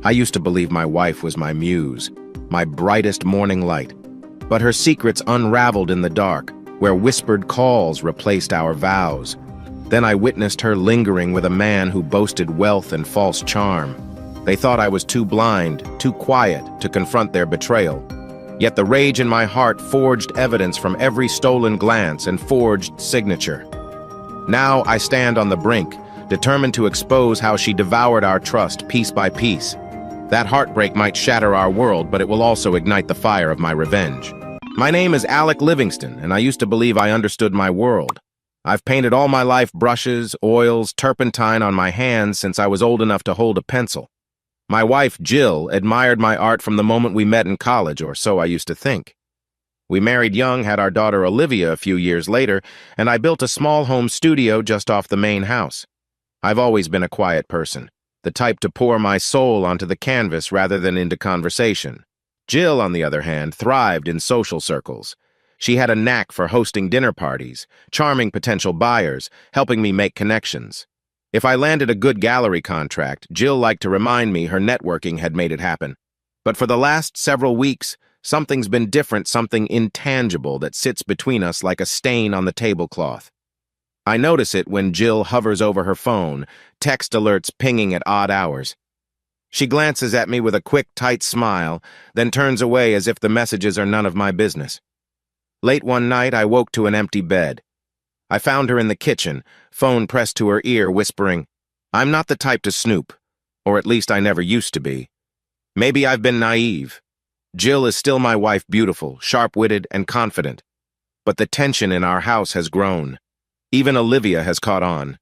I used to believe my wife was my muse, my brightest morning light. But her secrets unraveled in the dark, where whispered calls replaced our vows. Then I witnessed her lingering with a man who boasted wealth and false charm. They thought I was too blind, too quiet to confront their betrayal. Yet the rage in my heart forged evidence from every stolen glance and forged signature. Now I stand on the brink, determined to expose how she devoured our trust piece by piece. That heartbreak might shatter our world, but it will also ignite the fire of my revenge. My name is Alec Livingston, and I used to believe I understood my world. I've painted all my life brushes, oils, turpentine on my hands since I was old enough to hold a pencil. My wife, Jill, admired my art from the moment we met in college, or so I used to think. We married young, had our daughter Olivia a few years later, and I built a small home studio just off the main house. I've always been a quiet person, the type to pour my soul onto the canvas rather than into conversation. Jill, on the other hand, thrived in social circles. She had a knack for hosting dinner parties, charming potential buyers, helping me make connections. If I landed a good gallery contract, Jill liked to remind me her networking had made it happen. But for the last several weeks, something's been different, something intangible that sits between us like a stain on the tablecloth. I notice it when Jill hovers over her phone, text alerts pinging at odd hours. She glances at me with a quick, tight smile, then turns away as if the messages are none of my business. Late one night, I woke to an empty bed. I found her in the kitchen, phone pressed to her ear, whispering, "I'm not the type to snoop, or at least I never used to be. Maybe I've been naive. Jill is still my wife, beautiful, sharp-witted, and confident. But the tension in our house has grown. Even Olivia has caught on.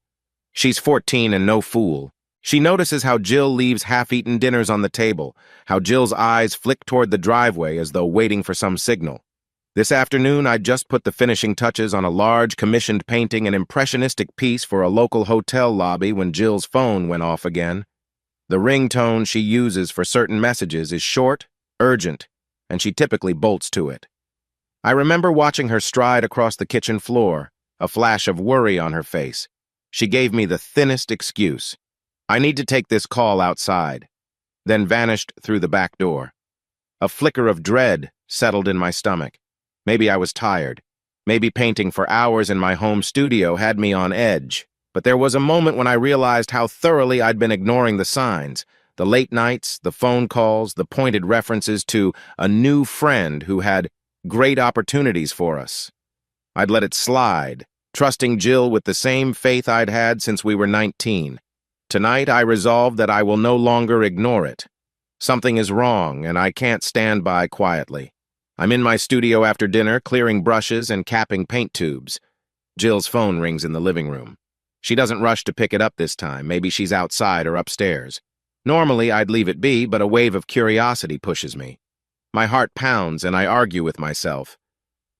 She's 14 and no fool. She notices how Jill leaves half-eaten dinners on the table, how Jill's eyes flick toward the driveway as though waiting for some signal. This afternoon, I'd just put the finishing touches on a large commissioned painting, an impressionistic piece for a local hotel lobby, when Jill's phone went off again. The ringtone she uses for certain messages is short, urgent, and she typically bolts to it. I remember watching her stride across the kitchen floor, a flash of worry on her face. She gave me the thinnest excuse. I need to take this call outside, then vanished through the back door. A flicker of dread settled in my stomach. Maybe I was tired. Maybe painting for hours in my home studio had me on edge. But there was a moment when I realized how thoroughly I'd been ignoring the signs, the late nights, the phone calls, the pointed references to a new friend who had great opportunities for us. I'd let it slide, trusting Jill with the same faith I'd had since we were 19. Tonight, I resolved that I will no longer ignore it. Something is wrong, and I can't stand by quietly. I'm in my studio after dinner, clearing brushes and capping paint tubes. Jill's phone rings in the living room. She doesn't rush to pick it up this time. Maybe she's outside or upstairs. Normally, I'd leave it be, but a wave of curiosity pushes me. My heart pounds, and I argue with myself.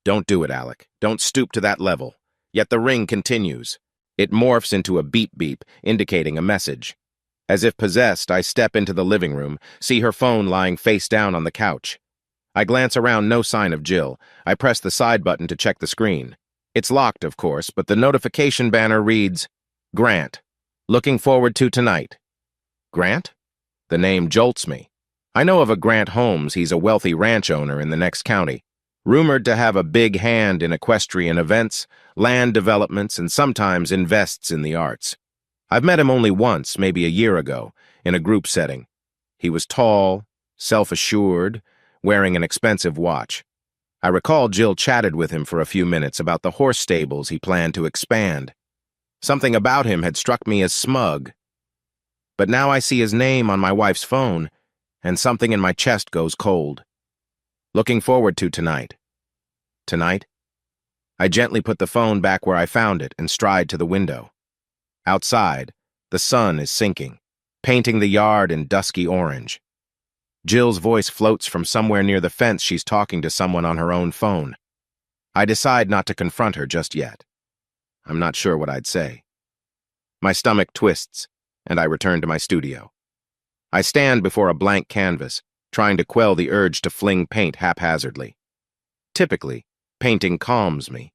Don't do it, Alec. Don't stoop to that level. Yet the ring continues. It morphs into a beep-beep, indicating a message. As if possessed, I step into the living room, see her phone lying face down on the couch. I glance around, no sign of Jill. I press the side button to check the screen. It's locked, of course, but the notification banner reads, Grant. Looking forward to tonight. Grant? The name jolts me. I know of a Grant Holmes. He's a wealthy ranch owner in the next county, rumored to have a big hand in equestrian events, land developments, and sometimes invests in the arts. I've met him only once, maybe a year ago, in a group setting. He was tall, self-assured, wearing an expensive watch. I recall Jill chatted with him for a few minutes about the horse stables he planned to expand. Something about him had struck me as smug. But now I see his name on my wife's phone, and something in my chest goes cold. Looking forward to tonight. Tonight? I gently put the phone back where I found it and stride to the window. Outside, the sun is sinking, painting the yard in dusky orange. Jill's voice floats from somewhere near the fence. She's talking to someone on her own phone. I decide not to confront her just yet. I'm not sure what I'd say. My stomach twists, and I return to my studio. I stand before a blank canvas, trying to quell the urge to fling paint haphazardly. Typically, painting calms me.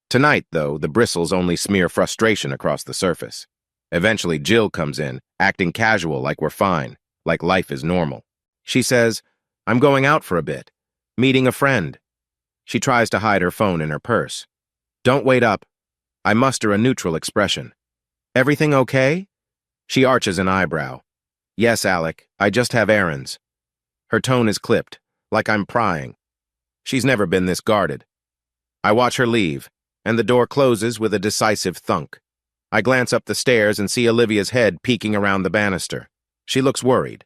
Tonight, though, the bristles only smear frustration across the surface. Eventually, Jill comes in, acting casual like we're fine, like life is normal. She says, "I'm going out for a bit, meeting a friend." She tries to hide her phone in her purse. "Don't wait up." I muster a neutral expression. "Everything okay?" She arches an eyebrow. "Yes, Alec, I just have errands." Her tone is clipped, like I'm prying. She's never been this guarded. I watch her leave, and the door closes with a decisive thunk. I glance up the stairs and see Olivia's head peeking around the banister. She looks worried.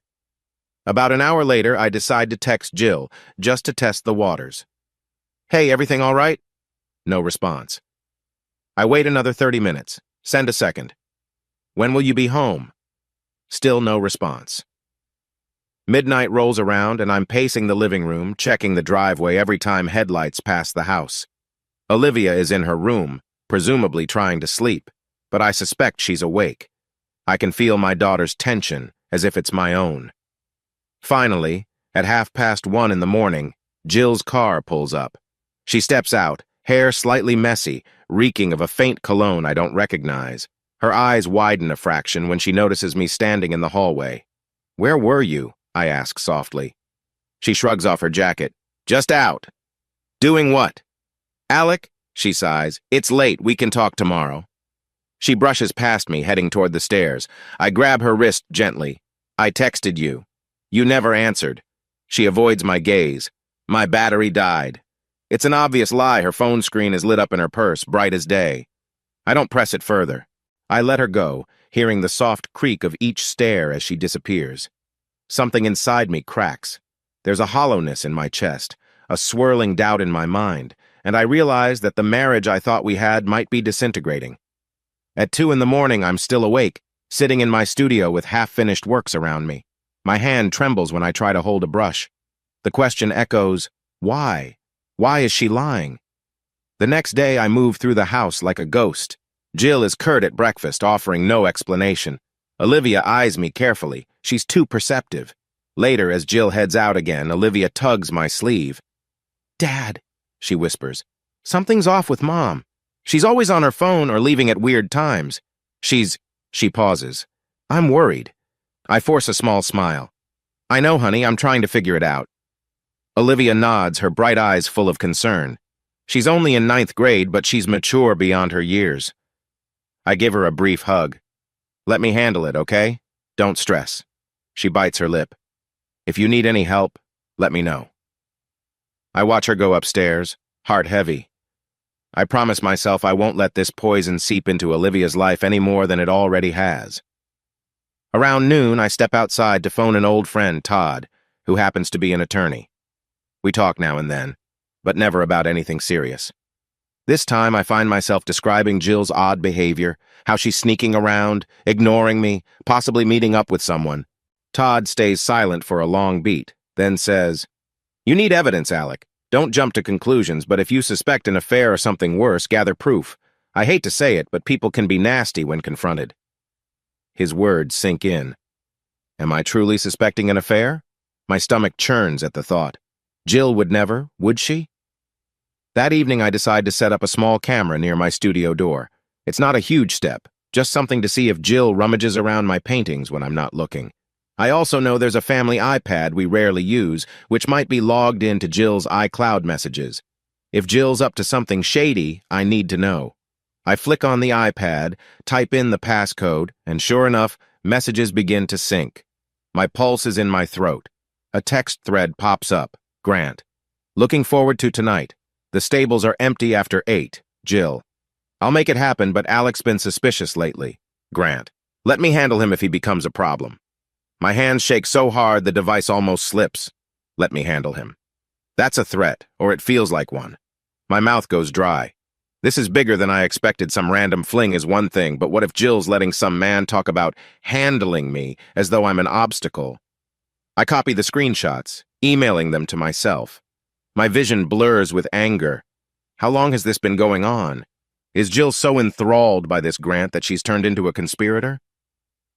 About an hour later, I decide to text Jill, just to test the waters. "Hey, everything all right?" No response. I wait another 30 minutes. Send a second. "When will you be home?" Still no response. Midnight rolls around and I'm pacing the living room, checking the driveway every time headlights pass the house. Olivia is in her room, presumably trying to sleep, but I suspect she's awake. I can feel my daughter's tension, as if it's my own. Finally, at 1:30 in the morning, Jill's car pulls up. She steps out, hair slightly messy, reeking of a faint cologne I don't recognize. Her eyes widen a fraction when she notices me standing in the hallway. "Where were you?" I ask softly. She shrugs off her jacket. "Just out." "Doing what?" "Alec," she sighs, "it's late, we can talk tomorrow." She brushes past me, heading toward the stairs. I grab her wrist gently. "I texted you. You never answered." She avoids my gaze. "My battery died." It's an obvious lie. Her phone screen is lit up in her purse, bright as day. I don't press it further. I let her go, hearing the soft creak of each stair as she disappears. Something inside me cracks. There's a hollowness in my chest, a swirling doubt in my mind, and I realize that the marriage I thought we had might be disintegrating. At 2 in the morning, I'm still awake, sitting in my studio with half-finished works around me. My hand trembles when I try to hold a brush. The question echoes, why? Why is she lying? The next day, I move through the house like a ghost. Jill is curt at breakfast, offering no explanation. Olivia eyes me carefully. She's too perceptive. Later, as Jill heads out again, Olivia tugs my sleeve. "Dad," she whispers, "something's off with Mom. She's always on her phone or leaving at weird times. She pauses. I'm worried. I force a small smile. "I know, honey, I'm trying to figure it out." Olivia nods, her bright eyes full of concern. She's only in 9th grade, but she's mature beyond her years. I give her a brief hug. "Let me handle it, okay? Don't stress." She bites her lip. "If you need any help, let me know." I watch her go upstairs, heart heavy. I promise myself I won't let this poison seep into Olivia's life any more than it already has. Around noon, I step outside to phone an old friend, Todd, who happens to be an attorney. We talk now and then, but never about anything serious. This time, I find myself describing Jill's odd behavior, how she's sneaking around, ignoring me, possibly meeting up with someone. Todd stays silent for a long beat, then says, "You need evidence, Alec. Don't jump to conclusions, but if you suspect an affair or something worse, gather proof. I hate to say it, but people can be nasty when confronted." His words sink in. Am I truly suspecting an affair? My stomach churns at the thought. Jill would never, would she? That evening, I decide to set up a small camera near my studio door. It's not a huge step, just something to see if Jill rummages around my paintings when I'm not looking. I also know there's a family iPad we rarely use, which might be logged into Jill's iCloud messages. If Jill's up to something shady, I need to know. I flick on the iPad, type in the passcode, and sure enough, messages begin to sync. My pulse is in my throat. A text thread pops up. Grant. "Looking forward to tonight. The stables are empty after 8. Jill. I'll make it happen, but Alec's been suspicious lately. Grant. Let me handle him if he becomes a problem." My hands shake so hard the device almost slips. Let me handle him. That's a threat, or it feels like one. My mouth goes dry. This is bigger than I expected. Some random fling is one thing, but what if Jill's letting some man talk about handling me as though I'm an obstacle? I copy the screenshots, emailing them to myself. My vision blurs with anger. How long has this been going on? Is Jill so enthralled by this Grant that she's turned into a conspirator?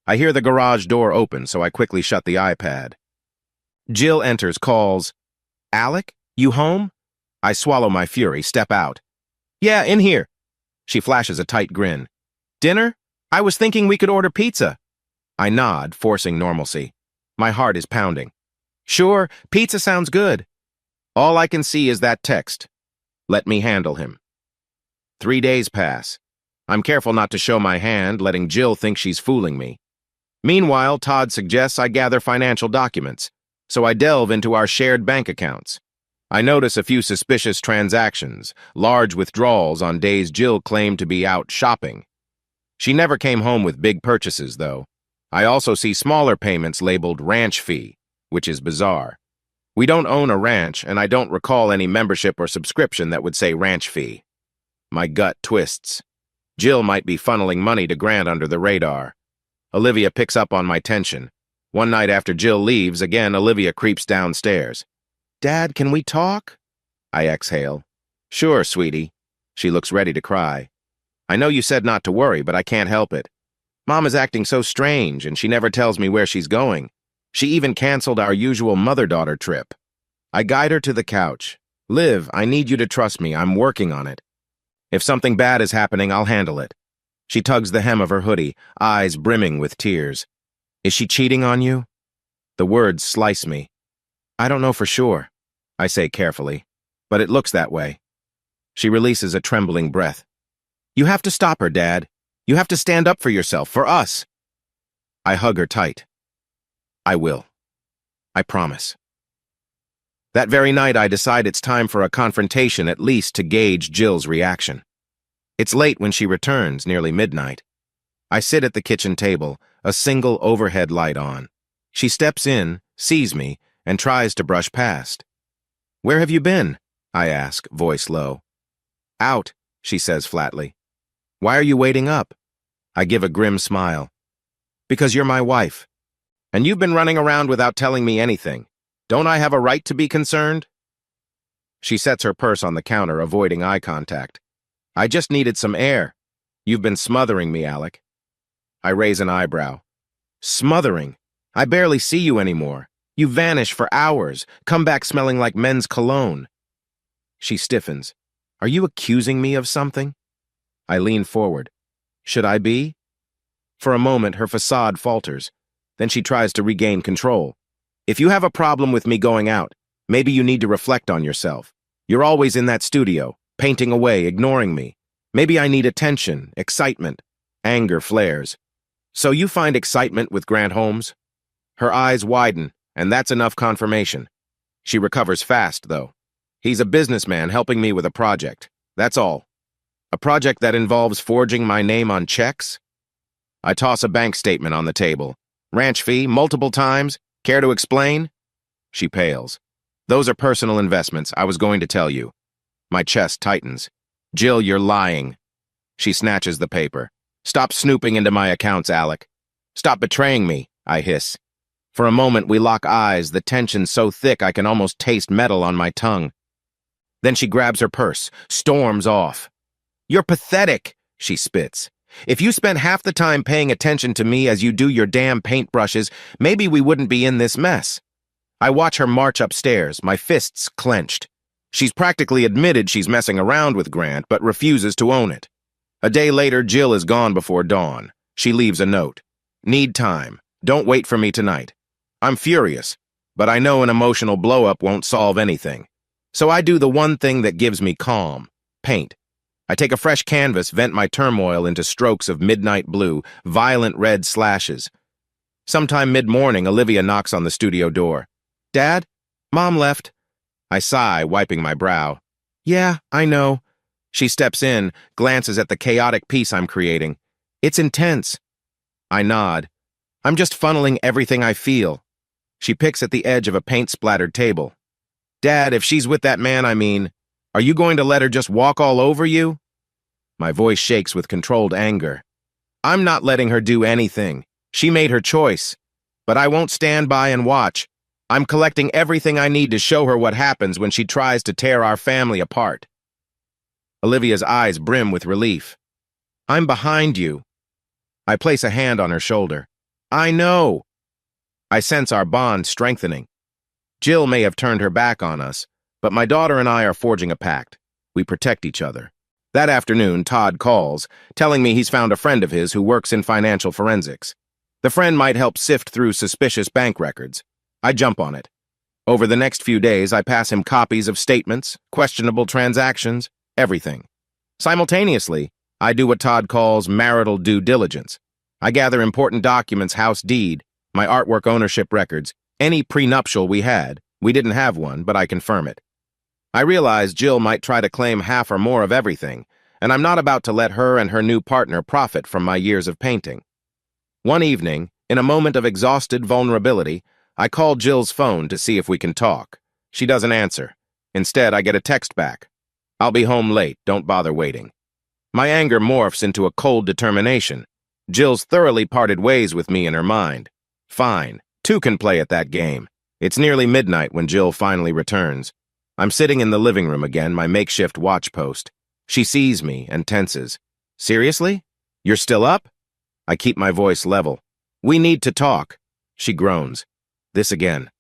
I hear the garage door open, so I quickly shut the iPad. Jill enters, calls, "Alec, you home?" I swallow my fury, step out. "Yeah, in here." She flashes a tight grin. "Dinner? I was thinking we could order pizza." I nod, forcing normalcy. My heart is pounding. Sure, pizza sounds good. All I can see is that text. Let me handle him. 3 days pass. I'm careful not to show my hand, letting Jill think she's fooling me. Meanwhile, Todd suggests I gather financial documents, so I delve into our shared bank accounts. I notice a few suspicious transactions, large withdrawals on days Jill claimed to be out shopping. She never came home with big purchases, though. I also see smaller payments labeled ranch fee, which is bizarre. We don't own a ranch, and I don't recall any membership or subscription that would say ranch fee. My gut twists. Jill might be funneling money to Grant under the radar. Olivia picks up on my tension. One night after Jill leaves, again Olivia creeps downstairs. Dad, can we talk? I exhale. Sure, sweetie. She looks ready to cry. I know you said not to worry, but I can't help it. Mom is acting so strange, and she never tells me where she's going. She even canceled our usual mother-daughter trip. I guide her to the couch. Liv, I need you to trust me. I'm working on it. If something bad is happening, I'll handle it. She tugs the hem of her hoodie, eyes brimming with tears. Is she cheating on you? The words slice me. I don't know for sure, I say carefully, but it looks that way. She releases a trembling breath. You have to stop her, Dad. You have to stand up for yourself, for us. I hug her tight. I will. I promise. That very night, I decide it's time for a confrontation, at least to gauge Jill's reaction. It's late when she returns, nearly midnight. I sit at the kitchen table, a single overhead light on. She steps in, sees me, and tries to brush past. Where have you been? I ask, voice low. Out, she says flatly. Why are you waiting up? I give a grim smile. Because you're my wife. And you've been running around without telling me anything. Don't I have a right to be concerned? She sets her purse on the counter, avoiding eye contact. I just needed some air. You've been smothering me, Alec. I raise an eyebrow. Smothering? I barely see you anymore. You vanish for hours, come back smelling like men's cologne. She stiffens. Are you accusing me of something? I lean forward. Should I be? For a moment, her facade falters. Then she tries to regain control. If you have a problem with me going out, maybe you need to reflect on yourself. You're always in that studio, painting away, ignoring me. Maybe I need attention, excitement. Anger flares. So you find excitement with Grant Holmes? Her eyes widen, and that's enough confirmation. She recovers fast, though. He's a businessman helping me with a project. That's all. A project that involves forging my name on checks? I toss a bank statement on the table. Ranch fee, multiple times. Care to explain? She pales. Those are personal investments, I was going to tell you. My chest tightens. Jill, you're lying. She snatches the paper. Stop snooping into my accounts, Alec. Stop betraying me, I hiss. For a moment, we lock eyes, the tension so thick I can almost taste metal on my tongue. Then she grabs her purse, storms off. You're pathetic, she spits. If you spent half the time paying attention to me as you do your damn paintbrushes, maybe we wouldn't be in this mess. I watch her march upstairs, my fists clenched. She's practically admitted she's messing around with Grant, but refuses to own it. A day later, Jill is gone before dawn. She leaves a note. Need time. Don't wait for me tonight. I'm furious, but I know an emotional blow-up won't solve anything. So I do the one thing that gives me calm. Paint. I take a fresh canvas, vent my turmoil into strokes of midnight blue, violent red slashes. Sometime mid-morning, Olivia knocks on the studio door. Dad? Mom left. I sigh, wiping my brow. Yeah, I know. She steps in, glances at the chaotic piece I'm creating. It's intense. I nod. I'm just funneling everything I feel. She picks at the edge of a paint-splattered table. Dad, if she's with that man, are you going to let her just walk all over you? My voice shakes with controlled anger. I'm not letting her do anything. She made her choice. But I won't stand by and watch. I'm collecting everything I need to show her what happens when she tries to tear our family apart. Olivia's eyes brim with relief. I'm behind you. I place a hand on her shoulder. I know. I sense our bond strengthening. Jill may have turned her back on us, but my daughter and I are forging a pact. We protect each other. That afternoon, Todd calls, telling me he's found a friend of his who works in financial forensics. The friend might help sift through suspicious bank records. I jump on it. Over the next few days, I pass him copies of statements, questionable transactions, everything. Simultaneously, I do what Todd calls marital due diligence. I gather important documents, house deed, my artwork ownership records, any prenuptial we had. We didn't have one, but I confirm it. I realize Jill might try to claim half or more of everything, and I'm not about to let her and her new partner profit from my years of painting. One evening, in a moment of exhausted vulnerability, I call Jill's phone to see if we can talk. She doesn't answer. Instead, I get a text back. "I'll be home late, don't bother waiting." My anger morphs into a cold determination. Jill's thoroughly parted ways with me in her mind. Fine, two can play at that game. It's nearly midnight when Jill finally returns. I'm sitting in the living room again, my makeshift watch post. She sees me and tenses. "Seriously? You're still up?" I keep my voice level. "We need to talk." She groans. This again.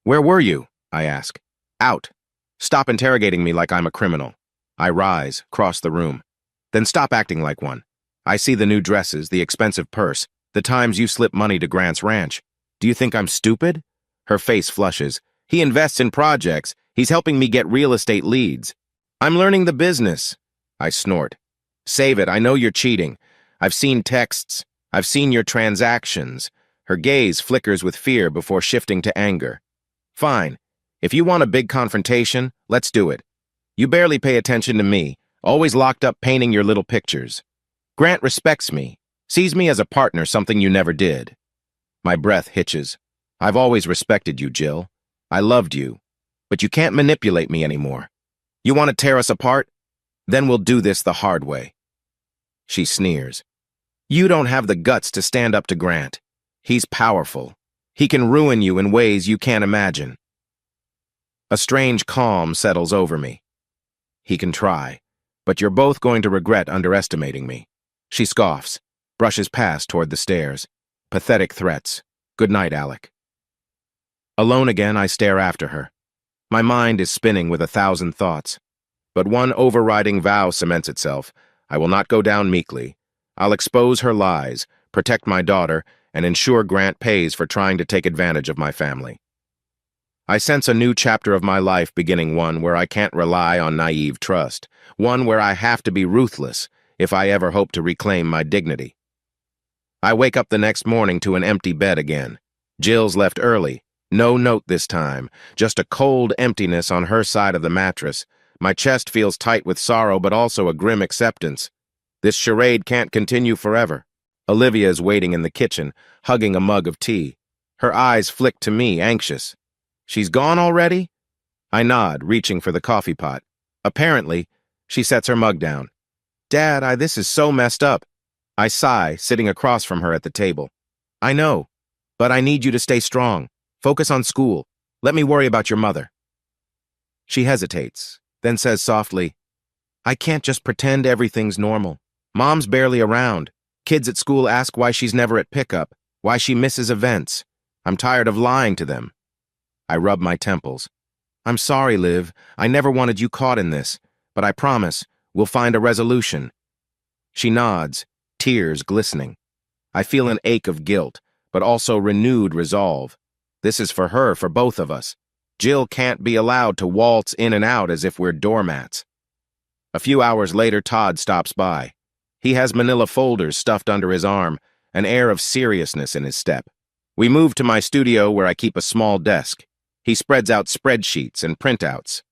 "Where were you?" I ask. "Out. Stop interrogating me like I'm a criminal." I rise, cross the room. "Then stop acting like one. I see the new dresses, the expensive purse, the times you slip money to Grant's ranch. Do you think I'm stupid?" Her face flushes. "He invests in projects. He's helping me get real estate leads. I'm learning the business." I snort. "Save it. I know you're cheating. I've seen texts. I've seen your transactions." Her gaze flickers with fear before shifting to anger. "Fine. If you want a big confrontation, let's do it. You barely pay attention to me, always locked up painting your little pictures. Grant respects me, sees me as a partner, something you never did." My breath hitches. "I've always respected you, Jill. I loved you. But you can't manipulate me anymore. You want to tear us apart? Then we'll do this the hard way." She sneers. "You don't have the guts to stand up to Grant. He's powerful. He can ruin you in ways you can't imagine." A strange calm settles over me. "He can try, but you're both going to regret underestimating me." She scoffs, brushes past toward the stairs. Pathetic threats. Good night, Alec. Alone again, I stare after her. My mind is spinning with 1,000 thoughts. But one overriding vow cements itself. I will not go down meekly. I'll expose her lies, protect my daughter, and ensure Grant pays for trying to take advantage of my family. I sense a new chapter of my life beginning, one where I can't rely on naive trust, one where I have to be ruthless if I ever hope to reclaim my dignity. I wake up the next morning to an empty bed again. Jill's left early. No note this time, just a cold emptiness on her side of the mattress. My chest feels tight with sorrow, but also a grim acceptance. This charade can't continue forever. Olivia is waiting in the kitchen, hugging a mug of tea. Her eyes flick to me, anxious. "She's gone already?" I nod, reaching for the coffee pot. Apparently, she sets her mug down. "Dad, this is so messed up." I sigh, sitting across from her at the table. "I know, but I need you to stay strong. Focus on school. Let me worry about your mother." She hesitates, then says softly, "I can't just pretend everything's normal. Mom's barely around. Kids at school ask why she's never at pickup, why she misses events. I'm tired of lying to them." I rub my temples. "I'm sorry, Liv. I never wanted you caught in this, but I promise we'll find a resolution." She nods, tears glistening. I feel an ache of guilt, but also renewed resolve. This is for her, for both of us. Jill can't be allowed to waltz in and out as if we're doormats. A few hours later, Todd stops by. He has manila folders stuffed under his arm, an air of seriousness in his step. We move to my studio where I keep a small desk. He spreads out spreadsheets and printouts.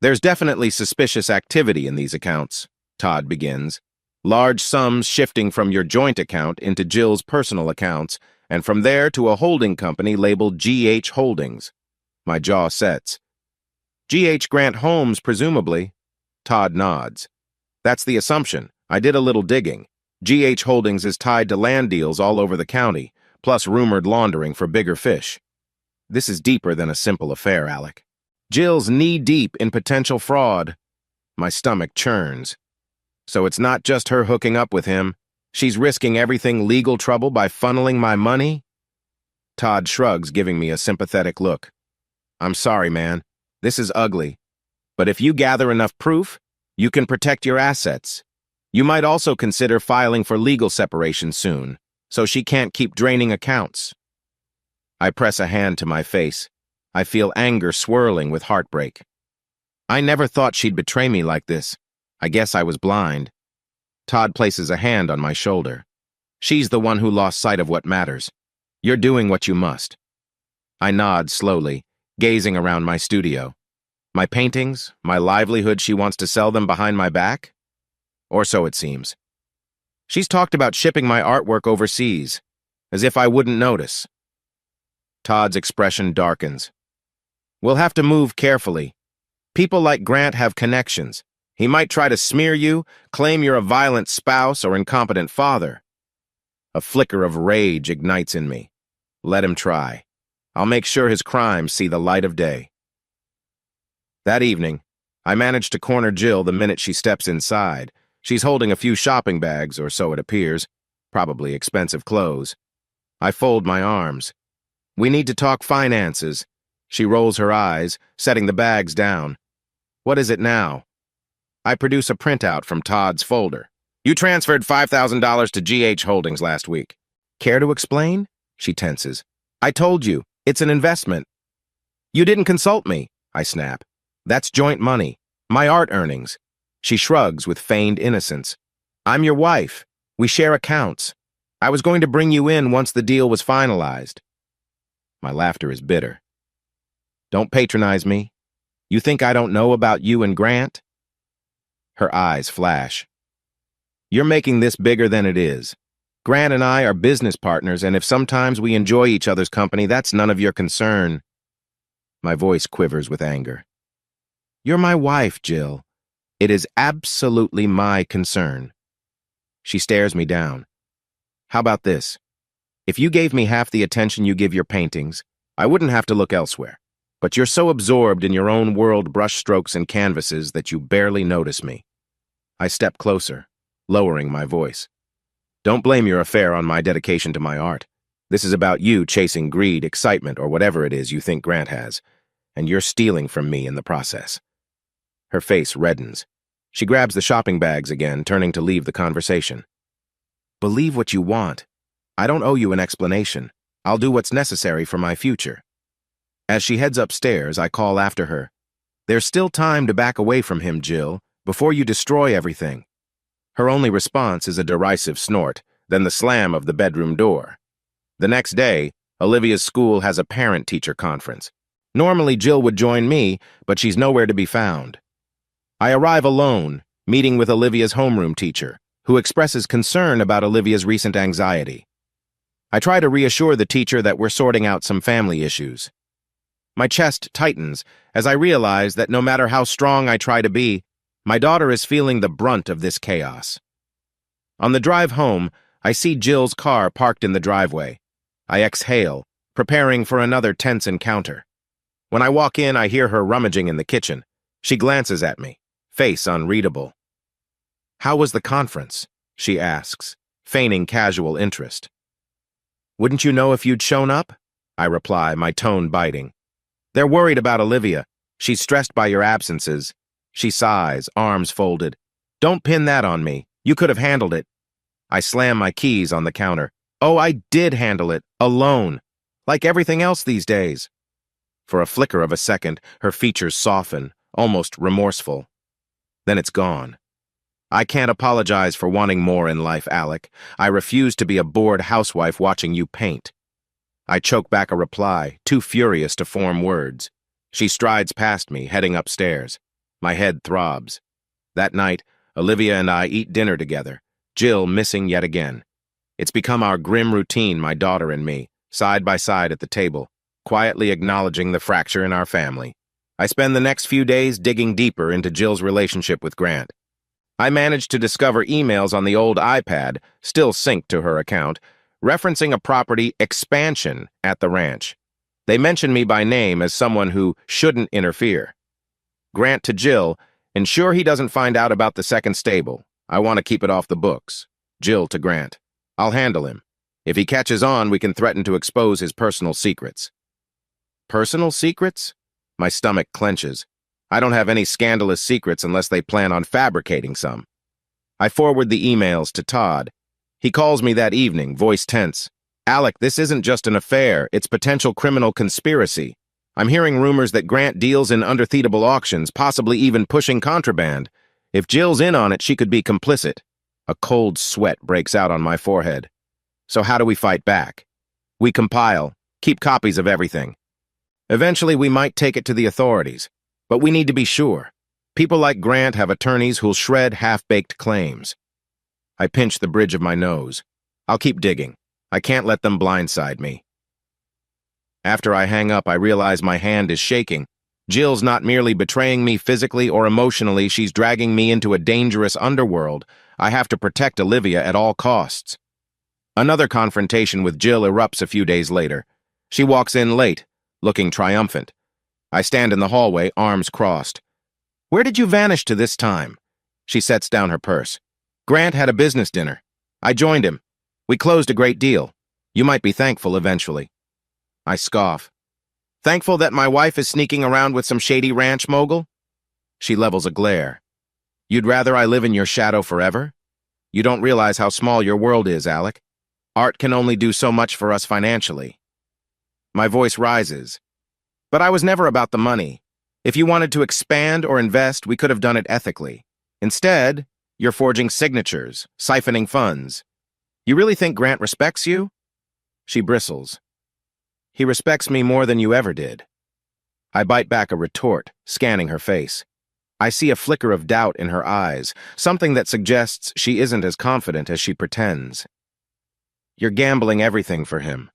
"There's definitely suspicious activity in these accounts," Todd begins. "Large sums shifting from your joint account into Jill's personal accounts, and from there to a holding company labeled GH Holdings." My jaw sets. "GH Grant Homes, presumably." Todd nods. "That's the assumption. I did a little digging. GH Holdings is tied to land deals all over the county, plus rumored laundering for bigger fish. This is deeper than a simple affair, Alec. Jill's knee-deep in potential fraud." My stomach churns. "So it's not just her hooking up with him. She's risking everything legal trouble by funneling my money?" Todd shrugs, giving me a sympathetic look. "I'm sorry, man. This is ugly. But if you gather enough proof, you can protect your assets. You might also consider filing for legal separation soon. so she can't keep draining accounts. I press a hand to my face. I feel anger swirling with heartbreak. I never thought she'd betray me like this. I guess I was blind. Todd places a hand on my shoulder. She's the one who lost sight of what matters. You're doing what you must. I nod slowly, gazing around my studio. My paintings, my livelihood, she wants to sell them behind my back? Or so it seems. She's talked about shipping my artwork overseas, as if I wouldn't notice. Todd's expression darkens. We'll have to move carefully. People like Grant have connections. He might try to smear you, claim you're a violent spouse or incompetent father. A flicker of rage ignites in me. Let him try. I'll make sure his crimes see the light of day. That evening, I manage to corner Jill the minute she steps inside. She's holding a few shopping bags, or so it appears, probably expensive clothes. I fold my arms. We need to talk finances. She rolls her eyes, setting the bags down. What is it now? I produce a printout from Todd's folder. You transferred $5,000 to GH Holdings last week. Care to explain? She tenses. I told you, it's an investment. You didn't consult me, I snap. That's joint money, my art earnings. She shrugs with feigned innocence. I'm your wife. We share accounts. I was going to bring you in once the deal was finalized. My laughter is bitter. Don't patronize me. You think I don't know about you and Grant? Her eyes flash. You're making this bigger than it is. Grant and I are business partners, and if sometimes we enjoy each other's company, that's none of your concern. My voice quivers with anger. You're my wife, Jill. It is absolutely my concern. She stares me down. How about this? If you gave me half the attention you give your paintings, I wouldn't have to look elsewhere. But you're so absorbed in your own world brushstrokes and canvases that you barely notice me. I step closer, lowering my voice. Don't blame your affair on my dedication to my art. This is about you chasing greed, excitement, or whatever it is you think Grant has, and you're stealing from me in the process. Her face reddens. She grabs the shopping bags again, turning to leave the conversation. Believe what you want. I don't owe you an explanation. I'll do what's necessary for my future. As she heads upstairs, I call after her. There's still time to back away from him, Jill, before you destroy everything. Her only response is a derisive snort, then the slam of the bedroom door. The next day, Olivia's school has a parent-teacher conference. Normally, Jill would join me, but she's nowhere to be found. I arrive alone, meeting with Olivia's homeroom teacher, who expresses concern about Olivia's recent anxiety. I try to reassure the teacher that we're sorting out some family issues. My chest tightens as I realize that no matter how strong I try to be, my daughter is feeling the brunt of this chaos. On the drive home, I see Jill's car parked in the driveway. I exhale, preparing for another tense encounter. When I walk in, I hear her rummaging in the kitchen. She glances at me, face unreadable. How was the conference? She asks, feigning casual interest. Wouldn't you know if you'd shown up? I reply, my tone biting. They're worried about Olivia. She's stressed by your absences. She sighs, arms folded. Don't pin that on me. You could have handled it. I slam my keys on the counter. Oh, I did handle it, alone, like everything else these days. For a flicker of a second, her features soften, almost remorseful. Then it's gone. I can't apologize for wanting more in life, Alec. I refuse to be a bored housewife watching you paint. I choke back a reply, too furious to form words. She strides past me, heading upstairs. My head throbs. That night, Olivia and I eat dinner together, Jill missing yet again. It's become our grim routine, my daughter and me, side by side at the table, quietly acknowledging the fracture in our family. I spend the next few days digging deeper into Jill's relationship with Grant. I managed to discover emails on the old iPad, still synced to her account, referencing a property expansion at the ranch. They mention me by name as someone who shouldn't interfere. Grant to Jill, ensure he doesn't find out about the second stable. I want to keep it off the books. Jill to Grant. I'll handle him. If he catches on, we can threaten to expose his personal secrets. Personal secrets? My stomach clenches. I don't have any scandalous secrets unless they plan on fabricating some. I forward the emails to Todd. He calls me that evening, voice tense. Alec, this isn't just an affair, it's potential criminal conspiracy. I'm hearing rumors that Grant deals in underthietable auctions, possibly even pushing contraband. If Jill's in on it, she could be complicit. A cold sweat breaks out on my forehead. So how do we fight back? We compile, keep copies of everything. Eventually, we might take it to the authorities, but we need to be sure. People like Grant have attorneys who'll shred half-baked claims. I pinch the bridge of my nose. I'll keep digging. I can't let them blindside me. After I hang up, I realize my hand is shaking. Jill's not merely betraying me physically or emotionally, she's dragging me into a dangerous underworld. I have to protect Olivia at all costs. Another confrontation with Jill erupts a few days later. She walks in late, looking triumphant. I stand in the hallway, arms crossed. Where did you vanish to this time? She sets down her purse. Grant had a business dinner. I joined him. We closed a great deal. You might be thankful eventually. I scoff. Thankful that my wife is sneaking around with some shady ranch mogul? She levels a glare. You'd rather I live in your shadow forever? You don't realize how small your world is, Alec. Art can only do so much for us financially. My voice rises. But I was never about the money. If you wanted to expand or invest, we could have done it ethically. Instead, you're forging signatures, siphoning funds. You really think Grant respects you? She bristles. He respects me more than you ever did. I bite back a retort, scanning her face. I see a flicker of doubt in her eyes, something that suggests she isn't as confident as she pretends. You're gambling everything for him,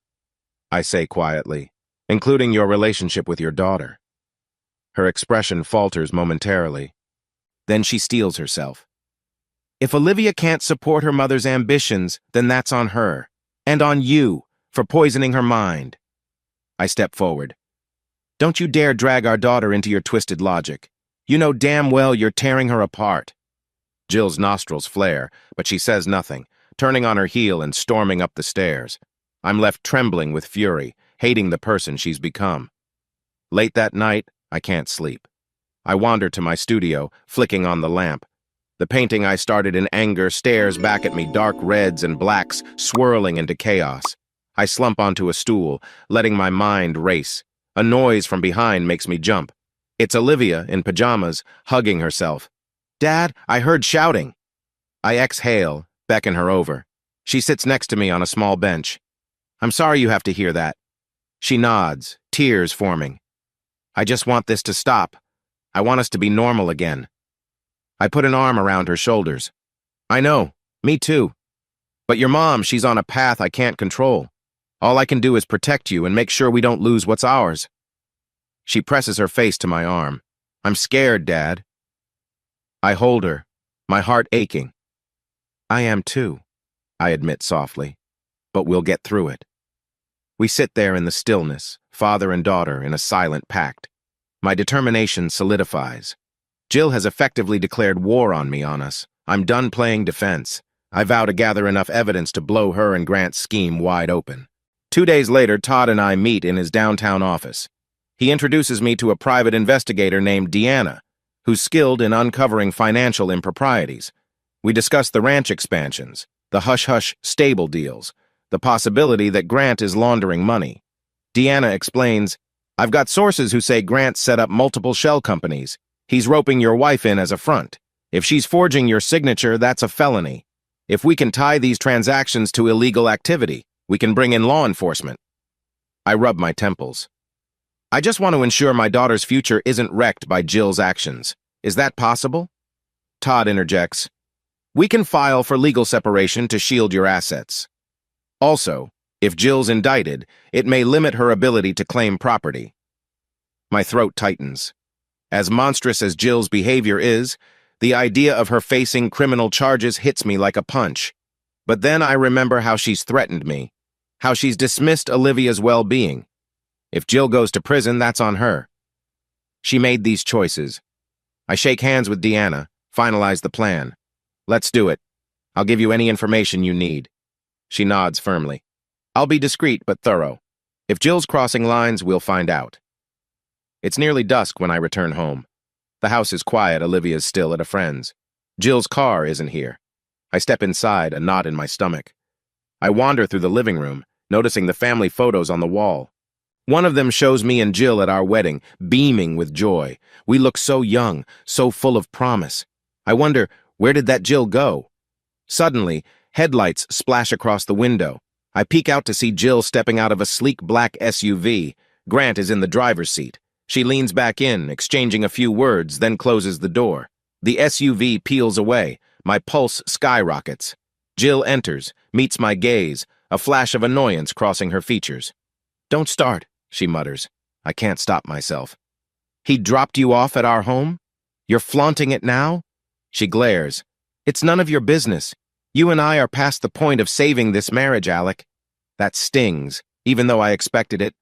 I say quietly, including your relationship with your daughter. Her expression falters momentarily. Then she steels herself. If Olivia can't support her mother's ambitions, then that's on her, and on you, for poisoning her mind. I step forward. Don't you dare drag our daughter into your twisted logic. You know damn well you're tearing her apart. Jill's nostrils flare, but she says nothing, turning on her heel and storming up the stairs. I'm left trembling with fury, hating the person she's become. Late that night, I can't sleep. I wander to my studio, flicking on the lamp. The painting I started in anger stares back at me, dark reds and blacks swirling into chaos. I slump onto a stool, letting my mind race. A noise from behind makes me jump. It's Olivia, in pajamas, hugging herself. Dad, I heard shouting. I exhale, beckon her over. She sits next to me on a small bench. I'm sorry you have to hear that. She nods, tears forming. I just want this to stop. I want us to be normal again. I put an arm around her shoulders. I know, me too. But your mom, she's on a path I can't control. All I can do is protect you and make sure we don't lose what's ours. She presses her face to my arm. I'm scared, Dad. I hold her, my heart aching. I am too, I admit softly. But we'll get through it. We sit there in the stillness, father and daughter in a silent pact. My determination solidifies. Jill has effectively declared war on us. I'm done playing defense. I vow to gather enough evidence to blow her and Grant's scheme wide open. 2 days later, Todd and I meet in his downtown office. He introduces me to a private investigator named Deanna, who's skilled in uncovering financial improprieties. We discuss the ranch expansions, the hush-hush stable deals, the possibility that Grant is laundering money. Deanna explains, I've got sources who say Grant set up multiple shell companies. He's roping your wife in as a front. If she's forging your signature, that's a felony. If we can tie these transactions to illegal activity, we can bring in law enforcement. I rub my temples. I just want to ensure my daughter's future isn't wrecked by Jill's actions. Is that possible? Todd interjects. We can file for legal separation to shield your assets. Also, if Jill's indicted, it may limit her ability to claim property. My throat tightens. As monstrous as Jill's behavior is, the idea of her facing criminal charges hits me like a punch. But then I remember how she's threatened me, how she's dismissed Olivia's well-being. If Jill goes to prison, that's on her. She made these choices. I shake hands with Deanna, finalize the plan. Let's do it. I'll give you any information you need. She nods firmly. I'll be discreet but thorough. If Jill's crossing lines, we'll find out. It's nearly dusk when I return home. The house is quiet, Olivia's still at a friend's. Jill's car isn't here. I step inside, a knot in my stomach. I wander through the living room, noticing the family photos on the wall. One of them shows me and Jill at our wedding, beaming with joy. We look so young, so full of promise. I wonder, where did that Jill go? Suddenly, headlights splash across the window. I peek out to see Jill stepping out of a sleek black SUV. Grant is in the driver's seat. She leans back in, exchanging a few words, then closes the door. The SUV peels away. My pulse skyrockets. Jill enters, meets my gaze, a flash of annoyance crossing her features. "Don't start," she mutters. I can't stop myself. "He dropped you off at our home? You're flaunting it now?" She glares. "It's none of your business. You and I are past the point of saving this marriage, Alec." That stings, even though I expected it.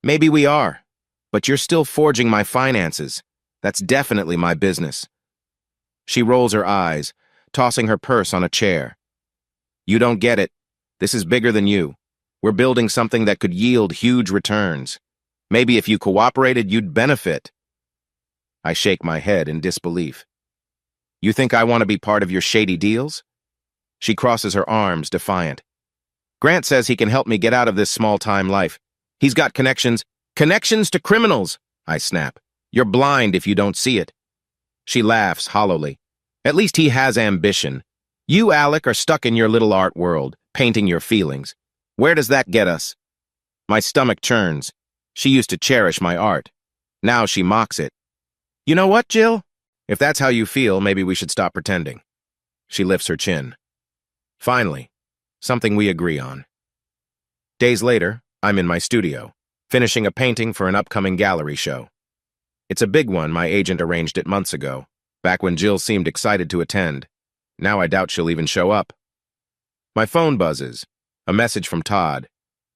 Maybe we are, but you're still forging my finances. That's definitely my business. She rolls her eyes, tossing her purse on a chair. "You don't get it. This is bigger than you. We're building something that could yield huge returns. Maybe if you cooperated, you'd benefit." I shake my head in disbelief. "You think I want to be part of your shady deals?" She crosses her arms, defiant. "Grant says he can help me get out of this small-time life. He's got connections." "Connections to criminals!" I snap. "You're blind if you don't see it." She laughs hollowly. "At least he has ambition. You, Alec, are stuck in your little art world, painting your feelings. Where does that get us?" My stomach churns. She used to cherish my art. Now she mocks it. "You know what, Jill? If that's how you feel, maybe we should stop pretending." She lifts her chin. Finally, something we agree on. Days later, I'm in my studio, finishing a painting for an upcoming gallery show. It's a big one. My agent arranged it months ago, back when Jill seemed excited to attend. Now I doubt she'll even show up. My phone buzzes. A message from Todd.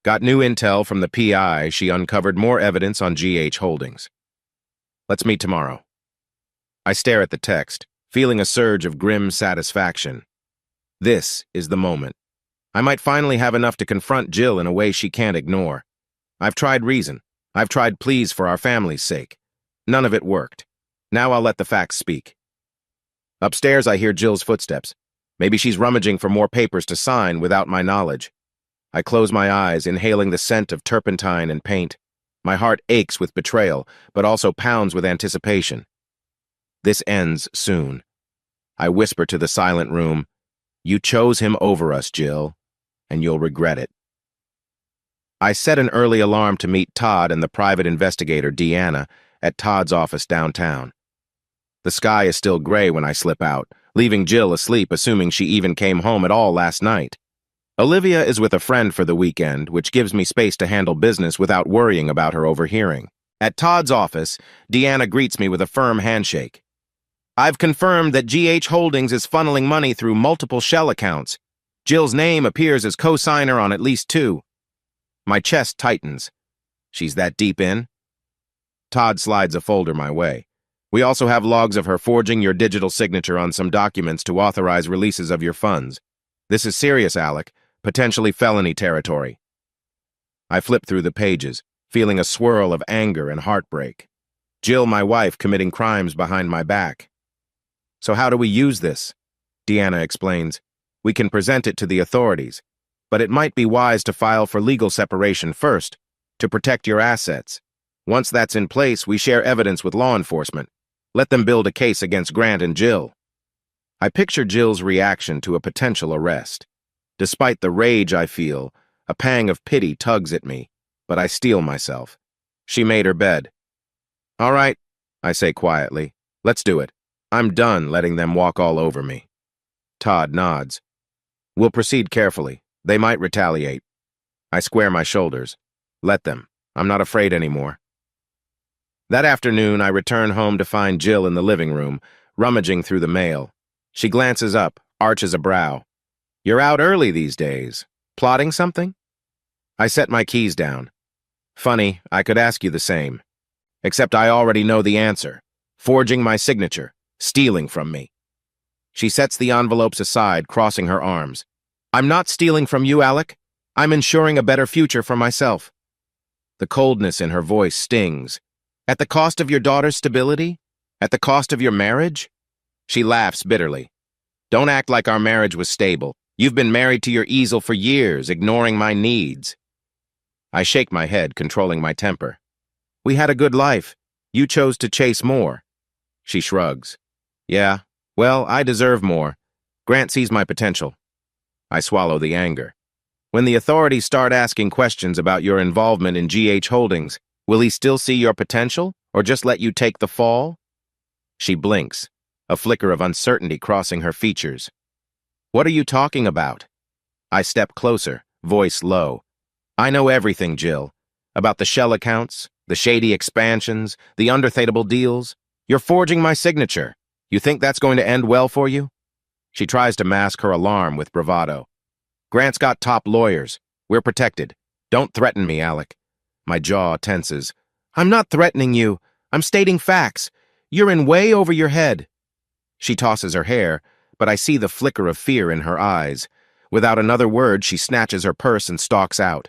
Got new intel from the PI. She uncovered more evidence on GH Holdings. Let's meet tomorrow. I stare at the text, feeling a surge of grim satisfaction. This is the moment. I might finally have enough to confront Jill in a way she can't ignore. I've tried reason. I've tried pleas for our family's sake. None of it worked. Now I'll let the facts speak. Upstairs, I hear Jill's footsteps. Maybe she's rummaging for more papers to sign without my knowledge. I close my eyes, inhaling the scent of turpentine and paint. My heart aches with betrayal, but also pounds with anticipation. This ends soon. I whisper to the silent room, "You chose him over us, Jill, and you'll regret it." I set an early alarm to meet Todd and the private investigator, Deanna, at Todd's office downtown. The sky is still gray when I slip out, leaving Jill asleep, assuming she even came home at all last night. Olivia is with a friend for the weekend, which gives me space to handle business without worrying about her overhearing. At Todd's office, Deanna greets me with a firm handshake. "I've confirmed that GH Holdings is funneling money through multiple shell accounts. Jill's name appears as co-signer on at least 2. My chest tightens. She's that deep in? Todd slides a folder my way. "We also have logs of her forging your digital signature on some documents to authorize releases of your funds. This is serious, Alec, potentially felony territory." I flip through the pages, feeling a swirl of anger and heartbreak. Jill, my wife, committing crimes behind my back. "So how do we use this?" Deanna explains. "We can present it to the authorities, but it might be wise to file for legal separation first, to protect your assets. Once that's in place, we share evidence with law enforcement. Let them build a case against Grant and Jill." I picture Jill's reaction to a potential arrest. Despite the rage I feel, a pang of pity tugs at me, but I steel myself. She made her bed. "All right," I say quietly. "Let's do it. I'm done letting them walk all over me." Todd nods. "We'll proceed carefully. They might retaliate." I square my shoulders. Let them. I'm not afraid anymore. That afternoon, I return home to find Jill in the living room, rummaging through the mail. She glances up, arches a brow. "You're out early these days. Plotting something?" I set my keys down. "Funny, I could ask you the same. Except I already know the answer. Forging my signature. Stealing from me." She sets the envelopes aside, crossing her arms. "I'm not stealing from you, Alec. I'm ensuring a better future for myself." The coldness in her voice stings. "At the cost of your daughter's stability? At the cost of your marriage?" She laughs bitterly. Don't act like our marriage was stable. You've been married to your easel for years, ignoring my needs. I shake my head, controlling my temper. We had a good life. You chose to chase more. She shrugs. Yeah, well, I deserve more. Grant sees my potential. I swallow the anger. When the authorities start asking questions about your involvement in GH Holdings, will he still see your potential, or just let you take the fall? She blinks, a flicker of uncertainty crossing her features. What are you talking about? I step closer, voice low. I know everything, Jill. About the shell accounts, the shady expansions, the underthateable deals. You're forging my signature. You think that's going to end well for you? She tries to mask her alarm with bravado. Grant's got top lawyers. We're protected. Don't threaten me, Alec. My jaw tenses. I'm not threatening you. I'm stating facts. You're in way over your head. She tosses her hair, but I see the flicker of fear in her eyes. Without another word, she snatches her purse and stalks out.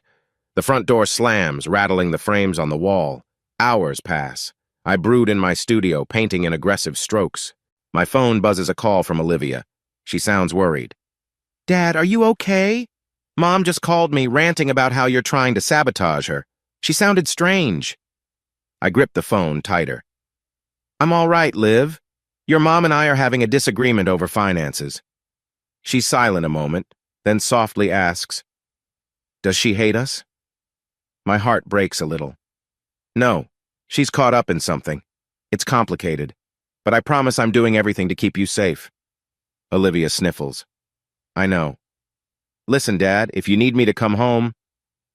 The front door slams, rattling the frames on the wall. Hours pass. I brood in my studio, painting in aggressive strokes. My phone buzzes a call from Olivia. She sounds worried. Dad, are you okay? Mom just called me, ranting about how you're trying to sabotage her. She sounded strange. I grip the phone tighter. I'm all right, Liv. Your mom and I are having a disagreement over finances. She's silent a moment, then softly asks, Does she hate us? My heart breaks a little. No, she's caught up in something. It's complicated, but I promise I'm doing everything to keep you safe. Olivia sniffles. I know. Listen, Dad, if you need me to come home...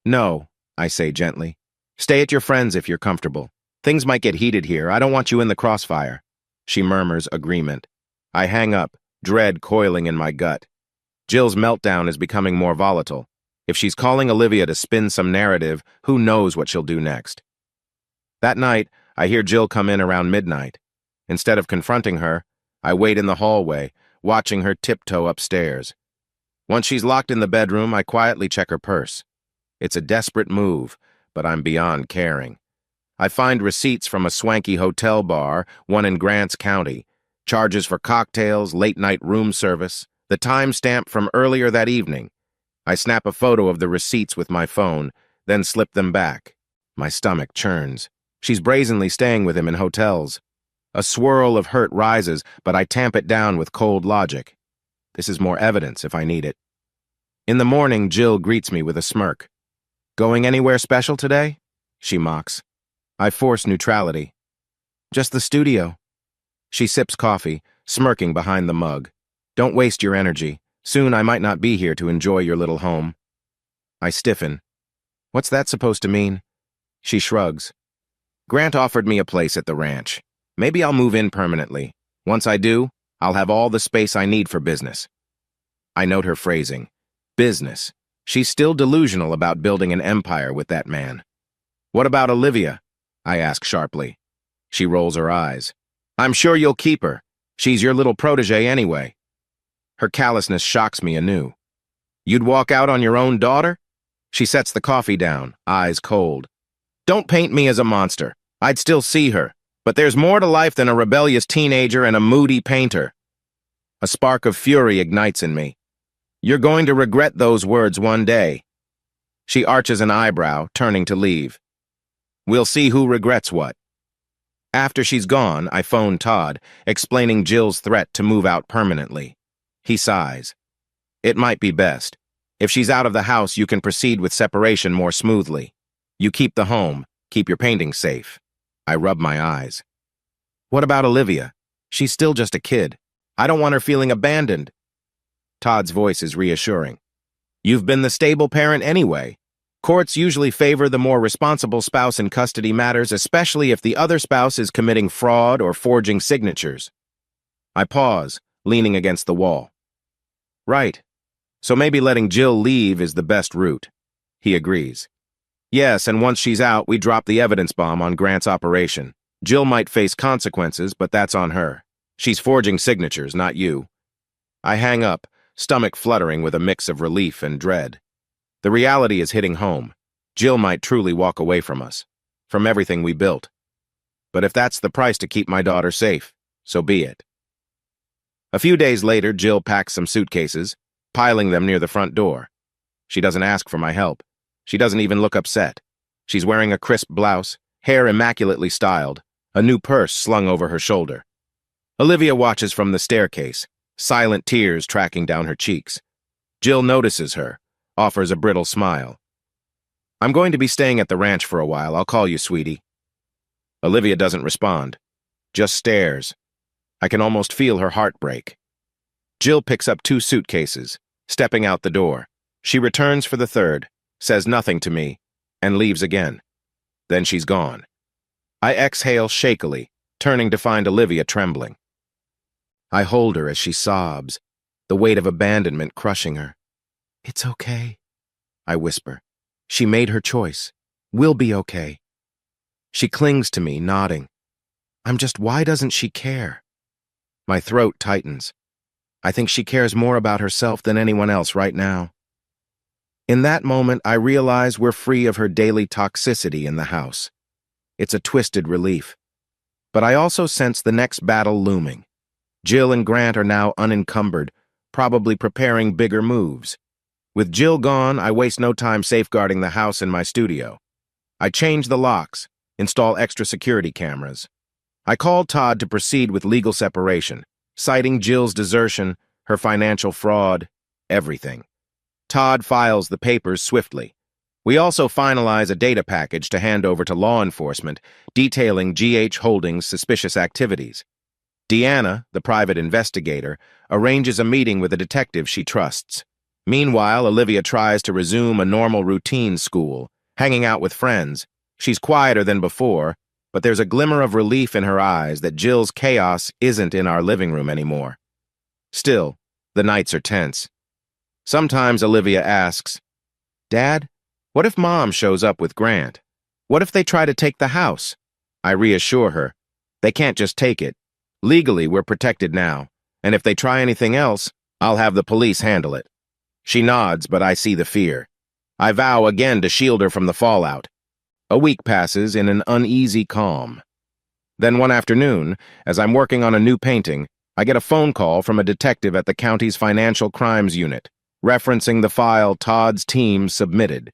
No, I say gently. Stay at your friend's if you're comfortable. Things might get heated here. I don't want you in the crossfire. She murmurs agreement. I hang up, dread coiling in my gut. Jill's meltdown is becoming more volatile. If she's calling Olivia to spin some narrative, who knows what she'll do next. That night, I hear Jill come in around midnight. Instead of confronting her, I wait in the hallway, watching her tiptoe upstairs. Once she's locked in the bedroom, I quietly check her purse. It's a desperate move, but I'm beyond caring. I find receipts from a swanky hotel bar, one in Grants County, charges for cocktails, late-night room service, the timestamp from earlier that evening. I snap a photo of the receipts with my phone, then slip them back. My stomach churns. She's brazenly staying with him in hotels. A swirl of hurt rises, but I tamp it down with cold logic. This is more evidence if I need it. In the morning, Jill greets me with a smirk. Going anywhere special today? She mocks. I force neutrality. Just the studio. She sips coffee, smirking behind the mug. Don't waste your energy. Soon I might not be here to enjoy your little home. I stiffen. What's that supposed to mean? She shrugs. Grant offered me a place at the ranch. Maybe I'll move in permanently. Once I do, I'll have all the space I need for business. I note her phrasing. Business. She's still delusional about building an empire with that man. What about Olivia? I ask sharply. She rolls her eyes. I'm sure you'll keep her. She's your little protege anyway. Her callousness shocks me anew. You'd walk out on your own daughter? She sets the coffee down, eyes cold. Don't paint me as a monster. I'd still see her. But there's more to life than a rebellious teenager and a moody painter. A spark of fury ignites in me. You're going to regret those words one day. She arches an eyebrow, turning to leave. We'll see who regrets what. After she's gone, I phone Todd, explaining Jill's threat to move out permanently. He sighs. It might be best. If she's out of the house, you can proceed with separation more smoothly. You keep the home, keep your painting safe. I rub my eyes. What about Olivia? She's still just a kid. I don't want her feeling abandoned. Todd's voice is reassuring. You've been the stable parent anyway. Courts usually favor the more responsible spouse in custody matters, especially if the other spouse is committing fraud or forging signatures. I pause, leaning against the wall. Right. So maybe letting Jill leave is the best route. He agrees. Yes, and once she's out, we drop the evidence bomb on Grant's operation. Jill might face consequences, but that's on her. She's forging signatures, not you. I hang up, stomach fluttering with a mix of relief and dread. The reality is hitting home. Jill might truly walk away from us, from everything we built. But if that's the price to keep my daughter safe, so be it. A few days later, Jill packs some suitcases, piling them near the front door. She doesn't ask for my help. She doesn't even look upset. She's wearing a crisp blouse, hair immaculately styled, a new purse slung over her shoulder. Olivia watches from the staircase, silent tears tracking down her cheeks. Jill notices her, offers a brittle smile. "I'm going to be staying at the ranch for a while. I'll call you, sweetie." Olivia doesn't respond, just stares. I can almost feel her heart break. Jill picks up 2 suitcases, stepping out the door. She returns for the third, says nothing to me, and leaves again. Then she's gone. I exhale shakily, turning to find Olivia trembling. I hold her as she sobs, the weight of abandonment crushing her. "It's okay," I whisper. "She made her choice. We'll be okay." She clings to me, nodding. Why doesn't she care? My throat tightens. I think she cares more about herself than anyone else right now. In that moment, I realize we're free of her daily toxicity in the house. It's a twisted relief. But I also sense the next battle looming. Jill and Grant are now unencumbered, probably preparing bigger moves. With Jill gone, I waste no time safeguarding the house and my studio. I change the locks, install extra security cameras. I call Todd to proceed with legal separation, citing Jill's desertion, her financial fraud, everything. Todd files the papers swiftly. We also finalize a data package to hand over to law enforcement, detailing GH Holdings' suspicious activities. Deanna, the private investigator, arranges a meeting with a detective she trusts. Meanwhile, Olivia tries to resume a normal routine school, hanging out with friends. She's quieter than before, but there's a glimmer of relief in her eyes that Jill's chaos isn't in our living room anymore. Still, the nights are tense. Sometimes Olivia asks, "Dad, what if Mom shows up with Grant? What if they try to take the house?" I reassure her, they can't just take it. Legally, we're protected now, and if they try anything else, I'll have the police handle it. She nods, but I see the fear. I vow again to shield her from the fallout. A week passes in an uneasy calm. Then one afternoon, as I'm working on a new painting, I get a phone call from a detective at the county's financial crimes unit, referencing the file Todd's team submitted.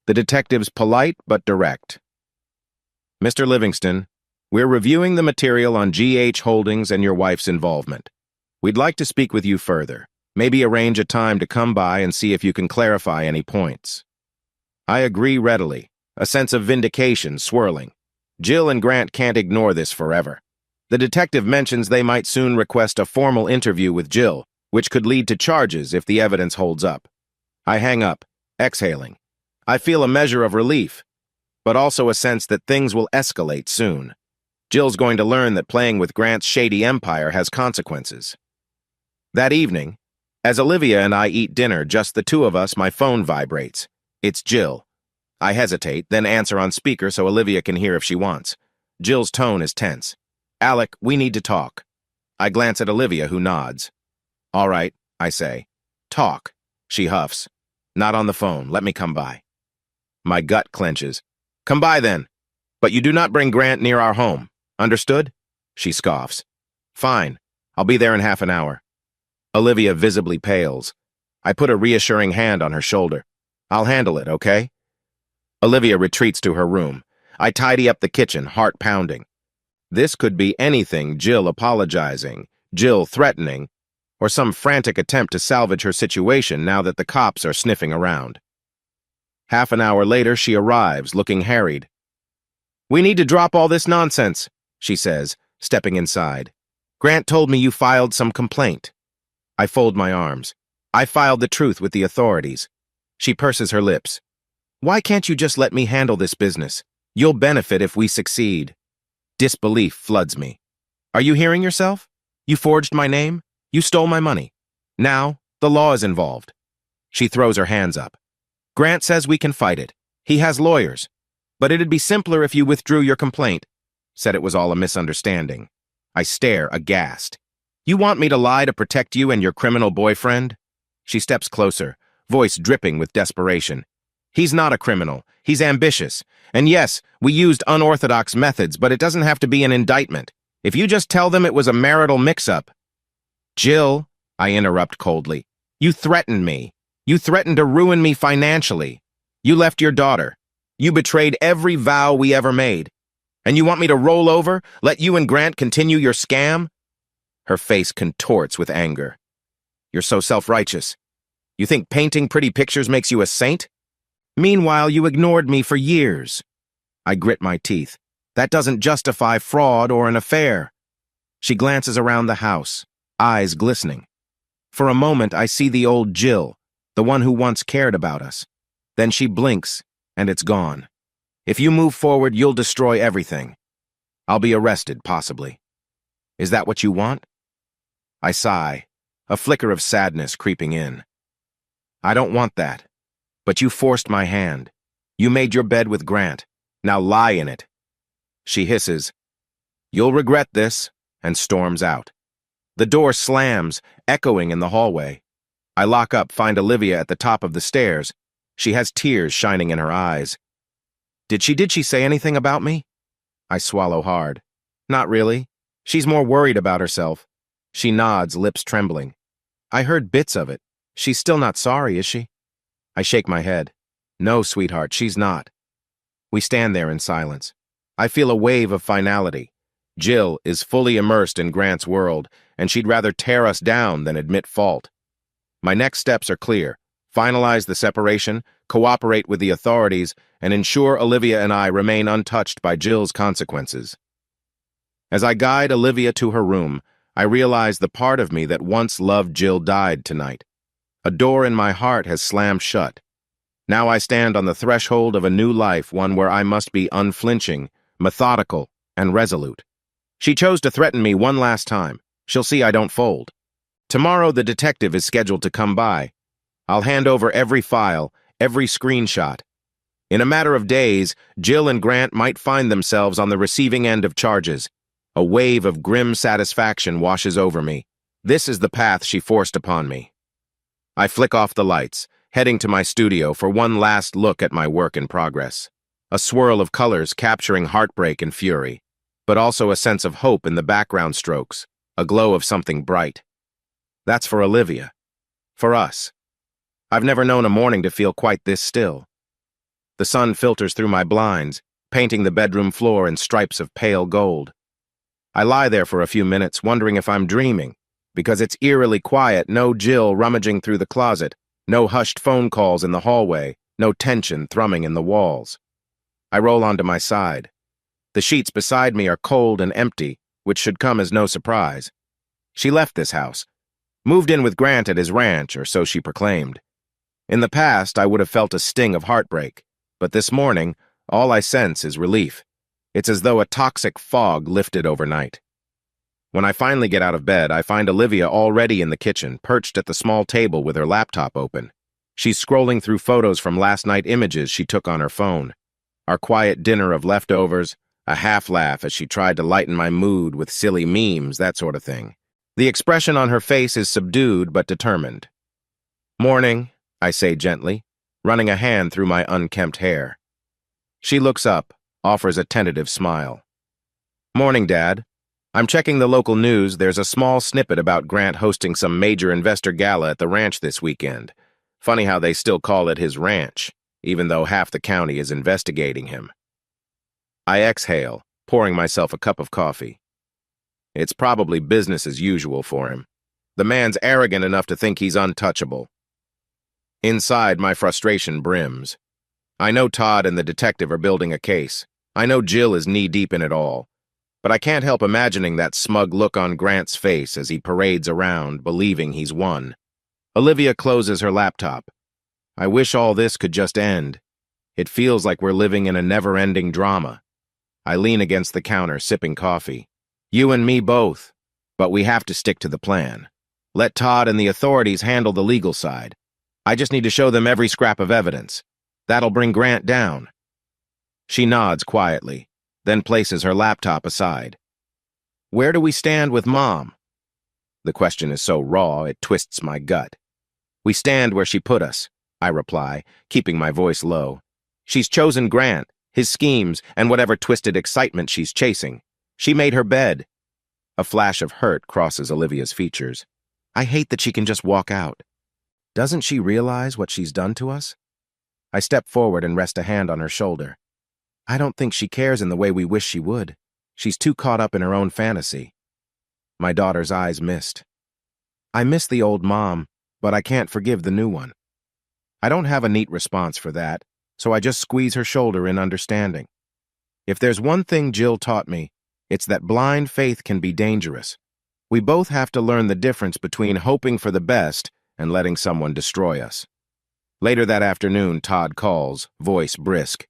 The detective's polite but direct. "Mr. Livingston, we're reviewing the material on GH Holdings and your wife's involvement. We'd like to speak with you further. Maybe arrange a time to come by and see if you can clarify any points." I agree readily, a sense of vindication swirling. Jill and Grant can't ignore this forever. The detective mentions they might soon request a formal interview with Jill, which could lead to charges if the evidence holds up. I hang up, exhaling. I feel a measure of relief, but also a sense that things will escalate soon. Jill's going to learn that playing with Grant's shady empire has consequences. That evening, as Olivia and I eat dinner, just the two of us, my phone vibrates. It's Jill. I hesitate, then answer on speaker so Olivia can hear if she wants. Jill's tone is tense. "Alec, we need to talk." I glance at Olivia, who nods. "All right," I say. "Talk," she huffs. "Not on the phone. Let me come by." My gut clenches. "Come by then. But you do not bring Grant near our home. Understood?" She scoffs. "Fine. I'll be there in half an hour." Olivia visibly pales. I put a reassuring hand on her shoulder. "I'll handle it, okay?" Olivia retreats to her room. I tidy up the kitchen, heart pounding. This could be anything: Jill apologizing, Jill threatening, or some frantic attempt to salvage her situation now that the cops are sniffing around. Half an hour later, she arrives, looking harried. "We need to drop all this nonsense," she says, stepping inside. "Grant told me you filed some complaint." I fold my arms. "I filed the truth with the authorities." She purses her lips. "Why can't you just let me handle this business? You'll benefit if we succeed." Disbelief floods me. "Are you hearing yourself? You forged my name. You stole my money. Now, the law is involved." She throws her hands up. "Grant says we can fight it. He has lawyers. But it'd be simpler if you withdrew your complaint." Said it was all a misunderstanding. I stare, aghast. "You want me to lie to protect you and your criminal boyfriend?" She steps closer, voice dripping with desperation. "He's not a criminal. He's ambitious. And yes, we used unorthodox methods, but it doesn't have to be an indictment. If you just tell them it was a marital mix-up." Jill, I interrupt coldly, you threatened me. You threatened to ruin me financially. You left your daughter. You betrayed every vow we ever made. And you want me to roll over, let you and Grant continue your scam? Her face contorts with anger. You're so self-righteous. You think painting pretty pictures makes you a saint? Meanwhile, you ignored me for years. I grit my teeth. That doesn't justify fraud or an affair. She glances around the house, eyes glistening. For a moment, I see the old Jill, the one who once cared about us. Then she blinks, and it's gone. If you move forward, you'll destroy everything. I'll be arrested, possibly. Is that what you want? I sigh, a flicker of sadness creeping in. I don't want that. But you forced my hand. You made your bed with Grant. Now lie in it. She hisses, You'll regret this, and storms out. The door slams, echoing in the hallway. I lock up, find Olivia at the top of the stairs. She has tears shining in her eyes. Did she say anything about me? I swallow hard. Not really. She's more worried about herself. She nods, lips trembling. I heard bits of it. She's still not sorry, is she? I shake my head. No, sweetheart, she's not. We stand there in silence. I feel a wave of finality. Jill is fully immersed in Grant's world, and she'd rather tear us down than admit fault. My next steps are clear. Finalize the separation, cooperate with the authorities, and ensure Olivia and I remain untouched by Jill's consequences. As I guide Olivia to her room, I realize the part of me that once loved Jill died tonight. A door in my heart has slammed shut. Now I stand on the threshold of a new life, one where I must be unflinching, methodical, and resolute. She chose to threaten me one last time. She'll see I don't fold. Tomorrow the detective is scheduled to come by. I'll hand over every file, every screenshot. In a matter of days, Jill and Grant might find themselves on the receiving end of charges. A wave of grim satisfaction washes over me. This is the path she forced upon me. I flick off the lights, heading to my studio for one last look at my work in progress. A swirl of colors capturing heartbreak and fury, but also a sense of hope in the background strokes, a glow of something bright. That's for Olivia. For us. I've never known a morning to feel quite this still. The sun filters through my blinds, painting the bedroom floor in stripes of pale gold. I lie there for a few minutes, wondering if I'm dreaming, because it's eerily quiet, no Jill rummaging through the closet, no hushed phone calls in the hallway, no tension thrumming in the walls. I roll onto my side. The sheets beside me are cold and empty, which should come as no surprise. She left this house, moved in with Grant at his ranch, or so she proclaimed. In the past, I would have felt a sting of heartbreak, but this morning, all I sense is relief. It's as though a toxic fog lifted overnight. When I finally get out of bed, I find Olivia already in the kitchen, perched at the small table with her laptop open. She's scrolling through photos from last night images she took on her phone. Our quiet dinner of leftovers, a half laugh as she tried to lighten my mood with silly memes, that sort of thing. The expression on her face is subdued but determined. Morning, I say gently, running a hand through my unkempt hair. She looks up, offers a tentative smile. Morning, Dad. I'm checking the local news. There's a small snippet about Grant hosting some major investor gala at the ranch this weekend. Funny how they still call it his ranch, even though half the county is investigating him. I exhale, pouring myself a cup of coffee. It's probably business as usual for him. The man's arrogant enough to think he's untouchable. Inside, my frustration brims. I know Todd and the detective are building a case. I know Jill is knee-deep in it all. But I can't help imagining that smug look on Grant's face as he parades around, believing he's won. Olivia closes her laptop. I wish all this could just end. It feels like we're living in a never-ending drama. I lean against the counter, sipping coffee. You and me both. But we have to stick to the plan. Let Todd and the authorities handle the legal side. I just need to show them every scrap of evidence. That'll bring Grant down. She nods quietly, then places her laptop aside. Where do we stand with Mom? The question is so raw, it twists my gut. We stand where she put us, I reply, keeping my voice low. She's chosen Grant, his schemes, and whatever twisted excitement she's chasing. She made her bed. A flash of hurt crosses Olivia's features. I hate that she can just walk out. Doesn't she realize what she's done to us? I step forward and rest a hand on her shoulder. I don't think she cares in the way we wish she would. She's too caught up in her own fantasy. My daughter's eyes mist. I miss the old mom, but I can't forgive the new one. I don't have a neat response for that, so I just squeeze her shoulder in understanding. If there's one thing Jill taught me, it's that blind faith can be dangerous. We both have to learn the difference between hoping for the best and letting someone destroy us. Later that afternoon, Todd calls, voice brisk.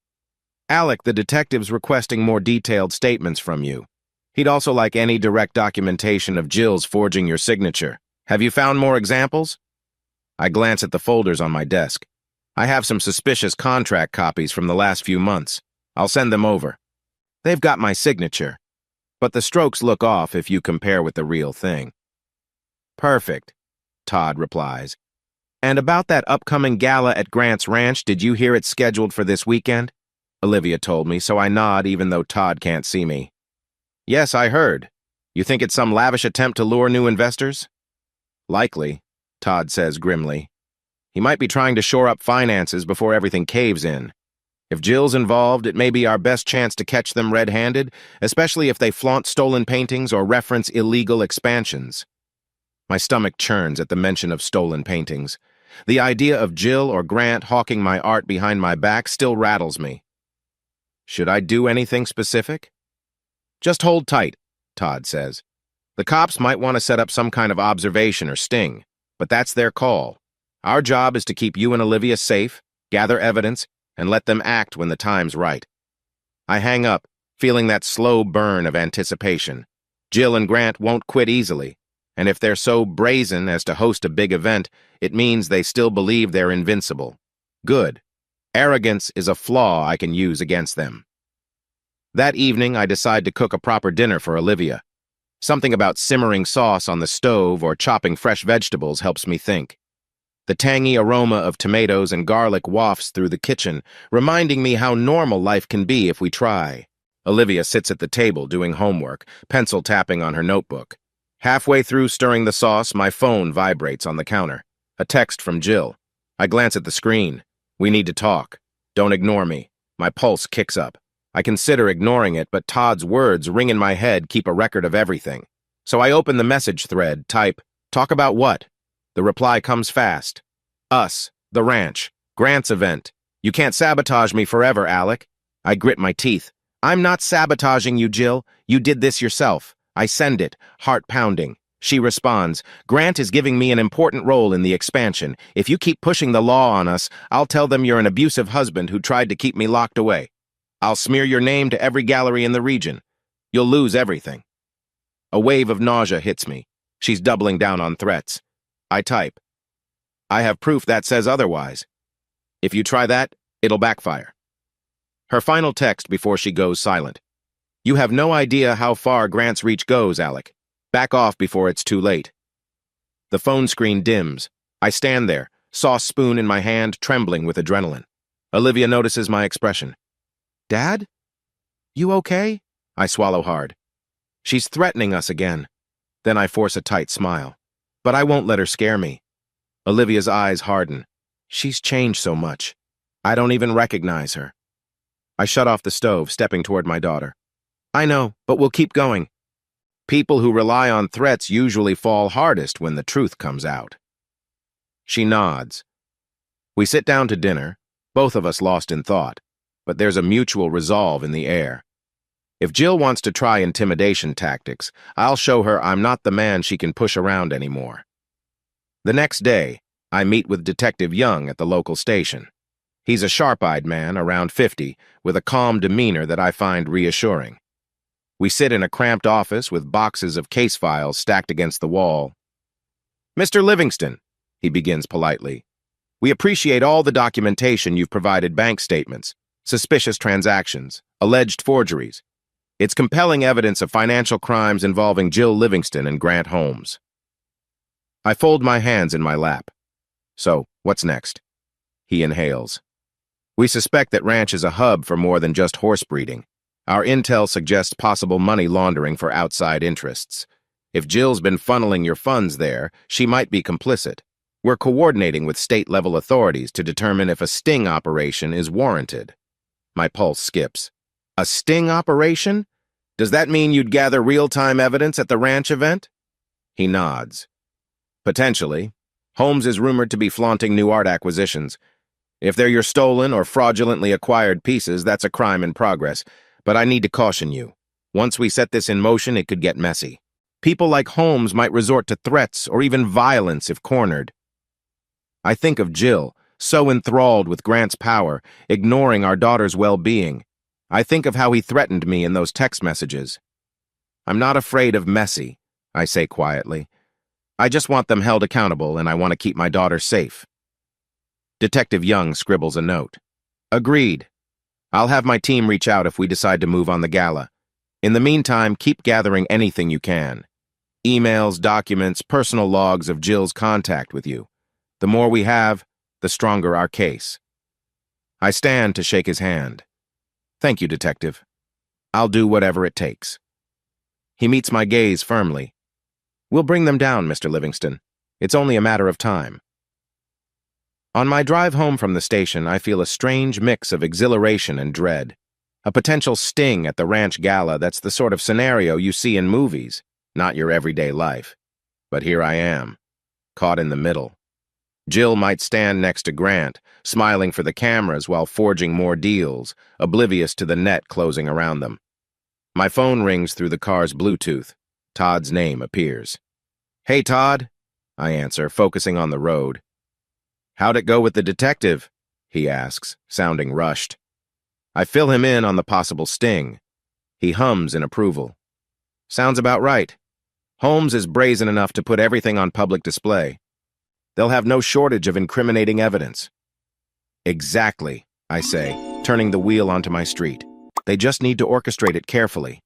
Alec, the detective's requesting more detailed statements from you. He'd also like any direct documentation of Jill's forging your signature. Have you found more examples? I glance at the folders on my desk. I have some suspicious contract copies from the last few months. I'll send them over. They've got my signature, but the strokes look off if you compare with the real thing. Perfect, Todd replies. And about that upcoming gala at Grant's Ranch, did you hear it's scheduled for this weekend? Olivia told me, so I nod even though Todd can't see me. Yes, I heard. You think it's some lavish attempt to lure new investors? Likely, Todd says grimly. He might be trying to shore up finances before everything caves in. If Jill's involved, it may be our best chance to catch them red-handed, especially if they flaunt stolen paintings or reference illegal expansions. My stomach churns at the mention of stolen paintings. The idea of Jill or Grant hawking my art behind my back still rattles me. Should I do anything specific? Just hold tight, Todd says. The cops might want to set up some kind of observation or sting, but that's their call. Our job is to keep you and Olivia safe, gather evidence, and let them act when the time's right. I hang up, feeling that slow burn of anticipation. Jill and Grant won't quit easily, and if they're so brazen as to host a big event, it means they still believe they're invincible. Good. Arrogance is a flaw I can use against them. That evening, I decide to cook a proper dinner for Olivia. Something about simmering sauce on the stove or chopping fresh vegetables helps me think. The tangy aroma of tomatoes and garlic wafts through the kitchen, reminding me how normal life can be if we try. Olivia sits at the table doing homework, pencil tapping on her notebook. Halfway through stirring the sauce, my phone vibrates on the counter. A text from Jill. I glance at the screen. We need to talk. Don't ignore me. My pulse kicks up. I consider ignoring it, but Todd's words ring in my head, keep a record of everything. So I open the message thread, type, talk about what? The reply comes fast. Us, the ranch, Grant's event. You can't sabotage me forever, Alec. I grit my teeth. I'm not sabotaging you, Jill. You did this yourself. I send it, heart pounding. She responds, Grant is giving me an important role in the expansion. If you keep pushing the law on us, I'll tell them you're an abusive husband who tried to keep me locked away. I'll smear your name to every gallery in the region. You'll lose everything. A wave of nausea hits me. She's doubling down on threats. I type. I have proof that says otherwise. If you try that, it'll backfire. Her final text before she goes silent. You have no idea how far Grant's reach goes, Alec. Back off before it's too late. The phone screen dims. I stand there, sauce spoon in my hand, trembling with adrenaline. Olivia notices my expression. Dad? You okay? I swallow hard. She's threatening us again. Then I force a tight smile. But I won't let her scare me. Olivia's eyes harden. She's changed so much. I don't even recognize her. I shut off the stove, stepping toward my daughter. I know, but we'll keep going. People who rely on threats usually fall hardest when the truth comes out. She nods. We sit down to dinner, both of us lost in thought, but there's a mutual resolve in the air. If Jill wants to try intimidation tactics, I'll show her I'm not the man she can push around anymore. The next day, I meet with Detective Young at the local station. He's a sharp-eyed man, around 50, with a calm demeanor that I find reassuring. We sit in a cramped office with boxes of case files stacked against the wall. Mr. Livingston, he begins politely, we appreciate all the documentation you've provided, bank statements, suspicious transactions, alleged forgeries. It's compelling evidence of financial crimes involving Jill Livingston and Grant Holmes. I fold my hands in my lap. So, what's next? He inhales. We suspect that Ranch is a hub for more than just horse breeding. Our intel suggests possible money laundering for outside interests. If Jill's been funneling your funds there, she might be complicit. We're coordinating with state-level authorities to determine if a sting operation is warranted. My pulse skips. A sting operation? Does that mean you'd gather real-time evidence at the ranch event? He nods. Potentially. Holmes is rumored to be flaunting new art acquisitions. If they're your stolen or fraudulently acquired pieces, that's a crime in progress. But I need to caution you. Once we set this in motion, it could get messy. People like Holmes might resort to threats or even violence if cornered. I think of Jill, so enthralled with Grant's power, ignoring our daughter's well-being. I think of how he threatened me in those text messages. I'm not afraid of messy, I say quietly. I just want them held accountable, and I want to keep my daughter safe. Detective Young scribbles a note. Agreed. I'll have my team reach out if we decide to move on the gala. In the meantime, keep gathering anything you can. Emails, documents, personal logs of Jill's contact with you. The more we have, the stronger our case. I stand to shake his hand. Thank you, Detective. I'll do whatever it takes. He meets my gaze firmly. We'll bring them down, Mr. Livingston. It's only a matter of time. On my drive home from the station, I feel a strange mix of exhilaration and dread. A potential sting at the ranch gala that's the sort of scenario you see in movies, not your everyday life. But here I am, caught in the middle. Jill might stand next to Grant, smiling for the cameras while forging more deals, oblivious to the net closing around them. My phone rings through the car's Bluetooth. Todd's name appears. Hey, Todd, I answer, focusing on the road. How'd it go with the detective? He asks, sounding rushed. I fill him in on the possible sting. He hums in approval. Sounds about right. Holmes is brazen enough to put everything on public display. They'll have no shortage of incriminating evidence. Exactly, I say, turning the wheel onto my street. They just need to orchestrate it carefully.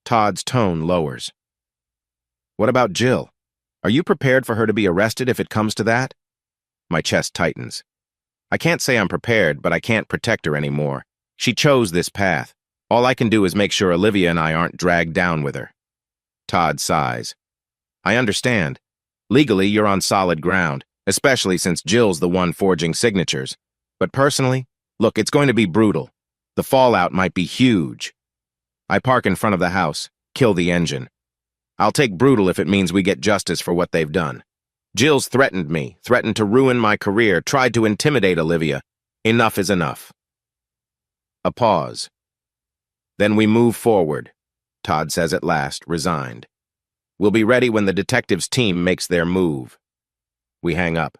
Todd's tone lowers. What about Jill? Are you prepared for her to be arrested if it comes to that? My chest tightens. I can't say I'm prepared, but I can't protect her anymore. She chose this path. All I can do is make sure Olivia and I aren't dragged down with her. Todd sighs. I understand. Legally, you're on solid ground, especially since Jill's the one forging signatures. But personally, look, it's going to be brutal. The fallout might be huge. I park in front of the house, kill the engine. I'll take brutal if it means we get justice for what they've done. Jill's threatened me, threatened to ruin my career, tried to intimidate Olivia. Enough is enough. A pause. Then we move forward, Todd says at last, resigned. We'll be ready when the detectives' team makes their move. We hang up.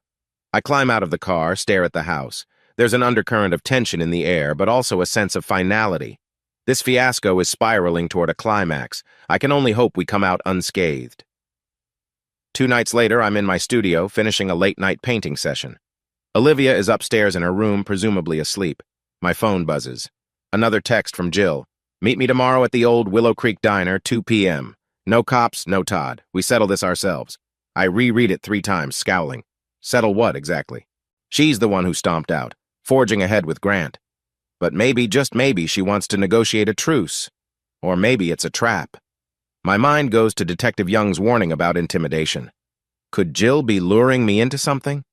I climb out of the car, stare at the house. There's an undercurrent of tension in the air, but also a sense of finality. This fiasco is spiraling toward a climax. I can only hope we come out unscathed. 2 nights later, I'm in my studio, finishing a late-night painting session. Olivia is upstairs in her room, presumably asleep. My phone buzzes. Another text from Jill. Meet me tomorrow at the old Willow Creek Diner, 2 p.m. No cops, no Todd. We settle this ourselves. I reread it 3 times, scowling. Settle what, exactly? She's the one who stomped out, forging ahead with Grant. But maybe, just maybe, she wants to negotiate a truce. Or maybe it's a trap. My mind goes to Detective Young's warning about intimidation. Could Jill be luring me into something?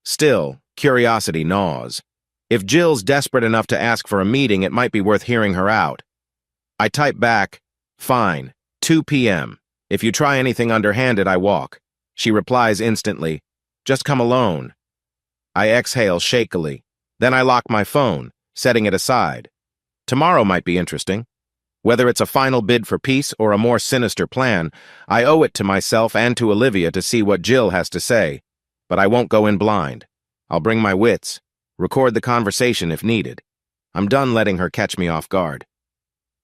Still, curiosity gnaws. If Jill's desperate enough to ask for a meeting, it might be worth hearing her out. I type back, fine, 2 p.m. If you try anything underhanded, I walk. She replies instantly, just come alone. I exhale shakily. Then I lock my phone, setting it aside. Tomorrow might be interesting. Whether it's a final bid for peace or a more sinister plan, I owe it to myself and to Olivia to see what Jill has to say. But I won't go in blind. I'll bring my wits, record the conversation if needed. I'm done letting her catch me off guard.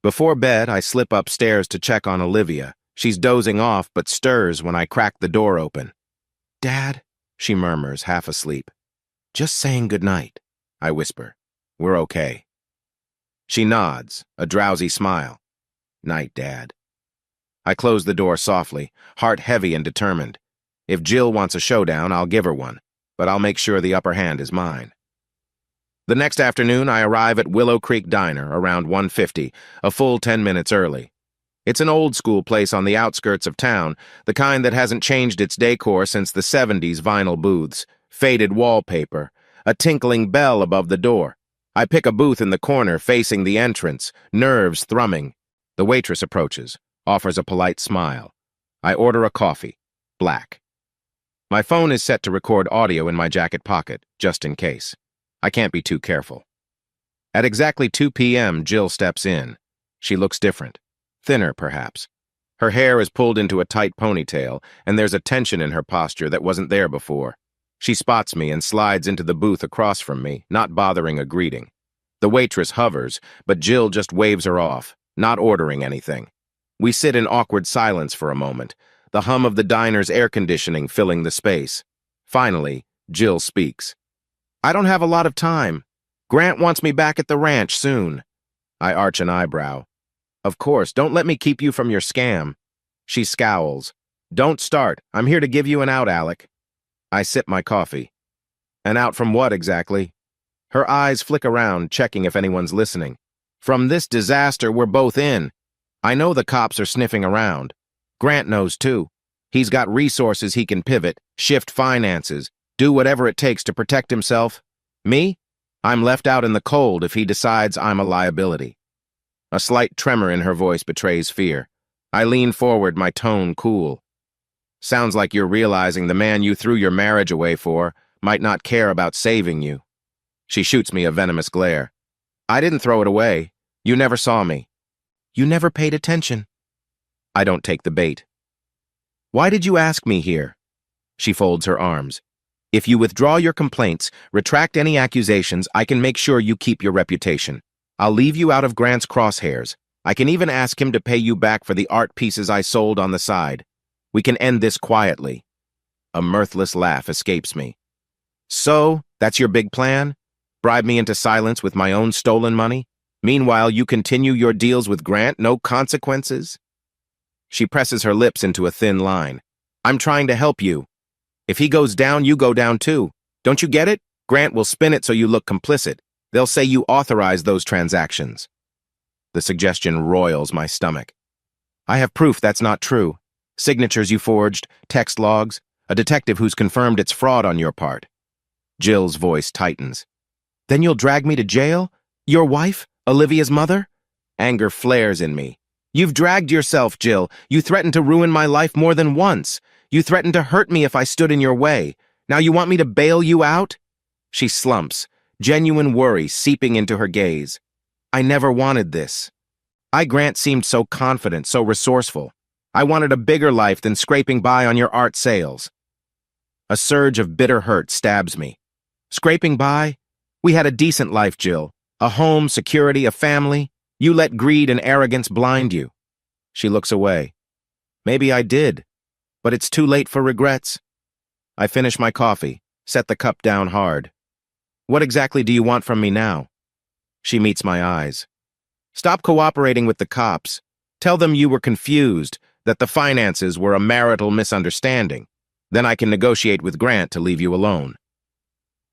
Before bed, I slip upstairs to check on Olivia. She's dozing off but stirs when I crack the door open. Dad, she murmurs, half asleep. Just saying goodnight, I whisper. We're okay. She nods, a drowsy smile. Night, Dad. I close the door softly, heart heavy and determined. If Jill wants a showdown, I'll give her one, but I'll make sure the upper hand is mine. The next afternoon, I arrive at Willow Creek Diner around 1:50, a full 10 minutes early. It's an old-school place on the outskirts of town, the kind that hasn't changed its decor since the '70s vinyl booths, faded wallpaper, a tinkling bell above the door. I pick a booth in the corner facing the entrance, nerves thrumming. The waitress approaches, offers a polite smile. I order a coffee, black. My phone is set to record audio in my jacket pocket, just in case. I can't be too careful. At exactly 2 p.m., Jill steps in. She looks different. Thinner, perhaps. Her hair is pulled into a tight ponytail, and there's a tension in her posture that wasn't there before. She spots me and slides into the booth across from me, not bothering a greeting. The waitress hovers, but Jill just waves her off, not ordering anything. We sit in awkward silence for a moment, the hum of the diner's air conditioning filling the space. Finally, Jill speaks. "I don't have a lot of time. Grant wants me back at the ranch soon." I arch an eyebrow. "Of course, don't let me keep you from your scam." She scowls. "Don't start. I'm here to give you an out, Alec." I sip my coffee. "An out from what, exactly?" Her eyes flick around, checking if anyone's listening. "From this disaster we're both in. I know the cops are sniffing around. Grant knows too. He's got resources he can pivot, shift finances, do whatever it takes to protect himself. Me? I'm left out in the cold if he decides I'm a liability." A slight tremor in her voice betrays fear. I lean forward, my tone cool. "Sounds like you're realizing the man you threw your marriage away for might not care about saving you." She shoots me a venomous glare. "I didn't throw it away. You never saw me." "You never paid attention." I don't take the bait. "Why did you ask me here?" She folds her arms. "If you withdraw your complaints, retract any accusations, I can make sure you keep your reputation. I'll leave you out of Grant's crosshairs. I can even ask him to pay you back for the art pieces I sold on the side. We can end this quietly." A mirthless laugh escapes me. "So, that's your big plan? Bribe me into silence with my own stolen money? Meanwhile, you continue your deals with Grant, no consequences?" She presses her lips into a thin line. "I'm trying to help you. If he goes down, you go down too. Don't you get it? Grant will spin it so you look complicit. They'll say you authorized those transactions." The suggestion roils my stomach. "I have proof that's not true. Signatures you forged, text logs, a detective who's confirmed it's fraud on your part." Jill's voice tightens. "Then you'll drag me to jail? Your wife? Olivia's mother?" Anger flares in me. "You've dragged yourself, Jill. You threatened to ruin my life more than once. You threatened to hurt me if I stood in your way. Now you want me to bail you out?" She slumps, genuine worry seeping into her gaze. "I never wanted this. Grant seemed so confident, so resourceful. I wanted a bigger life than scraping by on your art sales." A surge of bitter hurt stabs me. "Scraping by? We had a decent life, Jill. A home, security, a family. You let greed and arrogance blind you." She looks away. "Maybe I did, but it's too late for regrets." I finish my coffee, set the cup down hard. "What exactly do you want from me now?" She meets my eyes. "Stop cooperating with the cops. Tell them you were confused, that the finances were a marital misunderstanding. Then I can negotiate with Grant to leave you alone."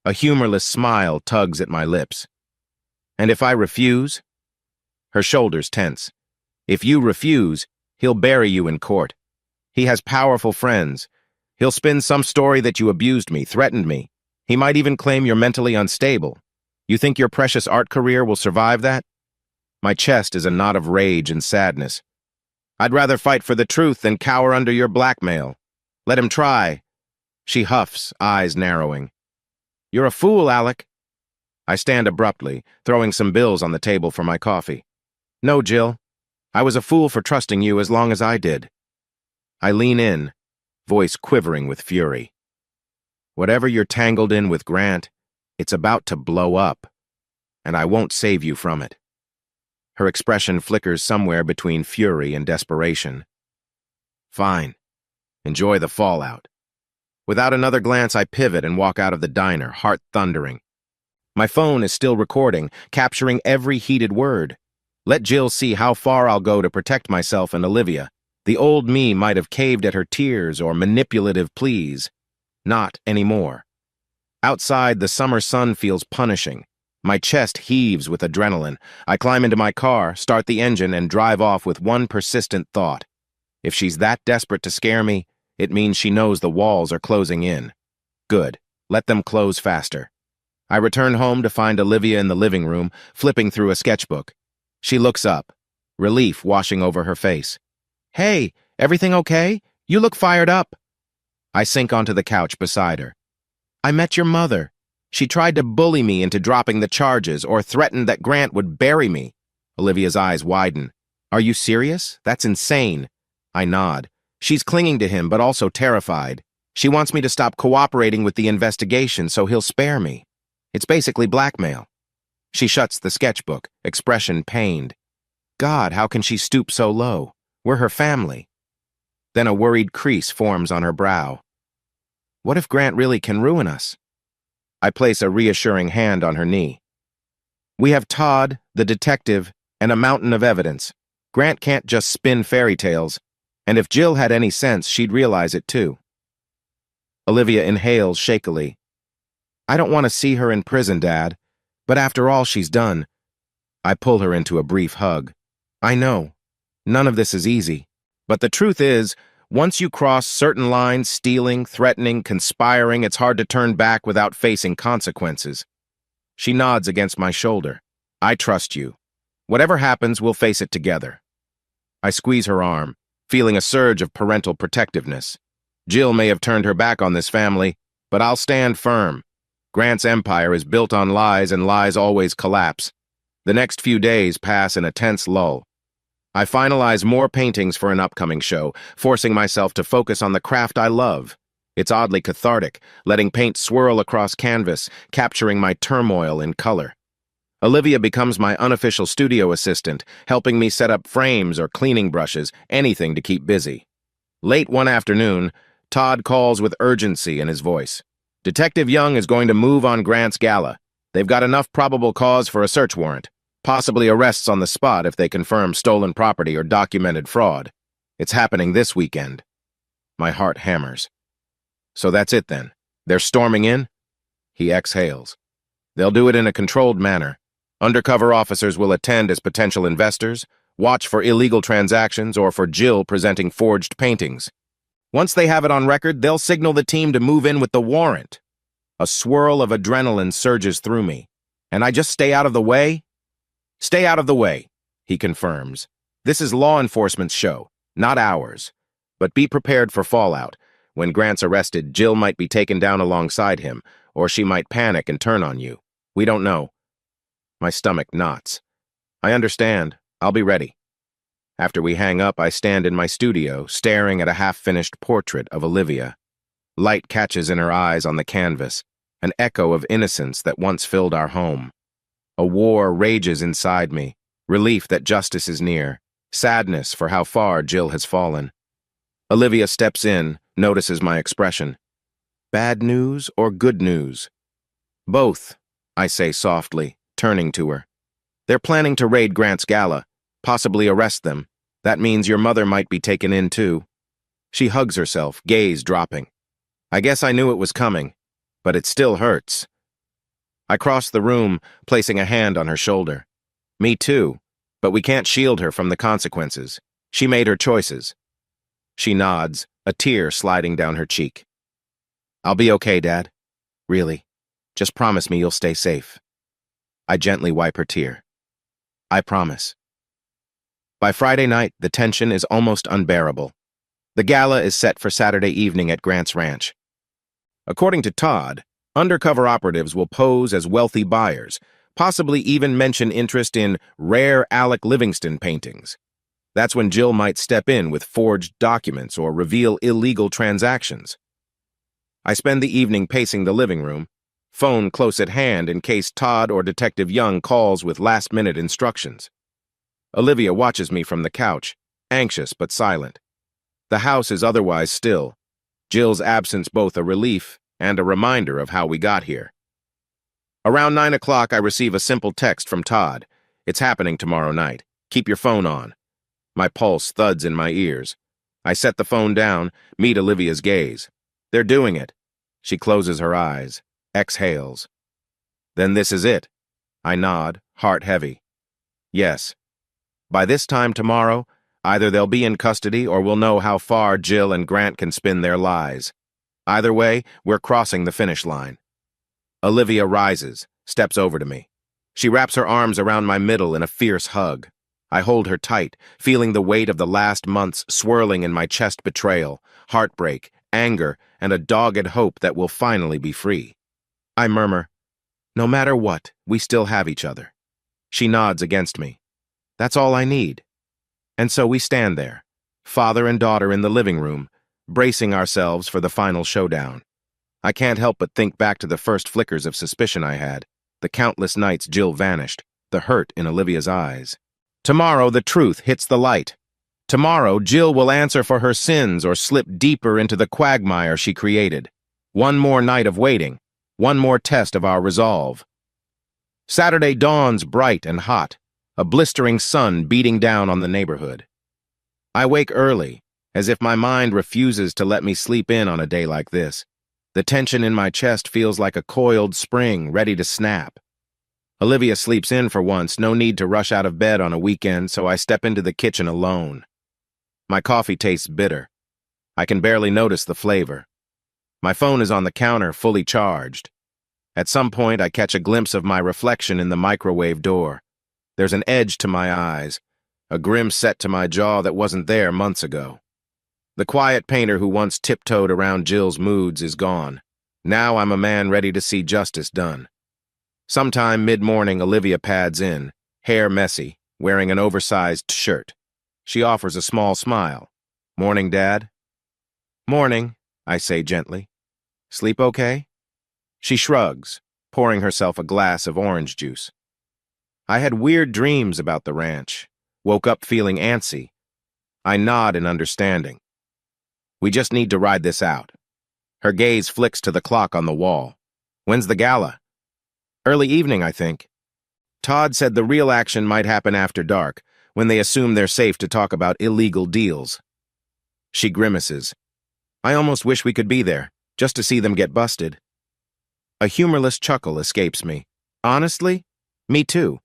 A humorless smile tugs at my lips. "And if I refuse?" Her shoulders tense. "If you refuse, he'll bury you in court. He has powerful friends. He'll spin some story that you abused me, threatened me. He might even claim you're mentally unstable. You think your precious art career will survive that?" My chest is a knot of rage and sadness. "I'd rather fight for the truth than cower under your blackmail. Let him try." She huffs, eyes narrowing. "You're a fool, Alec." I stand abruptly, throwing some bills on the table for my coffee. "No, Jill. I was a fool for trusting you as long as I did." I lean in, voice quivering with fury. "Whatever you're tangled in with Grant, it's about to blow up, and I won't save you from it." Her expression flickers somewhere between fury and desperation. "Fine. Enjoy the fallout." Without another glance, I pivot and walk out of the diner, heart thundering. My phone is still recording, capturing every heated word. Let Jill see how far I'll go to protect myself and Olivia. The old me might have caved at her tears or manipulative pleas. Not anymore. Outside, the summer sun feels punishing. My chest heaves with adrenaline. I climb into my car, start the engine, and drive off with one persistent thought. If she's that desperate to scare me, it means she knows the walls are closing in. Good. Let them close faster. I return home to find Olivia in the living room, flipping through a sketchbook. She looks up, relief washing over her face. "Hey, everything okay? You look fired up." I sink onto the couch beside her. "I met your mother. She tried to bully me into dropping the charges or threatened that Grant would bury me." Olivia's eyes widen. "Are you serious? That's insane." I nod. "She's clinging to him, but also terrified. She wants me to stop cooperating with the investigation so he'll spare me. It's basically blackmail." She shuts the sketchbook, expression pained. God, how can she stoop so low? We're her family. Then a worried crease forms on her brow. What if Grant really can ruin us? I place a reassuring hand on her knee. We have Todd, the detective, and a mountain of evidence. Grant can't just spin fairy tales, and if Jill had any sense, she'd realize it too. Olivia inhales shakily. I don't want to see her in prison, Dad, but after all she's done. I pull her into a brief hug. I know. None of this is easy. But the truth is, once you cross certain lines, stealing, threatening, conspiring, it's hard to turn back without facing consequences. She nods against my shoulder. I trust you. Whatever happens, we'll face it together. I squeeze her arm, feeling a surge of parental protectiveness. Jill may have turned her back on this family, but I'll stand firm. Grant's empire is built on lies, and lies always collapse. The next few days pass in a tense lull. I finalize more paintings for an upcoming show, forcing myself to focus on the craft I love. It's oddly cathartic, letting paint swirl across canvas, capturing my turmoil in color. Olivia becomes my unofficial studio assistant, helping me set up frames or cleaning brushes, anything to keep busy. Late one afternoon, Todd calls with urgency in his voice. Detective Young is going to move on Grant's gala. They've got enough probable cause for a search warrant. Possibly arrests on the spot if they confirm stolen property or documented fraud. It's happening this weekend. My heart hammers. So that's it then. They're storming in? He exhales. They'll do it in a controlled manner. Undercover officers will attend as potential investors, watch for illegal transactions or for Jill presenting forged paintings. Once they have it on record, they'll signal the team to move in with the warrant. A swirl of adrenaline surges through me. And I just stay out of the way? Stay out of the way, he confirms. This is law enforcement's show, not ours. But be prepared for fallout. When Grant's arrested, Jill might be taken down alongside him, or she might panic and turn on you. We don't know. My stomach knots. I understand. I'll be ready. After we hang up, I stand in my studio, staring at a half-finished portrait of Olivia. Light catches in her eyes on the canvas, an echo of innocence that once filled our home. A war rages inside me, relief that justice is near, sadness for how far Jill has fallen. Olivia steps in, notices my expression. Bad news or good news? Both, I say softly, turning to her. They're planning to raid Grant's gala, possibly arrest them. That means your mother might be taken in too. She hugs herself, gaze dropping. I guess I knew it was coming, but it still hurts. I cross the room, placing a hand on her shoulder. Me too, but we can't shield her from the consequences. She made her choices. She nods, a tear sliding down her cheek. I'll be okay, Dad. Really. Just promise me you'll stay safe. I gently wipe her tear. I promise. By Friday night, the tension is almost unbearable. The gala is set for Saturday evening at Grant's ranch. According to Todd, undercover operatives will pose as wealthy buyers, possibly even mention interest in rare Alec Livingston paintings. That's when Jill might step in with forged documents or reveal illegal transactions. I spend the evening pacing the living room, phone close at hand in case Todd or Detective Young calls with last-minute instructions. Olivia watches me from the couch, anxious but silent. The house is otherwise still, Jill's absence both a relief and a reminder of how we got here. Around 9 o'clock, I receive a simple text from Todd. It's happening tomorrow night. Keep your phone on. My pulse thuds in my ears. I set the phone down, meet Olivia's gaze. They're doing it. She closes her eyes, exhales. Then this is it. I nod, heart heavy. Yes. By this time tomorrow, either they'll be in custody or we'll know how far Jill and Grant can spin their lies. Either way, we're crossing the finish line. Olivia rises, steps over to me. She wraps her arms around my middle in a fierce hug. I hold her tight, feeling the weight of the last months swirling in my chest. Betrayal, heartbreak, anger, and a dogged hope that we'll finally be free. I murmur, "No matter what, we still have each other." She nods against me. That's all I need. And so we stand there, father and daughter in the living room, bracing ourselves for the final showdown. I can't help but think back to the first flickers of suspicion I had, the countless nights Jill vanished, the hurt in Olivia's eyes. Tomorrow the truth hits the light. Tomorrow Jill will answer for her sins or slip deeper into the quagmire she created. One more night of waiting, one more test of our resolve. Saturday dawns bright and hot, a blistering sun beating down on the neighborhood. I wake early, as if my mind refuses to let me sleep in on a day like this. The tension in my chest feels like a coiled spring ready to snap. Olivia sleeps in for once, no need to rush out of bed on a weekend, so I step into the kitchen alone. My coffee tastes bitter. I can barely notice the flavor. My phone is on the counter, fully charged. At some point, I catch a glimpse of my reflection in the microwave door. There's an edge to my eyes, a grim set to my jaw that wasn't there months ago. The quiet painter who once tiptoed around Jill's moods is gone. Now I'm a man ready to see justice done. Sometime mid-morning, Olivia pads in, hair messy, wearing an oversized shirt. She offers a small smile. "Morning, Dad?" "Morning," I say gently. "Sleep okay?" She shrugs, pouring herself a glass of orange juice. "I had weird dreams about the ranch. Woke up feeling antsy." I nod in understanding. "We just need to ride this out." Her gaze flicks to the clock on the wall. "When's the gala?" "Early evening, I think." Todd said the real action might happen after dark, when they assume they're safe to talk about illegal deals. She grimaces. "I almost wish we could be there, just to see them get busted." A humorless chuckle escapes me. "Honestly? Me too.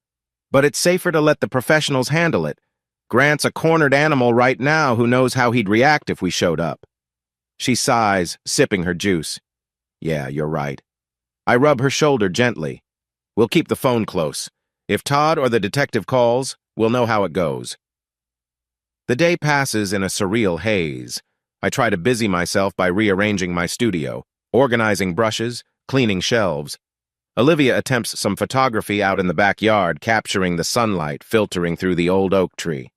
But it's safer to let the professionals handle it. Grant's a cornered animal right now who knows how he'd react if we showed up." She sighs, sipping her juice. "Yeah, you're right." I rub her shoulder gently. "We'll keep the phone close. If Todd or the detective calls, we'll know how it goes." The day passes in a surreal haze. I try to busy myself by rearranging my studio, organizing brushes, cleaning shelves. Olivia attempts some photography out in the backyard, capturing the sunlight filtering through the old oak tree.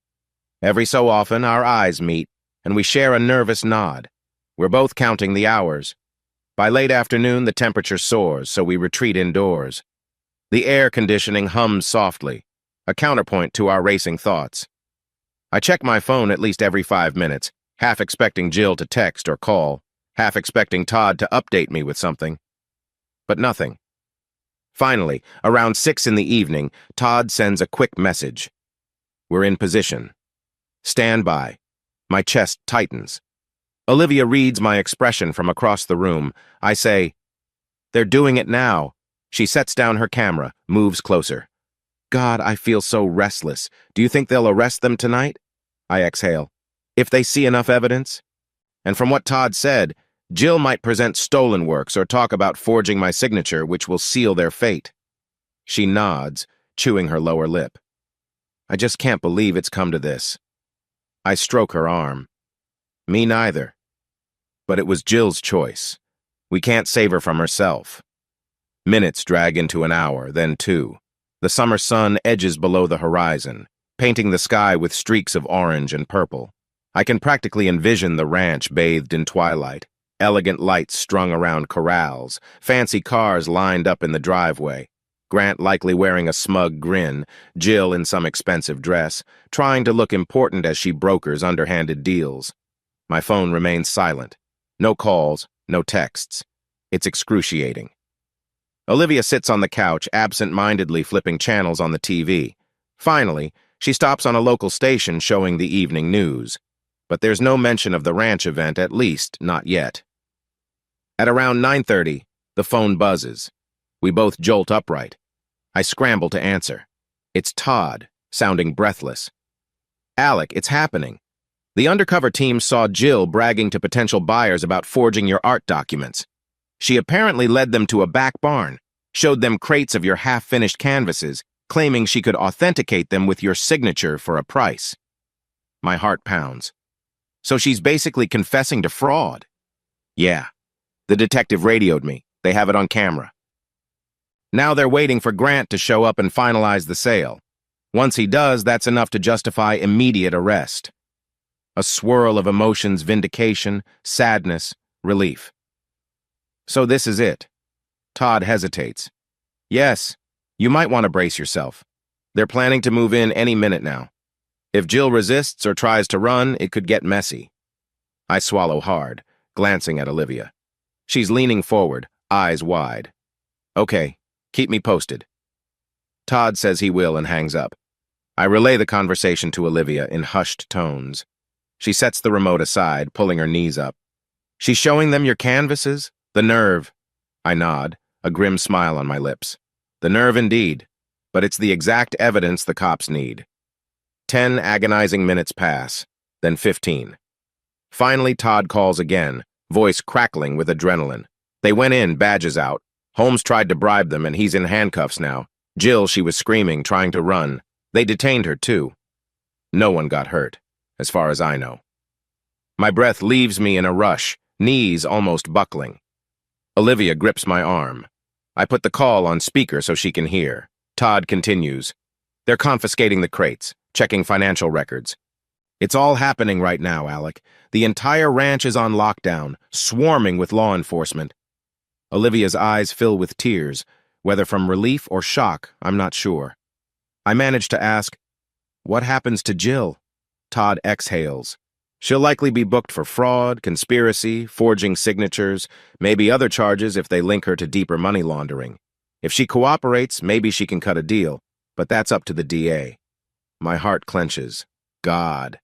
Every so often, our eyes meet, and we share a nervous nod. We're both counting the hours. By late afternoon, the temperature soars, so we retreat indoors. The air conditioning hums softly, a counterpoint to our racing thoughts. I check my phone at least every 5 minutes, half expecting Jill to text or call, half expecting Todd to update me with something. But nothing. Finally, around 6 in the evening, Todd sends a quick message. "We're in position. Stand by." My chest tightens. Olivia reads my expression from across the room. I say, "They're doing it now." She sets down her camera, moves closer. "God, I feel so restless. Do you think they'll arrest them tonight?" I exhale. "If they see enough evidence?" And from what Todd said, Jill might present stolen works or talk about forging my signature, which will seal their fate. She nods, chewing her lower lip. "I just can't believe it's come to this." I stroke her arm. "Me neither. But it was Jill's choice. We can't save her from herself." Minutes drag into an hour, then 2. The summer sun edges below the horizon, painting the sky with streaks of orange and purple. I can practically envision the ranch bathed in twilight, elegant lights strung around corrals, fancy cars lined up in the driveway, Grant likely wearing a smug grin, Jill in some expensive dress, trying to look important as she brokers underhanded deals. My phone remains silent. No calls, no texts. It's excruciating. Olivia sits on the couch, absent-mindedly flipping channels on the TV. Finally, she stops on a local station showing the evening news. But there's no mention of the ranch event, at least not yet. At around 9:30, the phone buzzes. We both jolt upright. I scramble to answer. It's Todd, sounding breathless. Alec, it's happening. The undercover team saw Jill bragging to potential buyers about forging your art documents. She apparently led them to a back barn, showed them crates of your half-finished canvases, claiming she could authenticate them with your signature for a price. My heart pounds. So she's basically confessing to fraud. Yeah. The detective radioed me. They have it on camera. Now they're waiting for Grant to show up and finalize the sale. Once he does, that's enough to justify immediate arrest. A swirl of emotions: vindication, sadness, relief. So this is it. Todd hesitates. Yes, you might want to brace yourself. They're planning to move in any minute now. If Jill resists or tries to run, it could get messy. I swallow hard, glancing at Olivia. She's leaning forward, eyes wide. Okay, keep me posted. Todd says he will and hangs up. I relay the conversation to Olivia in hushed tones. She sets the remote aside, pulling her knees up. She's showing them your canvases? The nerve. I nod, a grim smile on my lips. The nerve indeed, but it's the exact evidence the cops need. 10 agonizing minutes pass, then 15. Finally, Todd calls again, voice crackling with adrenaline. They went in, badges out. Holmes tried to bribe them, and he's in handcuffs now. Jill, she was screaming, trying to run. They detained her, too. No one got hurt, as far as I know. My breath leaves me in a rush, knees almost buckling. Olivia grips my arm. I put the call on speaker so she can hear. Todd continues. They're confiscating the crates, checking financial records. It's all happening right now, Alec. The entire ranch is on lockdown, swarming with law enforcement. Olivia's eyes fill with tears, whether from relief or shock, I'm not sure. I manage to ask, what happens to Jill? Todd exhales. She'll likely be booked for fraud, conspiracy, forging signatures, maybe other charges if they link her to deeper money laundering. If she cooperates, maybe she can cut a deal, but that's up to the DA. My heart clenches. God.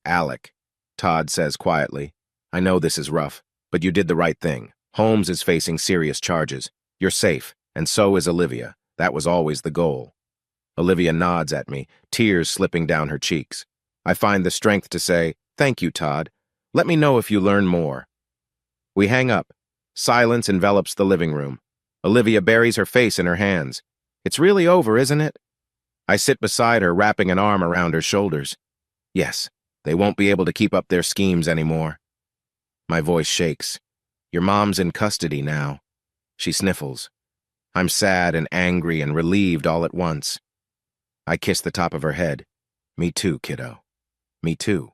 Alec, Todd says quietly. I know this is rough, but you did the right thing. Holmes is facing serious charges. You're safe, and so is Olivia. That was always the goal. Olivia nods at me, tears slipping down her cheeks. I find the strength to say, thank you, Todd. Let me know if you learn more. We hang up. Silence envelops the living room. Olivia buries her face in her hands. It's really over, isn't it? I sit beside her, wrapping an arm around her shoulders. Yes, they won't be able to keep up their schemes anymore. My voice shakes. Your mom's in custody now. She sniffles. I'm sad and angry and relieved all at once. I kiss the top of her head. Me too, kiddo. Me too.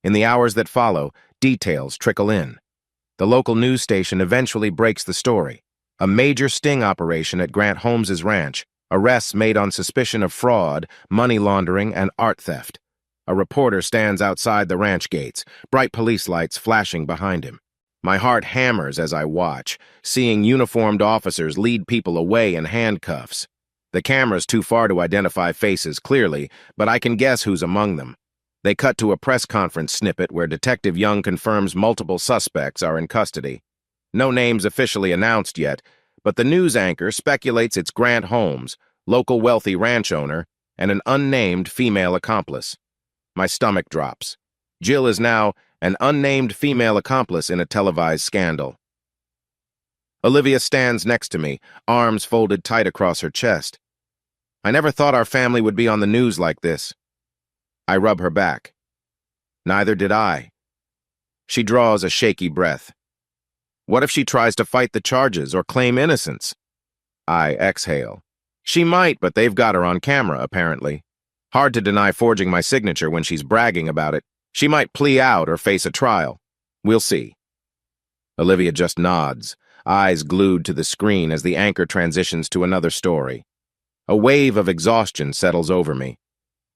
In the hours that follow, details trickle in. The local news station eventually breaks the story. A major sting operation at Grant Holmes's ranch. Arrests made on suspicion of fraud, money laundering, and art theft. A reporter stands outside the ranch gates, bright police lights flashing behind him. My heart hammers as I watch, seeing uniformed officers lead people away in handcuffs. The camera's too far to identify faces clearly, but I can guess who's among them. They cut to a press conference snippet where Detective Young confirms multiple suspects are in custody. No names officially announced yet, but the news anchor speculates it's Grant Holmes, local wealthy ranch owner, and an unnamed female accomplice. My stomach drops. Jill is now an unnamed female accomplice in a televised scandal. Olivia stands next to me, arms folded tight across her chest. I never thought our family would be on the news like this. I rub her back. Neither did I. She draws a shaky breath. What if she tries to fight the charges or claim innocence? I exhale. She might, but they've got her on camera, apparently. Hard to deny forging my signature when she's bragging about it. She might plea out or face a trial. We'll see. Olivia just nods, eyes glued to the screen as the anchor transitions to another story. A wave of exhaustion settles over me.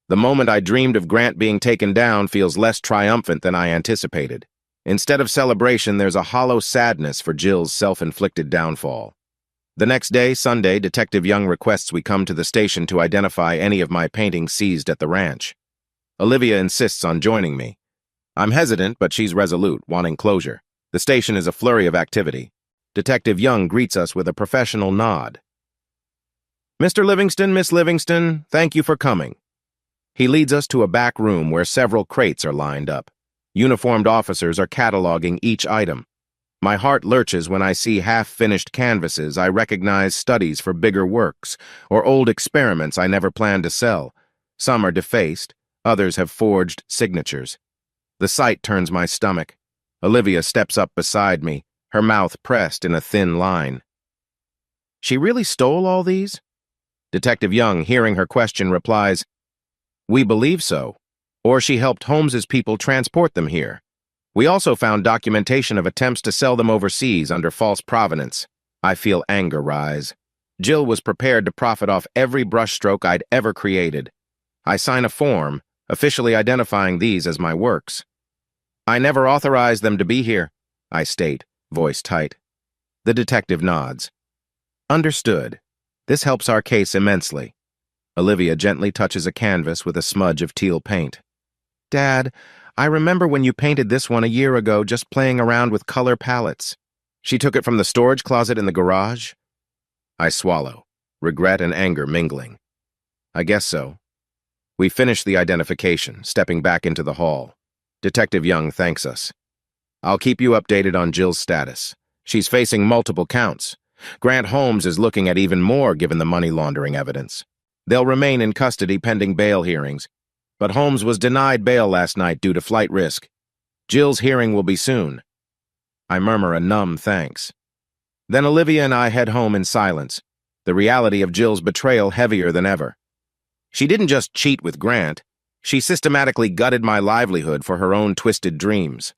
The moment I dreamed of Grant being taken down feels less triumphant than I anticipated. Instead of celebration, there's a hollow sadness for Jill's self-inflicted downfall. The next day, Sunday, Detective Young requests we come to the station to identify any of my paintings seized at the ranch. Olivia insists on joining me. I'm hesitant, but she's resolute, wanting closure. The station is a flurry of activity. Detective Young greets us with a professional nod. Mr. Livingston, Miss Livingston, thank you for coming. He leads us to a back room where several crates are lined up. Uniformed officers are cataloging each item. My heart lurches when I see half-finished canvases I recognize studies for bigger works, or old experiments I never planned to sell. Some are defaced, others have forged signatures. The sight turns my stomach. Olivia steps up beside me, her mouth pressed in a thin line. She really stole all these? Detective Young, hearing her question, replies, "We believe so. Or she helped Holmes's people transport them here. We also found documentation of attempts to sell them overseas under false provenance." I feel anger rise. Jill was prepared to profit off every brushstroke I'd ever created. I sign a form, officially identifying these as my works. "I never authorized them to be here," I state, voice tight. The detective nods. "Understood. This helps our case immensely." Olivia gently touches a canvas with a smudge of teal paint. "Dad, I remember when you painted this one a year ago just playing around with color palettes. She took it from the storage closet in the garage?" I swallow, regret and anger mingling. "I guess so." We finish the identification, stepping back into the hall. Detective Young thanks us. "I'll keep you updated on Jill's status. She's facing multiple counts. Grant Holmes is looking at even more given the money laundering evidence. They'll remain in custody pending bail hearings, but Holmes was denied bail last night due to flight risk. Jill's hearing will be soon." I murmur a numb thanks. Then Olivia and I head home in silence, the reality of Jill's betrayal heavier than ever. She didn't just cheat with Grant, she systematically gutted my livelihood for her own twisted dreams.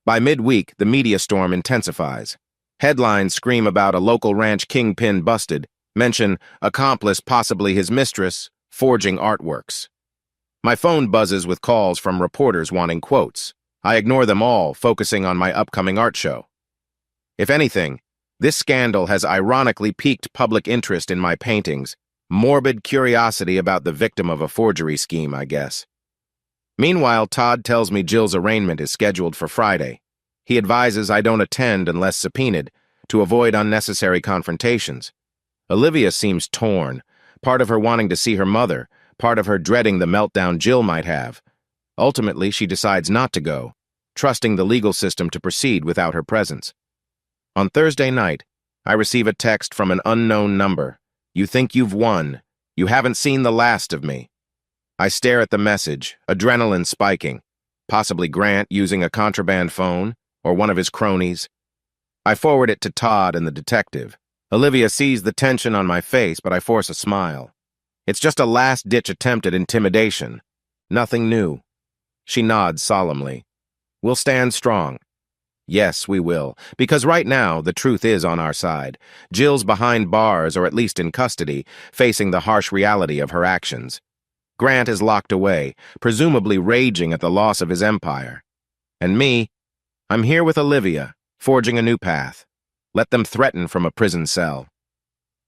By midweek, the media storm intensifies. Headlines scream about a local ranch kingpin busted, mention accomplice, possibly his mistress, forging artworks. My phone buzzes with calls from reporters wanting quotes. I ignore them all, focusing on my upcoming art show. If anything, this scandal has ironically piqued public interest in my paintings, morbid curiosity about the victim of a forgery scheme, I guess. Meanwhile, Todd tells me Jill's arraignment is scheduled for Friday. He advises I don't attend unless subpoenaed, to avoid unnecessary confrontations. Olivia seems torn, part of her wanting to see her mother, part of her dreading the meltdown Jill might have. Ultimately, she decides not to go, trusting the legal system to proceed without her presence. On Thursday night, I receive a text from an unknown number. "You think you've won. You haven't seen the last of me." I stare at the message, adrenaline spiking. Possibly Grant using a contraband phone, or one of his cronies. I forward it to Todd and the detective. Olivia sees the tension on my face, but I force a smile. It's just a last-ditch attempt at intimidation. Nothing new. She nods solemnly. "We'll stand strong." Yes, we will, because right now the truth is on our side. Jill's behind bars, or at least in custody, facing the harsh reality of her actions. Grant is locked away, presumably raging at the loss of his empire. And me, I'm here with Olivia, forging a new path. Let them threaten from a prison cell.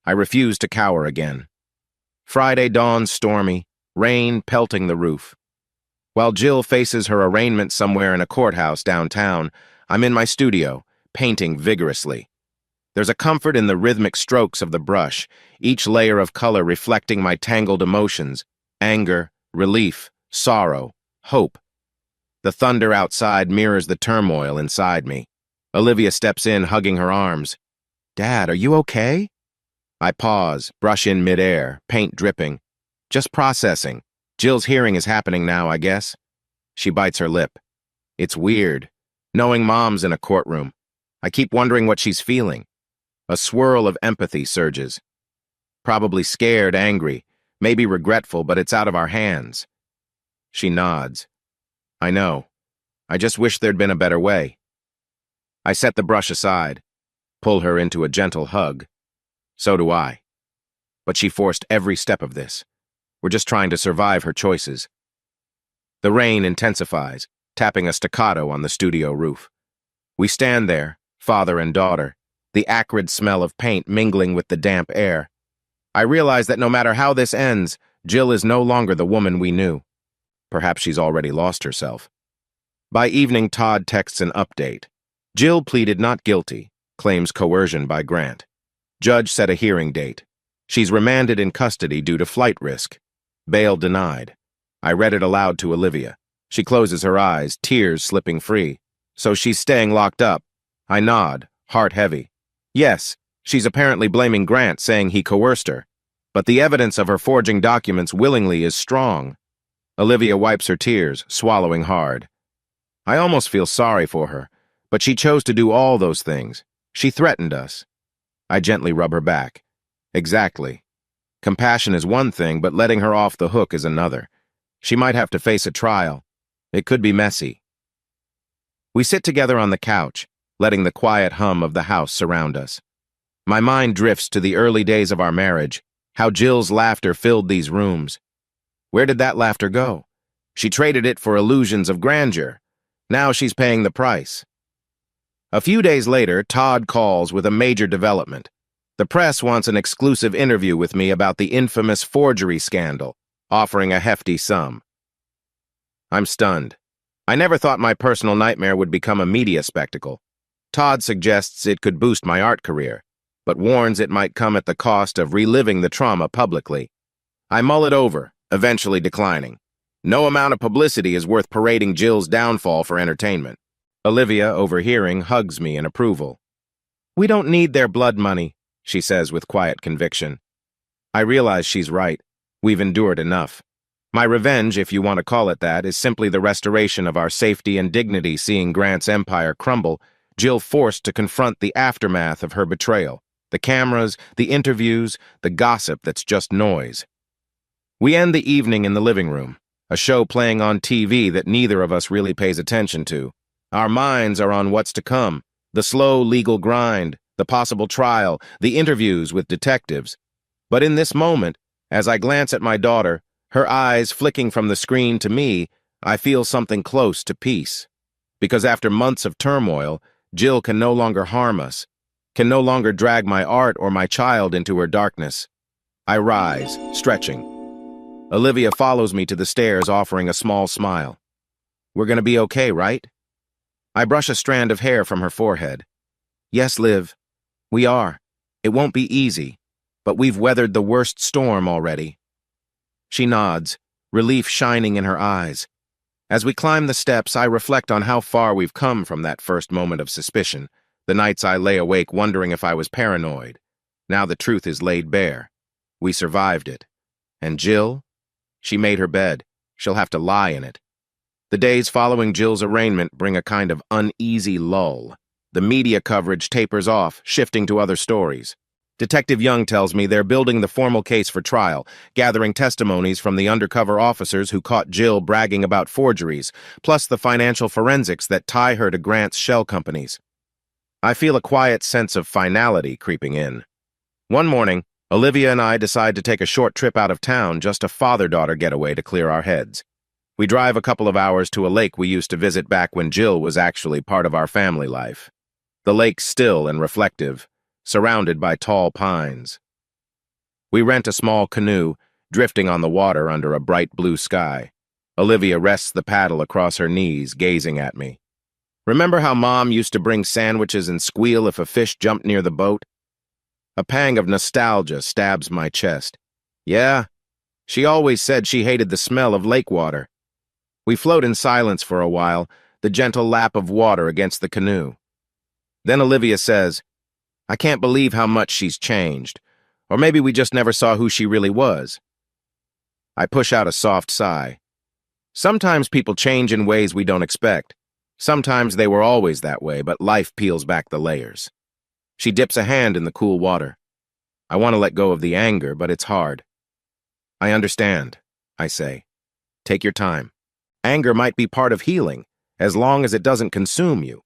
I refuse to cower again. Friday dawns stormy, rain pelting the roof. While Jill faces her arraignment somewhere in a courthouse downtown, I'm in my studio, painting vigorously. There's a comfort in the rhythmic strokes of the brush, each layer of color reflecting my tangled emotions: anger, relief, sorrow, hope. The thunder outside mirrors the turmoil inside me. Olivia steps in, hugging her arms. "Dad, are you okay?" I pause, brush in midair, paint dripping. "Just processing. Jill's hearing is happening now, I guess." She bites her lip. It's weird. Knowing Mom's in a courtroom, I keep wondering what she's feeling. A swirl of empathy surges. Probably scared, angry, maybe regretful, but it's out of our hands. She nods. "I know. I just wish there'd been a better way." I set the brush aside, pull her into a gentle hug. So do I. But she forced every step of this. We're just trying to survive her choices. The rain intensifies, tapping a staccato on the studio roof. We stand there, father and daughter, the acrid smell of paint mingling with the damp air. I realize that no matter how this ends, Jill is no longer the woman we knew. Perhaps she's already lost herself. By evening, Todd texts an update. Jill pleaded not guilty, claims coercion by Grant. Judge set a hearing date. She's remanded in custody due to flight risk. Bail denied. I read it aloud to Olivia. She closes her eyes, tears slipping free. So she's staying locked up. I nod, heart heavy. Yes, she's apparently blaming Grant, saying he coerced her. But the evidence of her forging documents willingly is strong. Olivia wipes her tears, swallowing hard. I almost feel sorry for her, but she chose to do all those things. She threatened us. I gently rub her back. Exactly. Compassion is one thing, but letting her off the hook is another. She might have to face a trial. It could be messy. We sit together on the couch, letting the quiet hum of the house surround us. My mind drifts to the early days of our marriage, how Jill's laughter filled these rooms. Where did that laughter go? She traded it for illusions of grandeur. Now she's paying the price. A few days later, Todd calls with a major development. The press wants an exclusive interview with me about the infamous forgery scandal, offering a hefty sum. I'm stunned. I never thought my personal nightmare would become a media spectacle. Todd suggests it could boost my art career, but warns it might come at the cost of reliving the trauma publicly. I mull it over, eventually declining. No amount of publicity is worth parading Jill's downfall for entertainment. Olivia, overhearing, hugs me in approval. We don't need their blood money, she says with quiet conviction. I realize she's right. We've endured enough. My revenge, if you want to call it that, is simply the restoration of our safety and dignity. Seeing Grant's empire crumble, Jill forced to confront the aftermath of her betrayal. The cameras, the interviews, the gossip that's just noise. We end the evening in the living room, a show playing on TV that neither of us really pays attention to. Our minds are on what's to come, the slow legal grind, the possible trial, the interviews with detectives. But in this moment, as I glance at my daughter, her eyes flicking from the screen to me, I feel something close to peace. Because after months of turmoil, Jill can no longer harm us, can no longer drag my art or my child into her darkness. I rise, stretching. Olivia follows me to the stairs, offering a small smile. We're gonna be okay, right? I brush a strand of hair from her forehead. Yes, Liv, we are. It won't be easy, but we've weathered the worst storm already. She nods, relief shining in her eyes. As we climb the steps, I reflect on how far we've come from that first moment of suspicion, the nights I lay awake wondering if I was paranoid. Now the truth is laid bare. We survived it. And Jill? She made her bed. She'll have to lie in it. The days following Jill's arraignment bring a kind of uneasy lull. The media coverage tapers off, shifting to other stories. Detective Young tells me they're building the formal case for trial, gathering testimonies from the undercover officers who caught Jill bragging about forgeries, plus the financial forensics that tie her to Grant's shell companies. I feel a quiet sense of finality creeping in. One morning, Olivia and I decide to take a short trip out of town, just a father-daughter getaway to clear our heads. We drive a couple of hours to a lake we used to visit back when Jill was actually part of our family life. The lake's still and reflective, surrounded by tall pines. We rent a small canoe, drifting on the water under a bright blue sky. Olivia rests the paddle across her knees, gazing at me. Remember how Mom used to bring sandwiches and squeal if a fish jumped near the boat? A pang of nostalgia stabs my chest. Yeah, she always said she hated the smell of lake water. We float in silence for a while, the gentle lap of water against the canoe. Then Olivia says, I can't believe how much she's changed. Or maybe we just never saw who she really was. I push out a soft sigh. Sometimes people change in ways we don't expect. Sometimes they were always that way, but life peels back the layers. She dips a hand in the cool water. I want to let go of the anger, but it's hard. I understand, I say. Take your time. Anger might be part of healing, as long as it doesn't consume you.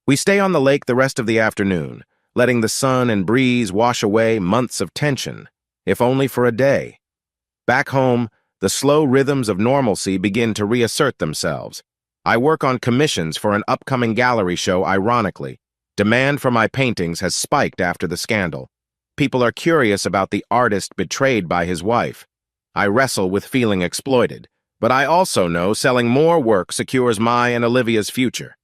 We stay on the lake the rest of the afternoon, letting the sun and breeze wash away months of tension, if only for a day. Back home, the slow rhythms of normalcy begin to reassert themselves. I work on commissions for an upcoming gallery show. Ironically, demand for my paintings has spiked after the scandal. People are curious about the artist betrayed by his wife. I wrestle with feeling exploited, but I also know selling more work secures my and Olivia's future.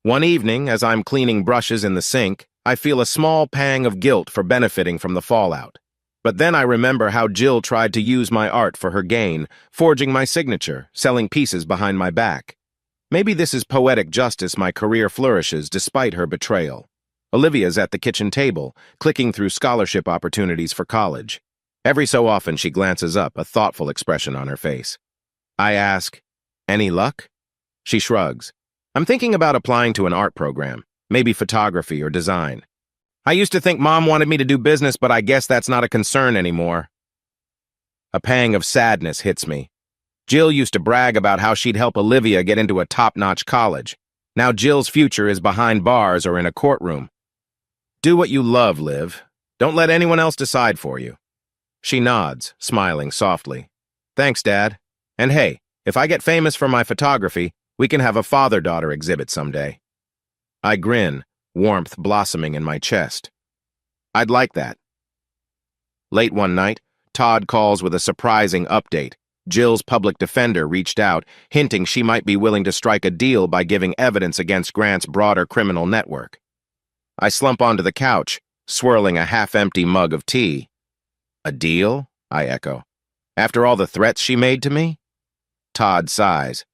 One evening, as I'm cleaning brushes in the sink, I feel a small pang of guilt for benefiting from the fallout. But then I remember how Jill tried to use my art for her gain, forging my signature, selling pieces behind my back. Maybe this is poetic justice my career flourishes despite her betrayal. Olivia's at the kitchen table, clicking through scholarship opportunities for college. Every so often she glances up, a thoughtful expression on her face. I ask, "Any luck?" She shrugs. "I'm thinking about applying to an art program, maybe photography or design. I used to think Mom wanted me to do business, but I guess that's not a concern anymore." A pang of sadness hits me. Jill used to brag about how she'd help Olivia get into a top-notch college. Now Jill's future is behind bars or in a courtroom. Do what you love, Liv. Don't let anyone else decide for you. She nods, smiling softly. Thanks, Dad. And hey, if I get famous for my photography, we can have a father-daughter exhibit someday. I grin, warmth blossoming in my chest. I'd like that. Late one night, Todd calls with a surprising update. Jill's public defender reached out, hinting she might be willing to strike a deal by giving evidence against Grant's broader criminal network. I slump onto the couch, swirling a half-empty mug of tea. A deal? I echo. After all the threats she made to me? Todd sighs.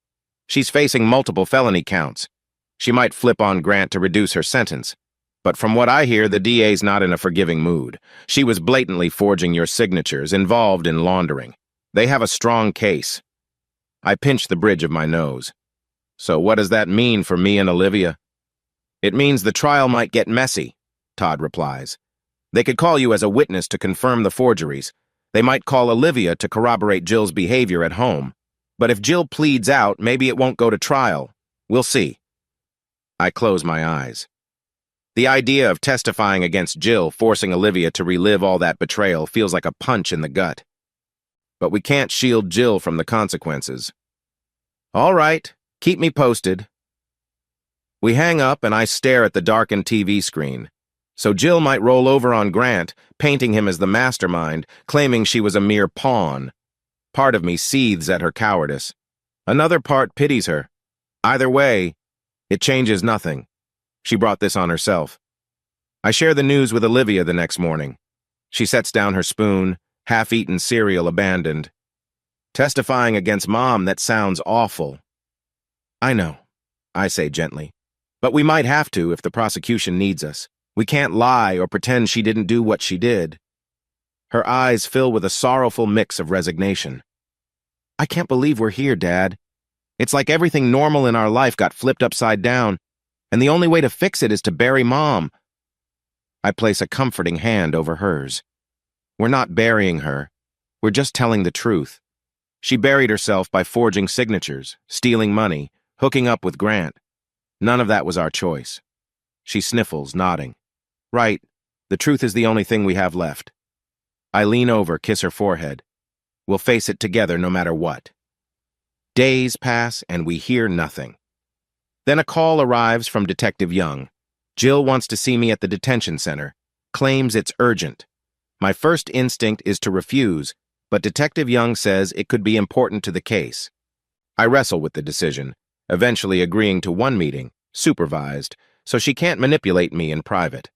She's facing multiple felony counts. She might flip on Grant to reduce her sentence. But from what I hear, the DA's not in a forgiving mood. She was blatantly forging your signatures, involved in laundering. They have a strong case. I pinch the bridge of my nose. So what does that mean for me and Olivia? It means the trial might get messy, Todd replies. They could call you as a witness to confirm the forgeries. They might call Olivia to corroborate Jill's behavior at home. But if Jill pleads out, maybe it won't go to trial. We'll see. I close my eyes. The idea of testifying against Jill, forcing Olivia to relive all that betrayal, feels like a punch in the gut. But we can't shield Jill from the consequences. All right, keep me posted. We hang up and I stare at the darkened TV screen. So Jill might roll over on Grant, painting him as the mastermind, claiming she was a mere pawn. Part of me seethes at her cowardice. Another part pities her. Either way, it changes nothing. She brought this on herself. I share the news with Olivia the next morning. She sets down her spoon, half-eaten cereal abandoned. Testifying against Mom, that sounds awful. I know, I say gently. But we might have to if the prosecution needs us. We can't lie or pretend she didn't do what she did. Her eyes fill with a sorrowful mix of resignation. I can't believe we're here, Dad. It's like everything normal in our life got flipped upside down, and the only way to fix it is to bury Mom. I place a comforting hand over hers. We're not burying her. We're just telling the truth. She buried herself by forging signatures, stealing money, hooking up with Grant. None of that was our choice. She sniffles, nodding. Right, the truth is the only thing we have left. I lean over, kiss her forehead. We'll face it together no matter what. Days pass and we hear nothing. Then a call arrives from Detective Young. Jill wants to see me at the detention center, claims it's urgent. My first instinct is to refuse, but Detective Young says it could be important to the case. I wrestle with the decision, eventually agreeing to one meeting, supervised, so she can't manipulate me in private.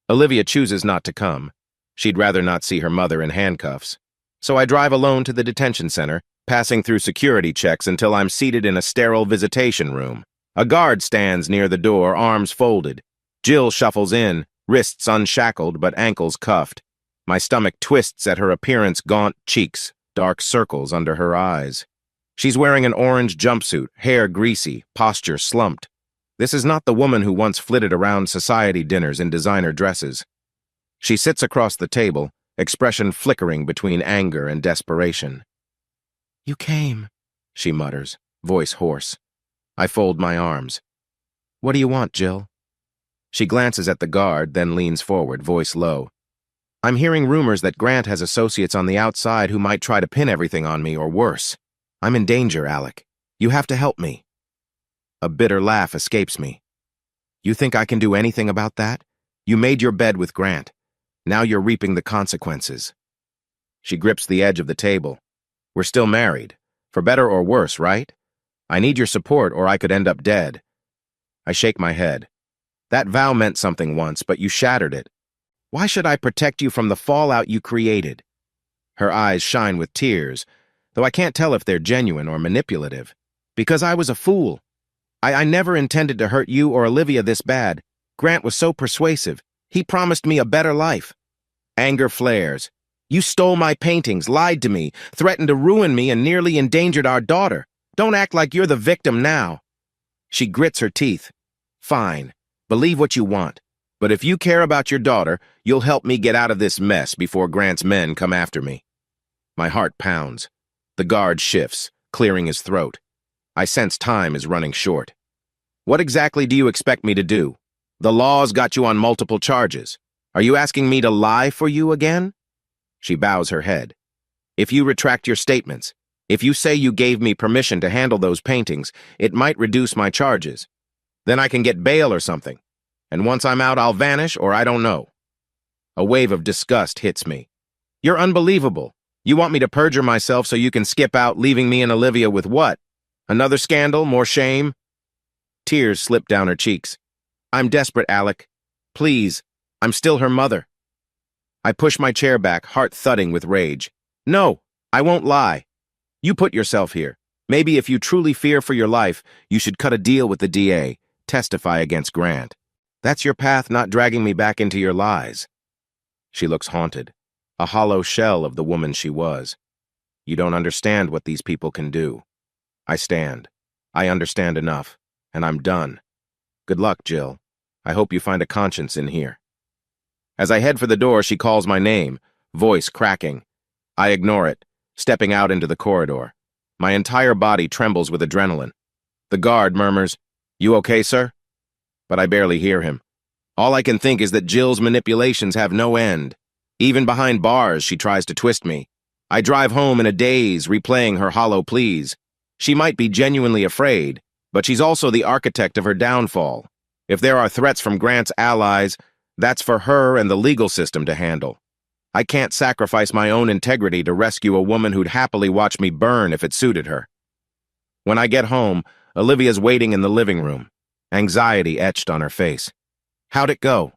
Olivia chooses not to come. She'd rather not see her mother in handcuffs. So I drive alone to the detention center, passing through security checks until I'm seated in a sterile visitation room. A guard stands near the door, arms folded. Jill shuffles in, wrists unshackled but ankles cuffed. My stomach twists at her appearance, gaunt cheeks, dark circles under her eyes. She's wearing an orange jumpsuit, hair greasy, posture slumped. This is not the woman who once flitted around society dinners in designer dresses. She sits across the table, expression flickering between anger and desperation. You came, she mutters, voice hoarse. I fold my arms. What do you want, Jill? She glances at the guard, then leans forward, voice low. I'm hearing rumors that Grant has associates on the outside who might try to pin everything on me or worse. I'm in danger, Alec. You have to help me. A bitter laugh escapes me. You think I can do anything about that? You made your bed with Grant. Now you're reaping the consequences. She grips the edge of the table. We're still married. For better or worse, right? I need your support or I could end up dead. I shake my head. That vow meant something once, but you shattered it. Why should I protect you from the fallout you created? Her eyes shine with tears, though I can't tell if they're genuine or manipulative. Because I was a fool. I never intended to hurt you or Olivia this bad. Grant was so persuasive. He promised me a better life. Anger flares. You stole my paintings, lied to me, threatened to ruin me, and nearly endangered our daughter. Don't act like you're the victim now. She grits her teeth. Fine. Believe what you want. But if you care about your daughter, you'll help me get out of this mess before Grant's men come after me. My heart pounds. The guard shifts, clearing his throat. I sense time is running short. What exactly do you expect me to do? The law's got you on multiple charges. Are you asking me to lie for you again? She bows her head. If you retract your statements, if you say you gave me permission to handle those paintings, it might reduce my charges. Then I can get bail or something. And once I'm out, I'll vanish, or I don't know. A wave of disgust hits me. You're unbelievable. You want me to perjure myself so you can skip out, leaving me and Olivia with what? Another scandal? More shame? Tears slip down her cheeks. I'm desperate, Alec. Please, I'm still her mother. I push my chair back, heart thudding with rage. No, I won't lie. You put yourself here. Maybe if you truly fear for your life, you should cut a deal with the DA, testify against Grant. That's your path, not dragging me back into your lies. She looks haunted, a hollow shell of the woman she was. You don't understand what these people can do. I stand. I understand enough, and I'm done. Good luck, Jill. I hope you find a conscience in here. As I head for the door, she calls my name, voice cracking. I ignore it, stepping out into the corridor. My entire body trembles with adrenaline. The guard murmurs, "You okay, sir?" But I barely hear him. All I can think is that Jill's manipulations have no end. Even behind bars, she tries to twist me. I drive home in a daze, replaying her hollow pleas. She might be genuinely afraid, but she's also the architect of her downfall. If there are threats from Grant's allies, that's for her and the legal system to handle. I can't sacrifice my own integrity to rescue a woman who'd happily watch me burn if it suited her. When I get home, Olivia's waiting in the living room, anxiety etched on her face. How'd it go?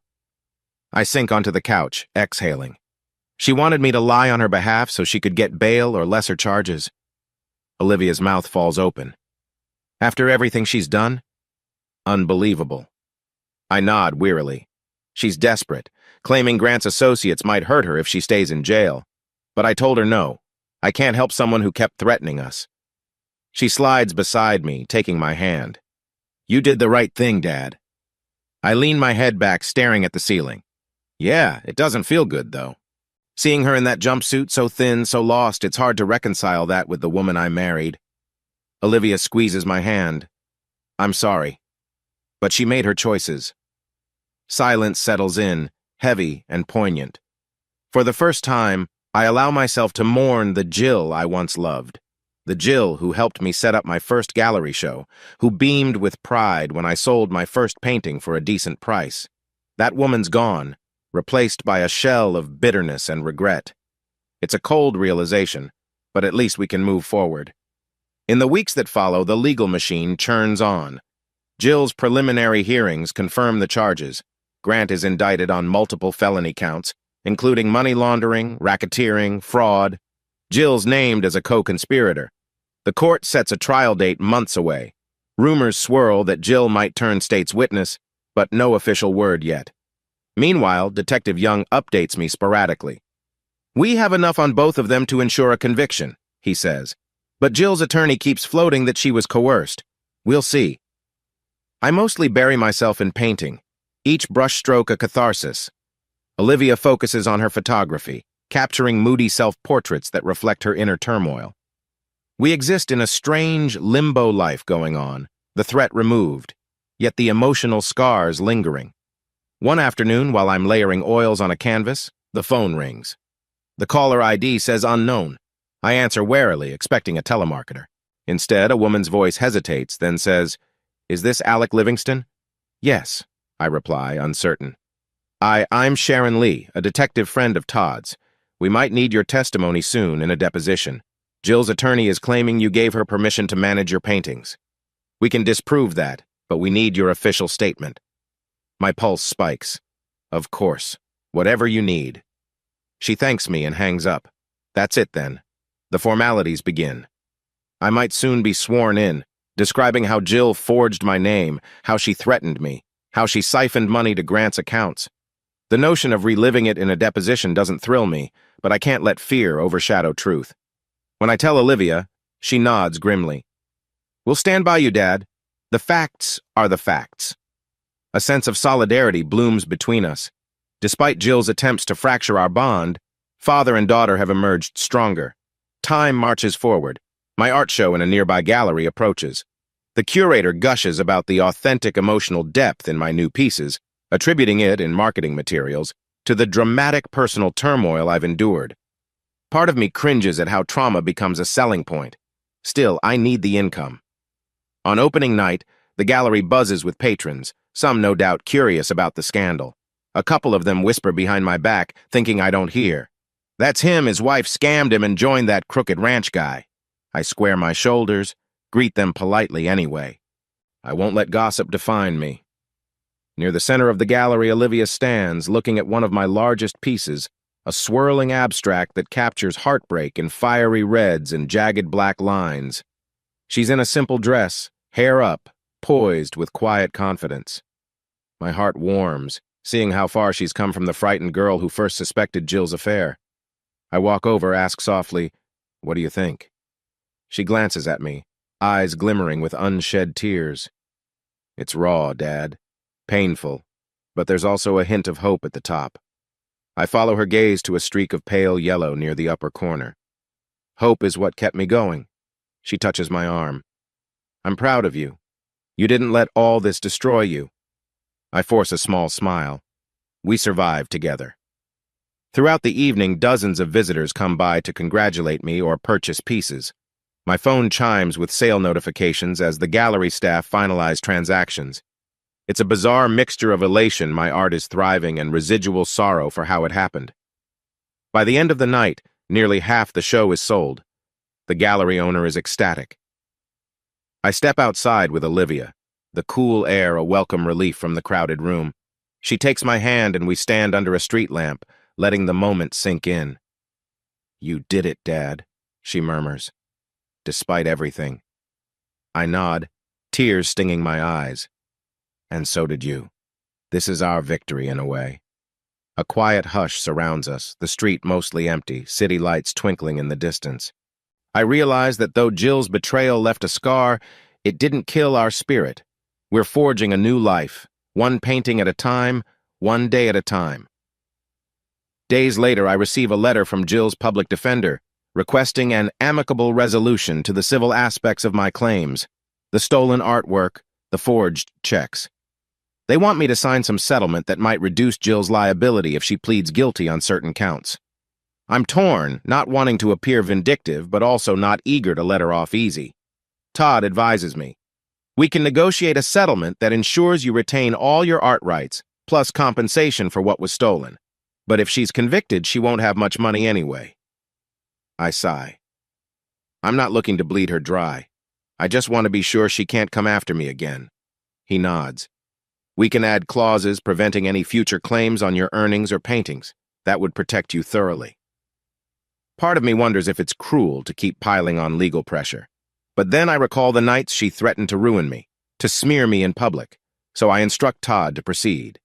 I sink onto the couch, exhaling. She wanted me to lie on her behalf so she could get bail or lesser charges. Olivia's mouth falls open. After everything she's done? Unbelievable. I nod wearily. She's desperate, claiming Grant's associates might hurt her if she stays in jail. But I told her no. I can't help someone who kept threatening us. She slides beside me, taking my hand. You did the right thing, Dad. I lean my head back, staring at the ceiling. Yeah, it doesn't feel good, though. Seeing her in that jumpsuit, so thin, so lost, it's hard to reconcile that with the woman I married. Olivia squeezes my hand. I'm sorry. But she made her choices. Silence settles in, heavy and poignant. For the first time, I allow myself to mourn the Jill I once loved. The Jill who helped me set up my first gallery show, who beamed with pride when I sold my first painting for a decent price. That woman's gone, replaced by a shell of bitterness and regret. It's a cold realization, but at least we can move forward. In the weeks that follow, the legal machine churns on. Jill's preliminary hearings confirm the charges. Grant is indicted on multiple felony counts, including money laundering, racketeering, fraud. Jill's named as a co-conspirator. The court sets a trial date months away. Rumors swirl that Jill might turn state's witness, but no official word yet. Meanwhile, Detective Young updates me sporadically. We have enough on both of them to ensure a conviction, he says. But Jill's attorney keeps floating that she was coerced. We'll see. I mostly bury myself in painting, each brushstroke a catharsis. Olivia focuses on her photography, capturing moody self-portraits that reflect her inner turmoil. We exist in a strange limbo life going on, the threat removed, yet the emotional scars lingering. One afternoon, while I'm layering oils on a canvas, the phone rings. The caller ID says unknown. I answer warily, expecting a telemarketer. Instead, a woman's voice hesitates, then says, "Is this Alec Livingston?" "Yes," I reply, uncertain. I'm Sharon Lee, a detective friend of Todd's. We might need your testimony soon in a deposition. Jill's attorney is claiming you gave her permission to manage your paintings. We can disprove that, but we need your official statement. My pulse spikes. Of course. Whatever you need. She thanks me and hangs up. That's it then. The formalities begin. I might soon be sworn in, describing how Jill forged my name, how she threatened me, how she siphoned money to Grant's accounts. The notion of reliving it in a deposition doesn't thrill me, but I can't let fear overshadow truth. When I tell Olivia, she nods grimly. We'll stand by you, Dad. The facts are the facts. A sense of solidarity blooms between us. Despite Jill's attempts to fracture our bond, father and daughter have emerged stronger. Time marches forward. My art show in a nearby gallery approaches. The curator gushes about the authentic emotional depth in my new pieces, attributing it, in marketing materials, to the dramatic personal turmoil I've endured. Part of me cringes at how trauma becomes a selling point. Still, I need the income. On opening night, the gallery buzzes with patrons, some no doubt curious about the scandal. A couple of them whisper behind my back, thinking I don't hear. That's him, his wife scammed him and joined that crooked ranch guy. I square my shoulders, greet them politely anyway. I won't let gossip define me. Near the center of the gallery, Olivia stands, looking at one of my largest pieces, a swirling abstract that captures heartbreak in fiery reds and jagged black lines. She's in a simple dress, hair up, poised with quiet confidence. My heart warms, seeing how far she's come from the frightened girl who first suspected Jill's affair. I walk over, ask softly, "What do you think?" She glances at me, eyes glimmering with unshed tears. It's raw, Dad. Painful, but there's also a hint of hope at the top. I follow her gaze to a streak of pale yellow near the upper corner. Hope is what kept me going. She touches my arm. I'm proud of you. You didn't let all this destroy you. I force a small smile. We survived together. Throughout the evening, dozens of visitors come by to congratulate me or purchase pieces. My phone chimes with sale notifications as the gallery staff finalize transactions. It's a bizarre mixture of elation my art is thriving and residual sorrow for how it happened. By the end of the night, nearly half the show is sold. The gallery owner is ecstatic. I step outside with Olivia, the cool air a welcome relief from the crowded room. She takes my hand and we stand under a street lamp, letting the moment sink in. You did it, Dad, she murmurs. Despite everything. I nod, tears stinging my eyes. And so did you. This is our victory in a way. A quiet hush surrounds us, the street mostly empty, city lights twinkling in the distance. I realize that though Jill's betrayal left a scar, it didn't kill our spirit. We're forging a new life, one painting at a time, one day at a time. Days later, I receive a letter from Jill's public defender, requesting an amicable resolution to the civil aspects of my claims, the stolen artwork, the forged checks. They want me to sign some settlement that might reduce Jill's liability if she pleads guilty on certain counts. I'm torn, not wanting to appear vindictive, but also not eager to let her off easy. Todd advises me. We can negotiate a settlement that ensures you retain all your art rights, plus compensation for what was stolen. But if she's convicted, she won't have much money anyway. I sigh. I'm not looking to bleed her dry. I just want to be sure she can't come after me again. He nods. We can add clauses preventing any future claims on your earnings or paintings. That would protect you thoroughly. Part of me wonders if it's cruel to keep piling on legal pressure. But then I recall the nights she threatened to ruin me, to smear me in public, so I instruct Todd to proceed.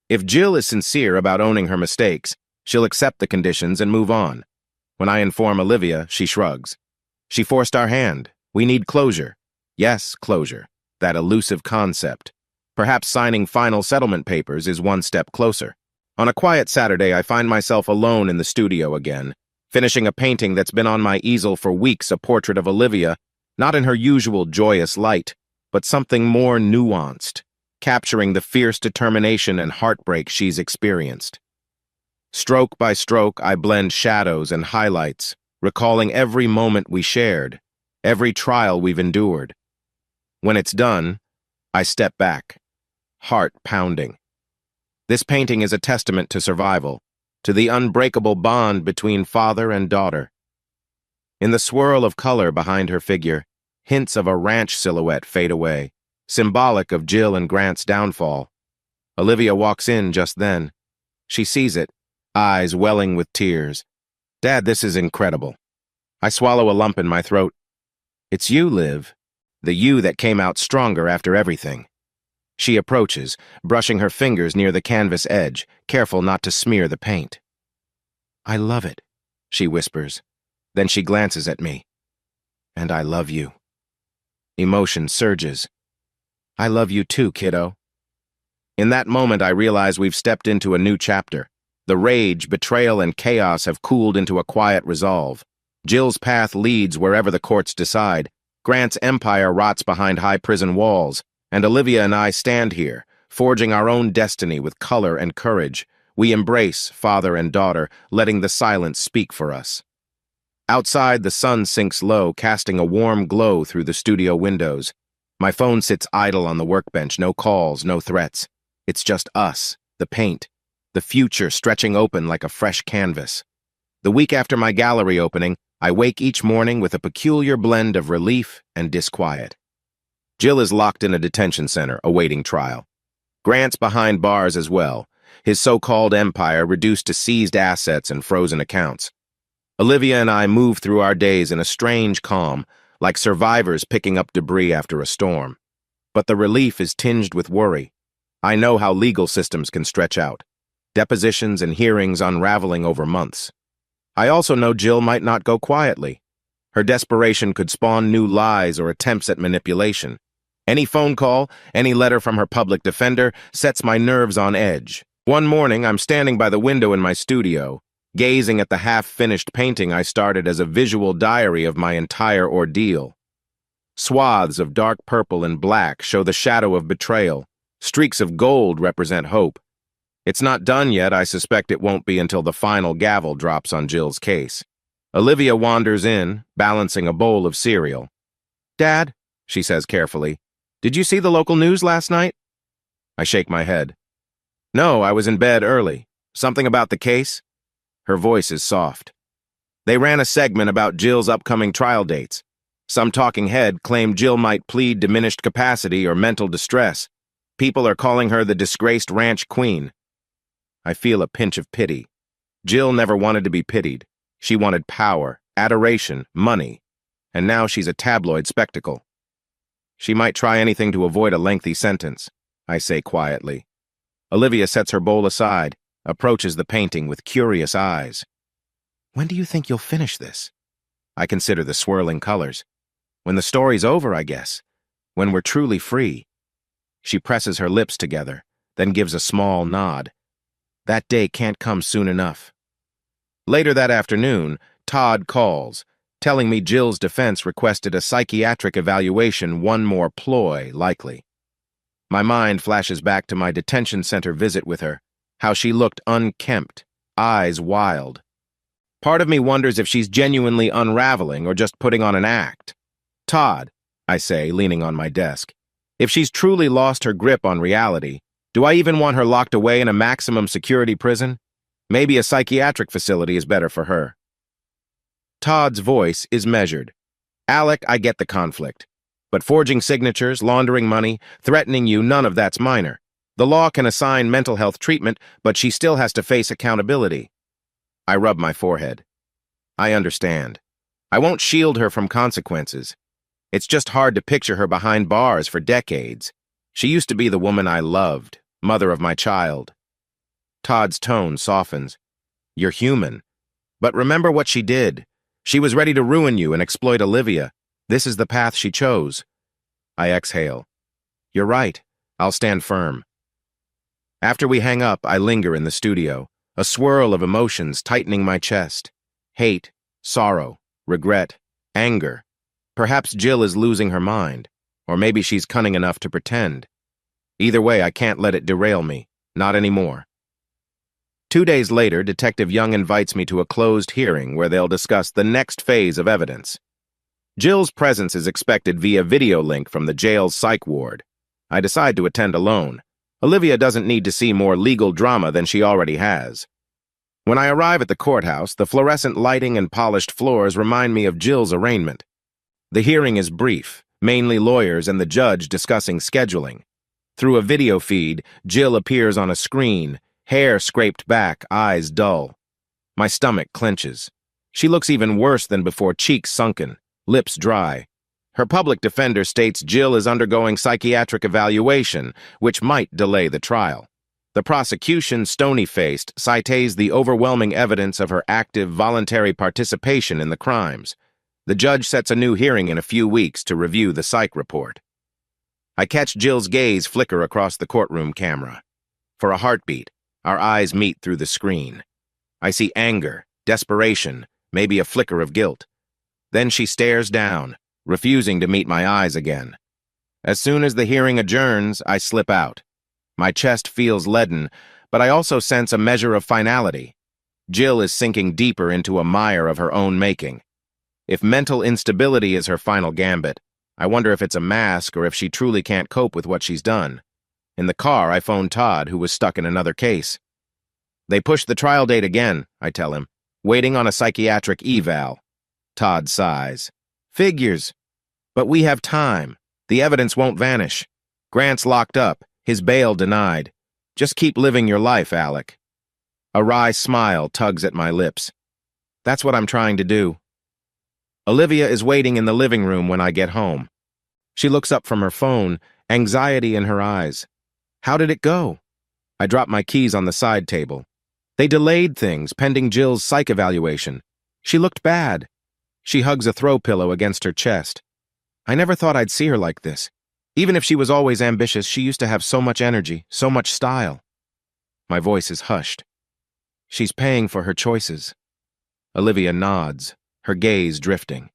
If Jill is sincere about owning her mistakes, she'll accept the conditions and move on. When I inform Olivia, she shrugs. She forced our hand. We need closure. Yes, closure. That elusive concept. Perhaps signing final settlement papers is one step closer. On a quiet Saturday, I find myself alone in the studio again, finishing a painting that's been on my easel for weeks, a portrait of Olivia, not in her usual joyous light, but something more nuanced, capturing the fierce determination and heartbreak she's experienced. Stroke by stroke, I blend shadows and highlights, recalling every moment we shared, every trial we've endured. When it's done, I step back, heart pounding. This painting is a testament to survival, to the unbreakable bond between father and daughter. In the swirl of color behind her figure, hints of a ranch silhouette fade away, symbolic of Jill and Grant's downfall. Olivia walks in just then. She sees it, eyes welling with tears. Dad, this is incredible. I swallow a lump in my throat. It's you, Liv. The you that came out stronger after everything. She approaches, brushing her fingers near the canvas edge, careful not to smear the paint. I love it, she whispers. Then she glances at me. And I love you. Emotion surges. I love you too, kiddo. In that moment, I realize we've stepped into a new chapter. The rage, betrayal, and chaos have cooled into a quiet resolve. Jill's path leads wherever the courts decide. Grant's empire rots behind high prison walls, and Olivia and I stand here, forging our own destiny with color and courage. We embrace father and daughter, letting the silence speak for us. Outside, the sun sinks low, casting a warm glow through the studio windows. My phone sits idle on the workbench, no calls, no threats. It's just us, the paint, the future stretching open like a fresh canvas. The week after my gallery opening, I wake each morning with a peculiar blend of relief and disquiet. Jill is locked in a detention center, awaiting trial. Grant's behind bars as well, his so-called empire reduced to seized assets and frozen accounts. Olivia and I move through our days in a strange calm, like survivors picking up debris after a storm. But the relief is tinged with worry. I know how legal systems can stretch out, depositions and hearings unraveling over months. I also know Jill might not go quietly. Her desperation could spawn new lies or attempts at manipulation. Any phone call, any letter from her public defender sets my nerves on edge. One morning, I'm standing by the window in my studio, gazing at the half-finished painting I started as a visual diary of my entire ordeal. Swaths of dark purple and black show the shadow of betrayal. Streaks of gold represent hope. It's not done yet. I suspect it won't be until the final gavel drops on Jill's case. Olivia wanders in, balancing a bowl of cereal. Dad, she says carefully, did you see the local news last night? I shake my head. No, I was in bed early. Something about the case? Her voice is soft. They ran a segment about Jill's upcoming trial dates. Some talking head claimed Jill might plead diminished capacity or mental distress. People are calling her the disgraced ranch queen. I feel a pinch of pity. Jill never wanted to be pitied. She wanted power, adoration, money. And now she's a tabloid spectacle. She might try anything to avoid a lengthy sentence, I say quietly. Olivia sets her bowl aside, approaches the painting with curious eyes. When do you think you'll finish this? I consider the swirling colors. When the story's over, I guess. When we're truly free. She presses her lips together, then gives a small nod. That day can't come soon enough. Later that afternoon, Todd calls, telling me Jill's defense requested a psychiatric evaluation, one more ploy, likely. My mind flashes back to my detention center visit with her, how she looked unkempt, eyes wild. Part of me wonders if she's genuinely unraveling or just putting on an act. Todd, I say, leaning on my desk, if she's truly lost her grip on reality, do I even want her locked away in a maximum security prison? Maybe a psychiatric facility is better for her. Todd's voice is measured. Alec, I get the conflict. But forging signatures, laundering money, threatening you, none of that's minor. The law can assign mental health treatment, but she still has to face accountability. I rub my forehead. I understand. I won't shield her from consequences. It's just hard to picture her behind bars for decades. She used to be the woman I loved, mother of my child. Todd's tone softens. You're human. But remember what she did. She was ready to ruin you and exploit Olivia. This is the path she chose. I exhale. You're right. I'll stand firm. After we hang up, I linger in the studio, a swirl of emotions tightening my chest. Hate, sorrow, regret, anger. Perhaps Jill is losing her mind, or maybe she's cunning enough to pretend. Either way, I can't let it derail me. Not anymore. 2 days later, Detective Young invites me to a closed hearing where they'll discuss the next phase of evidence. Jill's presence is expected via video link from the jail's psych ward. I decide to attend alone. Olivia doesn't need to see more legal drama than she already has. When I arrive at the courthouse, the fluorescent lighting and polished floors remind me of Jill's arraignment. The hearing is brief, mainly lawyers and the judge discussing scheduling. Through a video feed, Jill appears on a screen, Hair scraped back, eyes dull. My stomach clenches. She looks even worse than before, cheeks sunken, lips dry. Her public defender states Jill is undergoing psychiatric evaluation, which might delay the trial. The prosecution, stony-faced, cites the overwhelming evidence of her active, voluntary participation in the crimes. The judge sets a new hearing in a few weeks to review the psych report. I catch Jill's gaze flicker across the courtroom camera. For a heartbeat, our eyes meet through the screen. I see anger, desperation, maybe a flicker of guilt. Then she stares down, refusing to meet my eyes again. As soon as the hearing adjourns, I slip out. My chest feels leaden, but I also sense a measure of finality. Jill is sinking deeper into a mire of her own making. If mental instability is her final gambit, I wonder if it's a mask or if she truly can't cope with what she's done. In the car, I phone Todd, who was stuck in another case. They pushed the trial date again, I tell him, waiting on a psychiatric eval. Todd sighs. Figures. But we have time. The evidence won't vanish. Grant's locked up, his bail denied. Just keep living your life, Alec. A wry smile tugs at my lips. That's what I'm trying to do. Olivia is waiting in the living room when I get home. She looks up from her phone, anxiety in her eyes. How did it go? I drop my keys on the side table. They delayed things pending Jill's psych evaluation. She looked bad. She hugs a throw pillow against her chest. I never thought I'd see her like this. Even if she was always ambitious, she used to have so much energy, so much style. My voice is hushed. She's paying for her choices. Olivia nods, her gaze drifting.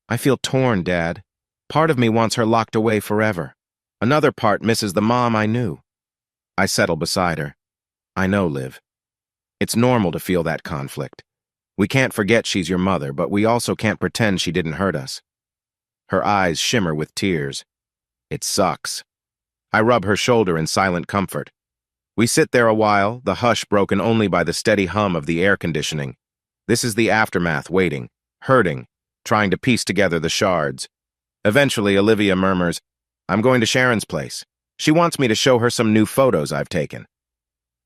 I feel torn, Dad. Part of me wants her locked away forever. Another part misses the mom I knew. I settle beside her. I know, Liv. It's normal to feel that conflict. We can't forget she's your mother, but we also can't pretend she didn't hurt us. Her eyes shimmer with tears. It sucks. I rub her shoulder in silent comfort. We sit there a while, the hush broken only by the steady hum of the air conditioning. This is the aftermath, waiting, hurting, trying to piece together the shards. Eventually, Olivia murmurs, I'm going to Sharon's place. She wants me to show her some new photos I've taken.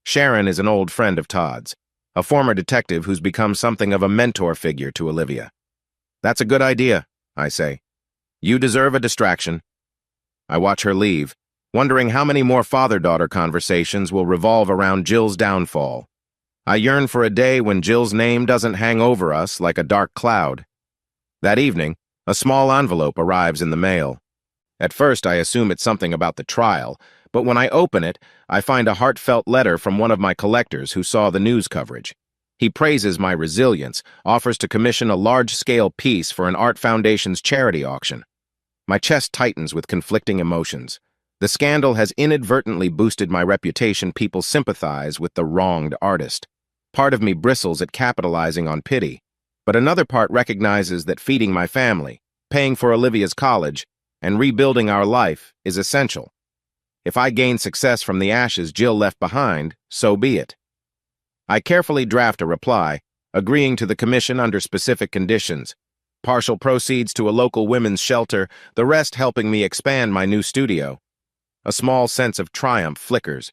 Sharon is an old friend of Todd's, a former detective who's become something of a mentor figure to Olivia. That's a good idea, I say. You deserve a distraction. I watch her leave, wondering how many more father-daughter conversations will revolve around Jill's downfall. I yearn for a day when Jill's name doesn't hang over us like a dark cloud. That evening, a small envelope arrives in the mail. At first, I assume it's something about the trial, but when I open it, I find a heartfelt letter from one of my collectors who saw the news coverage. He praises my resilience, offers to commission a large-scale piece for an art foundation's charity auction. My chest tightens with conflicting emotions. The scandal has inadvertently boosted my reputation. People sympathize with the wronged artist. Part of me bristles at capitalizing on pity, but another part recognizes that feeding my family, paying for Olivia's college, and rebuilding our life is essential. If I gain success from the ashes Jill left behind, so be it. I carefully draft a reply, agreeing to the commission under specific conditions. Partial proceeds to a local women's shelter, the rest helping me expand my new studio. A small sense of triumph flickers.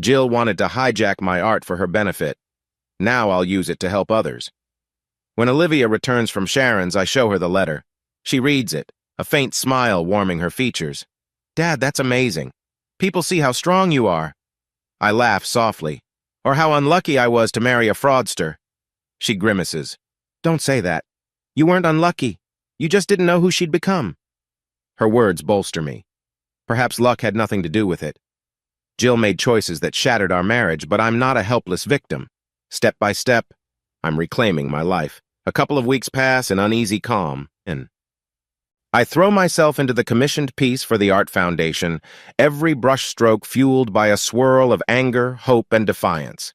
Jill wanted to hijack my art for her benefit. Now I'll use it to help others. When Olivia returns from Sharon's, I show her the letter. She reads it, a faint smile warming her features. Dad, that's amazing. People see how strong you are. I laugh softly. Or how unlucky I was to marry a fraudster. She grimaces. Don't say that. You weren't unlucky. You just didn't know who she'd become. Her words bolster me. Perhaps luck had nothing to do with it. Jill made choices that shattered our marriage, but I'm not a helpless victim. Step by step, I'm reclaiming my life. A couple of weeks pass in uneasy calm, and I throw myself into the commissioned piece for the Art Foundation, every brushstroke fueled by a swirl of anger, hope, and defiance.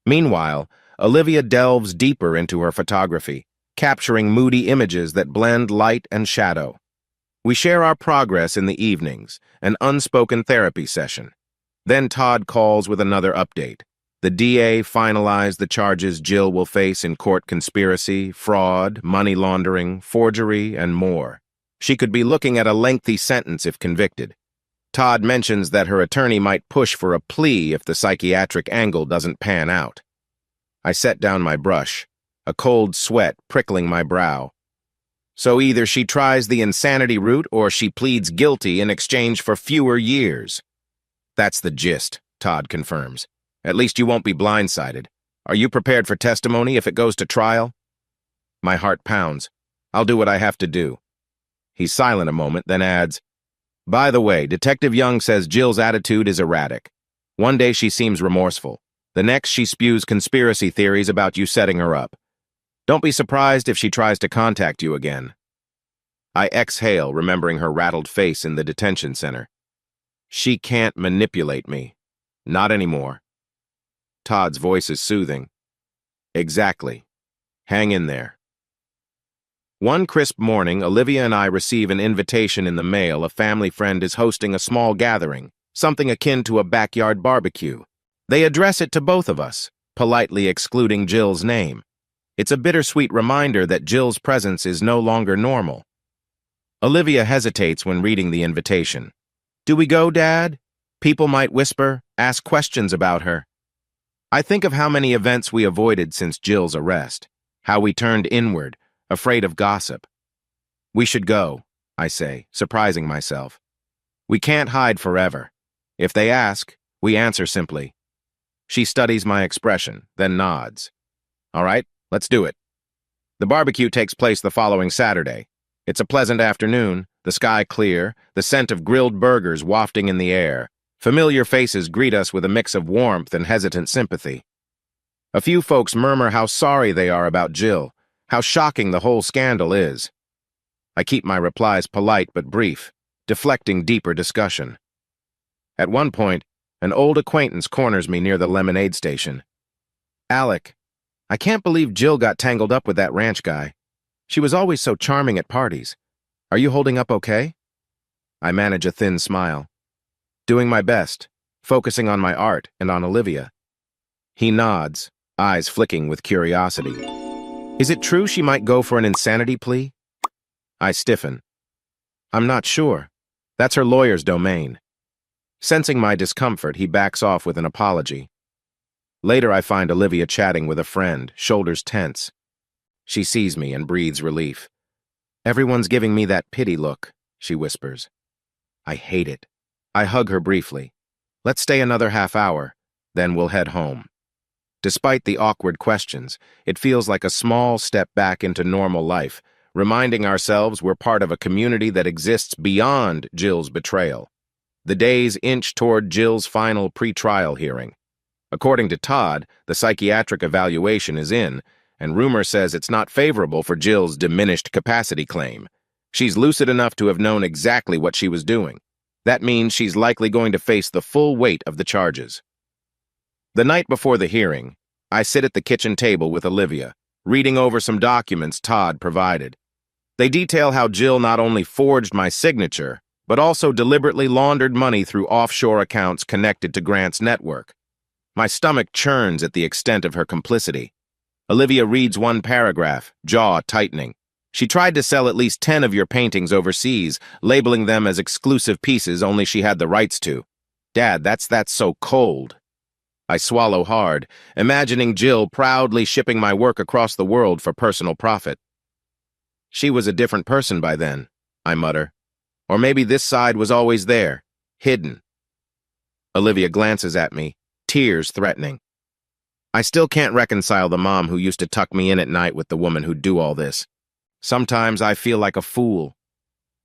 Meanwhile, Olivia delves deeper into her photography, capturing moody images that blend light and shadow. We share our progress in the evenings, an unspoken therapy session. Then Todd calls with another update. The DA finalized the charges Jill will face in court: conspiracy, fraud, money laundering, forgery, and more. She could be looking at a lengthy sentence if convicted. Todd mentions that her attorney might push for a plea if the psychiatric angle doesn't pan out. I set down my brush, a cold sweat prickling my brow. So either she tries the insanity route or she pleads guilty in exchange for fewer years. That's the gist, Todd confirms. At least you won't be blindsided. Are you prepared for testimony if it goes to trial? My heart pounds. I'll do what I have to do. He's silent a moment, then adds, by the way, Detective Young says Jill's attitude is erratic. One day she seems remorseful. The next she spews conspiracy theories about you setting her up. Don't be surprised if she tries to contact you again. I exhale, remembering her rattled face in the detention center. She can't manipulate me. Not anymore. Todd's voice is soothing. Exactly. Hang in there. One crisp morning, Olivia and I receive an invitation in the mail. A family friend is hosting a small gathering, something akin to a backyard barbecue. They address it to both of us, politely excluding Jill's name. It's a bittersweet reminder that Jill's presence is no longer normal. Olivia hesitates when reading the invitation. Do we go, Dad? People might whisper, ask questions about her. I think of how many events we avoided since Jill's arrest, how we turned inward, afraid of gossip. We should go, I say, surprising myself. We can't hide forever. If they ask, we answer simply. She studies my expression, then nods. All right, let's do it. The barbecue takes place the following Saturday. It's a pleasant afternoon, the sky clear, the scent of grilled burgers wafting in the air. Familiar faces greet us with a mix of warmth and hesitant sympathy. A few folks murmur how sorry they are about Jill, how shocking the whole scandal is. I keep my replies polite but brief, deflecting deeper discussion. At one point, an old acquaintance corners me near the lemonade station. Alec, I can't believe Jill got tangled up with that ranch guy. She was always so charming at parties. Are you holding up okay? I manage a thin smile. Doing my best, focusing on my art and on Olivia. He nods, eyes flicking with curiosity. Is it true she might go for an insanity plea? I stiffen. I'm not sure. That's her lawyer's domain. Sensing my discomfort, he backs off with an apology. Later, I find Olivia chatting with a friend, shoulders tense. She sees me and breathes relief. Everyone's giving me that pity look, she whispers. I hate it. I hug her briefly. Let's stay another half hour, then we'll head home. Despite the awkward questions, it feels like a small step back into normal life, reminding ourselves we're part of a community that exists beyond Jill's betrayal. The days inch toward Jill's final pre-trial hearing. According to Todd, the psychiatric evaluation is in, and rumor says it's not favorable for Jill's diminished capacity claim. She's lucid enough to have known exactly what she was doing. That means she's likely going to face the full weight of the charges. The night before the hearing, I sit at the kitchen table with Olivia, reading over some documents Todd provided. They detail how Jill not only forged my signature, but also deliberately laundered money through offshore accounts connected to Grant's network. My stomach churns at the extent of her complicity. Olivia reads one paragraph, jaw tightening. She tried to sell at least 10 of your paintings overseas, labeling them as exclusive pieces only she had the rights to. Dad, that's so cold. I swallow hard, imagining Jill proudly shipping my work across the world for personal profit. She was a different person by then, I mutter. Or maybe this side was always there, hidden. Olivia glances at me, tears threatening. I still can't reconcile the mom who used to tuck me in at night with the woman who'd do all this. Sometimes I feel like a fool.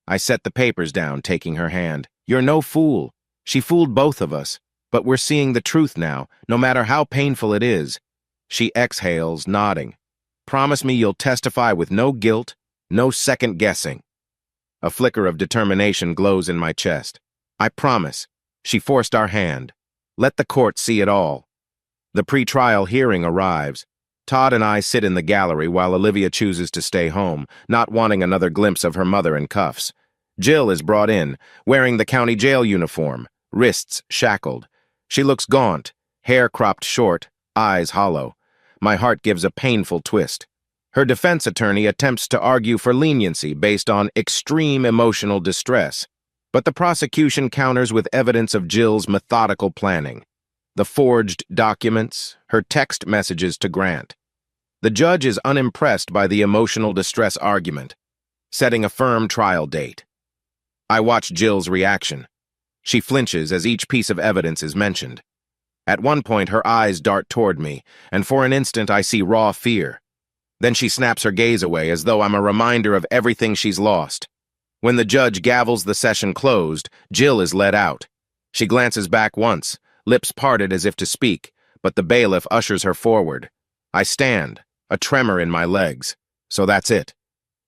I set the papers down, taking her hand. You're no fool. She fooled both of us, but we're seeing the truth now, no matter how painful it is. She exhales, nodding. Promise me you'll testify with no guilt, no second guessing. A flicker of determination glows in my chest. I promise. She forced our hand. Let the court see it all. The pre-trial hearing arrives. Todd and I sit in the gallery while Olivia chooses to stay home, not wanting another glimpse of her mother in cuffs. Jill is brought in, wearing the county jail uniform, wrists shackled. She looks gaunt, hair cropped short, eyes hollow. My heart gives a painful twist. Her defense attorney attempts to argue for leniency based on extreme emotional distress. But the prosecution counters with evidence of Jill's methodical planning. The forged documents, her text messages to Grant. The judge is unimpressed by the emotional distress argument, setting a firm trial date. I watch Jill's reaction. She flinches as each piece of evidence is mentioned. At one point, her eyes dart toward me, and for an instant I see raw fear. Then she snaps her gaze away as though I'm a reminder of everything she's lost. When the judge gavels the session closed, Jill is led out. She glances back once, lips parted as if to speak, but the bailiff ushers her forward. I stand, a tremor in my legs. So that's it.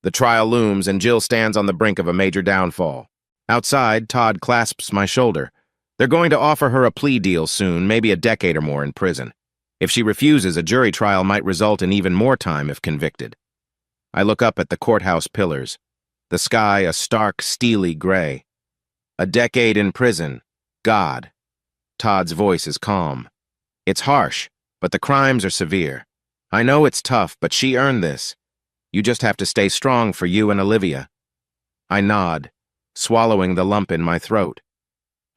The trial looms and Jill stands on the brink of a major downfall. Outside, Todd clasps my shoulder. They're going to offer her a plea deal soon, maybe a decade or more in prison. If she refuses, a jury trial might result in even more time if convicted. I look up at the courthouse pillars. The sky a stark, steely gray. A decade in prison. God. Todd's voice is calm. It's harsh, but the crimes are severe. I know it's tough, but she earned this. You just have to stay strong for you and Olivia. I nod, swallowing the lump in my throat.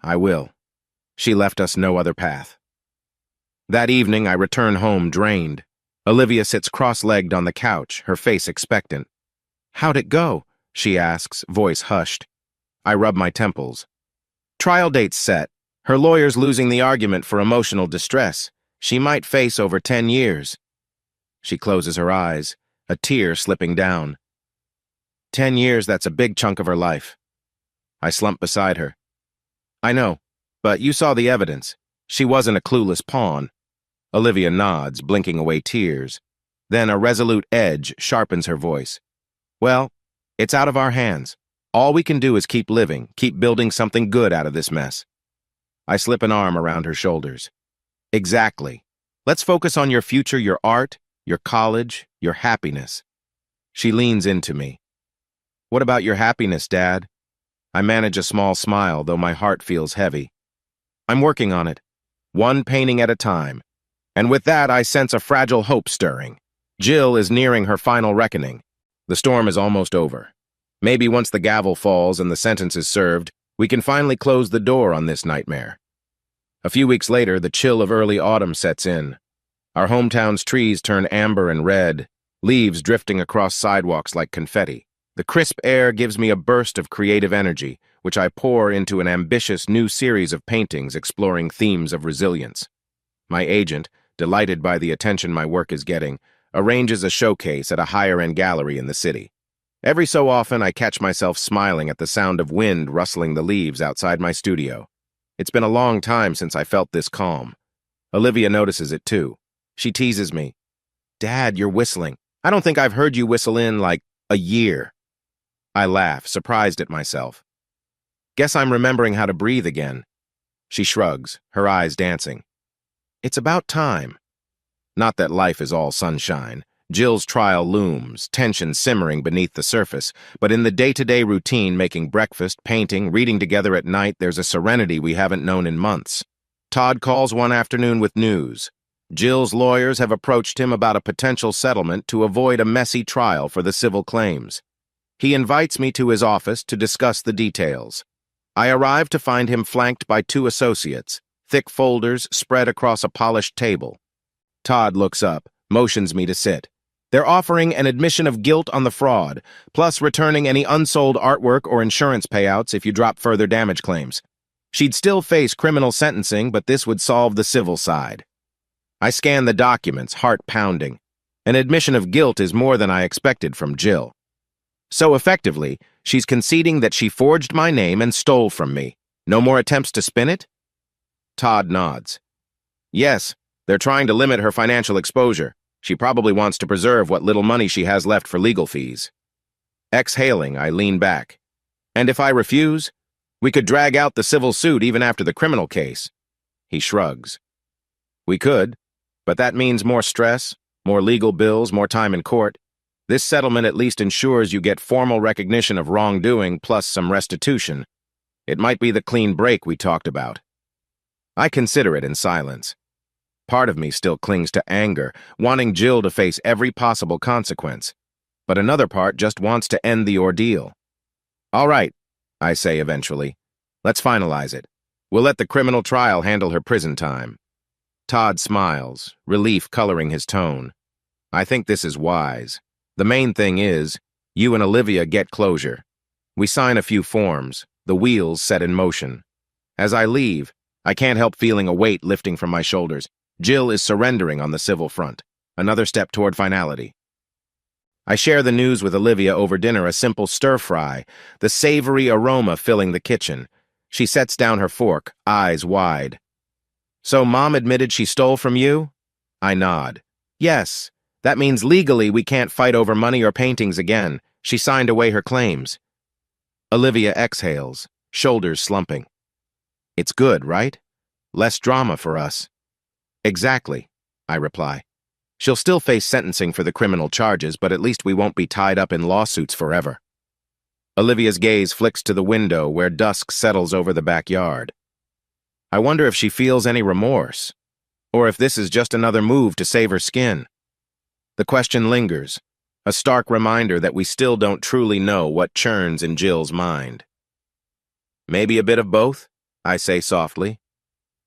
I will. She left us no other path. That evening, I return home drained. Olivia sits cross-legged on the couch, her face expectant. "How'd it go?" she asks, voice hushed. I rub my temples. Trial date's set. Her lawyer's losing the argument for emotional distress. She might face over 10 years. She closes her eyes, a tear slipping down. 10 years, that's a big chunk of her life. I slump beside her. I know, but you saw the evidence. She wasn't a clueless pawn. Olivia nods, blinking away tears. Then a resolute edge sharpens her voice. Well, it's out of our hands. All we can do is keep living, keep building something good out of this mess. I slip an arm around her shoulders. Exactly. Let's focus on your future, your art, your college, your happiness. She leans into me. What about your happiness, Dad? I manage a small smile, though my heart feels heavy. I'm working on it, one painting at a time. And with that, I sense a fragile hope stirring. Jill is nearing her final reckoning. The storm is almost over. Maybe once the gavel falls and the sentence is served, we can finally close the door on this nightmare. A few weeks later, the chill of early autumn sets in. Our hometown's trees turn amber and red, leaves drifting across sidewalks like confetti. The crisp air gives me a burst of creative energy, which I pour into an ambitious new series of paintings exploring themes of resilience. My agent, delighted by the attention my work is getting, arranges a showcase at a higher-end gallery in the city. Every so often, I catch myself smiling at the sound of wind rustling the leaves outside my studio. It's been a long time since I felt this calm. Olivia notices it too. She teases me. "Dad, you're whistling. I don't think I've heard you whistle in, like, a year." I laugh, surprised at myself. Guess I'm remembering how to breathe again. She shrugs, her eyes dancing. It's about time. Not that life is all sunshine. Jill's trial looms, tension simmering beneath the surface, but in the day-to-day routine, making breakfast, painting, reading together at night, there's a serenity we haven't known in months. Todd calls one afternoon with news. Jill's lawyers have approached him about a potential settlement to avoid a messy trial for the civil claims. He invites me to his office to discuss the details. I arrive to find him flanked by 2 associates, thick folders spread across a polished table. Todd looks up, motions me to sit. They're offering an admission of guilt on the fraud, plus returning any unsold artwork or insurance payouts if you drop further damage claims. She'd still face criminal sentencing, but this would solve the civil side. I scan the documents, heart pounding. An admission of guilt is more than I expected from Jill. So effectively, she's conceding that she forged my name and stole from me. No more attempts to spin it? Todd nods. Yes, they're trying to limit her financial exposure. She probably wants to preserve what little money she has left for legal fees. Exhaling, I lean back. And if I refuse, we could drag out the civil suit even after the criminal case. He shrugs. We could, but that means more stress, more legal bills, more time in court. This settlement at least ensures you get formal recognition of wrongdoing plus some restitution. It might be the clean break we talked about. I consider it in silence. Part of me still clings to anger, wanting Jill to face every possible consequence. But another part just wants to end the ordeal. All right, I say eventually. Let's finalize it. We'll let the criminal trial handle her prison time. Todd smiles, relief coloring his tone. I think this is wise. The main thing is, you and Olivia get closure. We sign a few forms, the wheels set in motion. As I leave, I can't help feeling a weight lifting from my shoulders. Jill is surrendering on the civil front, another step toward finality. I share the news with Olivia over dinner, a simple stir-fry, the savory aroma filling the kitchen. She sets down her fork, eyes wide. So Mom admitted she stole from you? I nod. Yes, that means legally we can't fight over money or paintings again. She signed away her claims. Olivia exhales, shoulders slumping. It's good, right? Less drama for us. Exactly, I reply. She'll still face sentencing for the criminal charges, but at least we won't be tied up in lawsuits forever. Olivia's gaze flicks to the window where dusk settles over the backyard. I wonder if she feels any remorse, or if this is just another move to save her skin. The question lingers, a stark reminder that we still don't truly know what churns in Jill's mind. Maybe a bit of both, I say softly.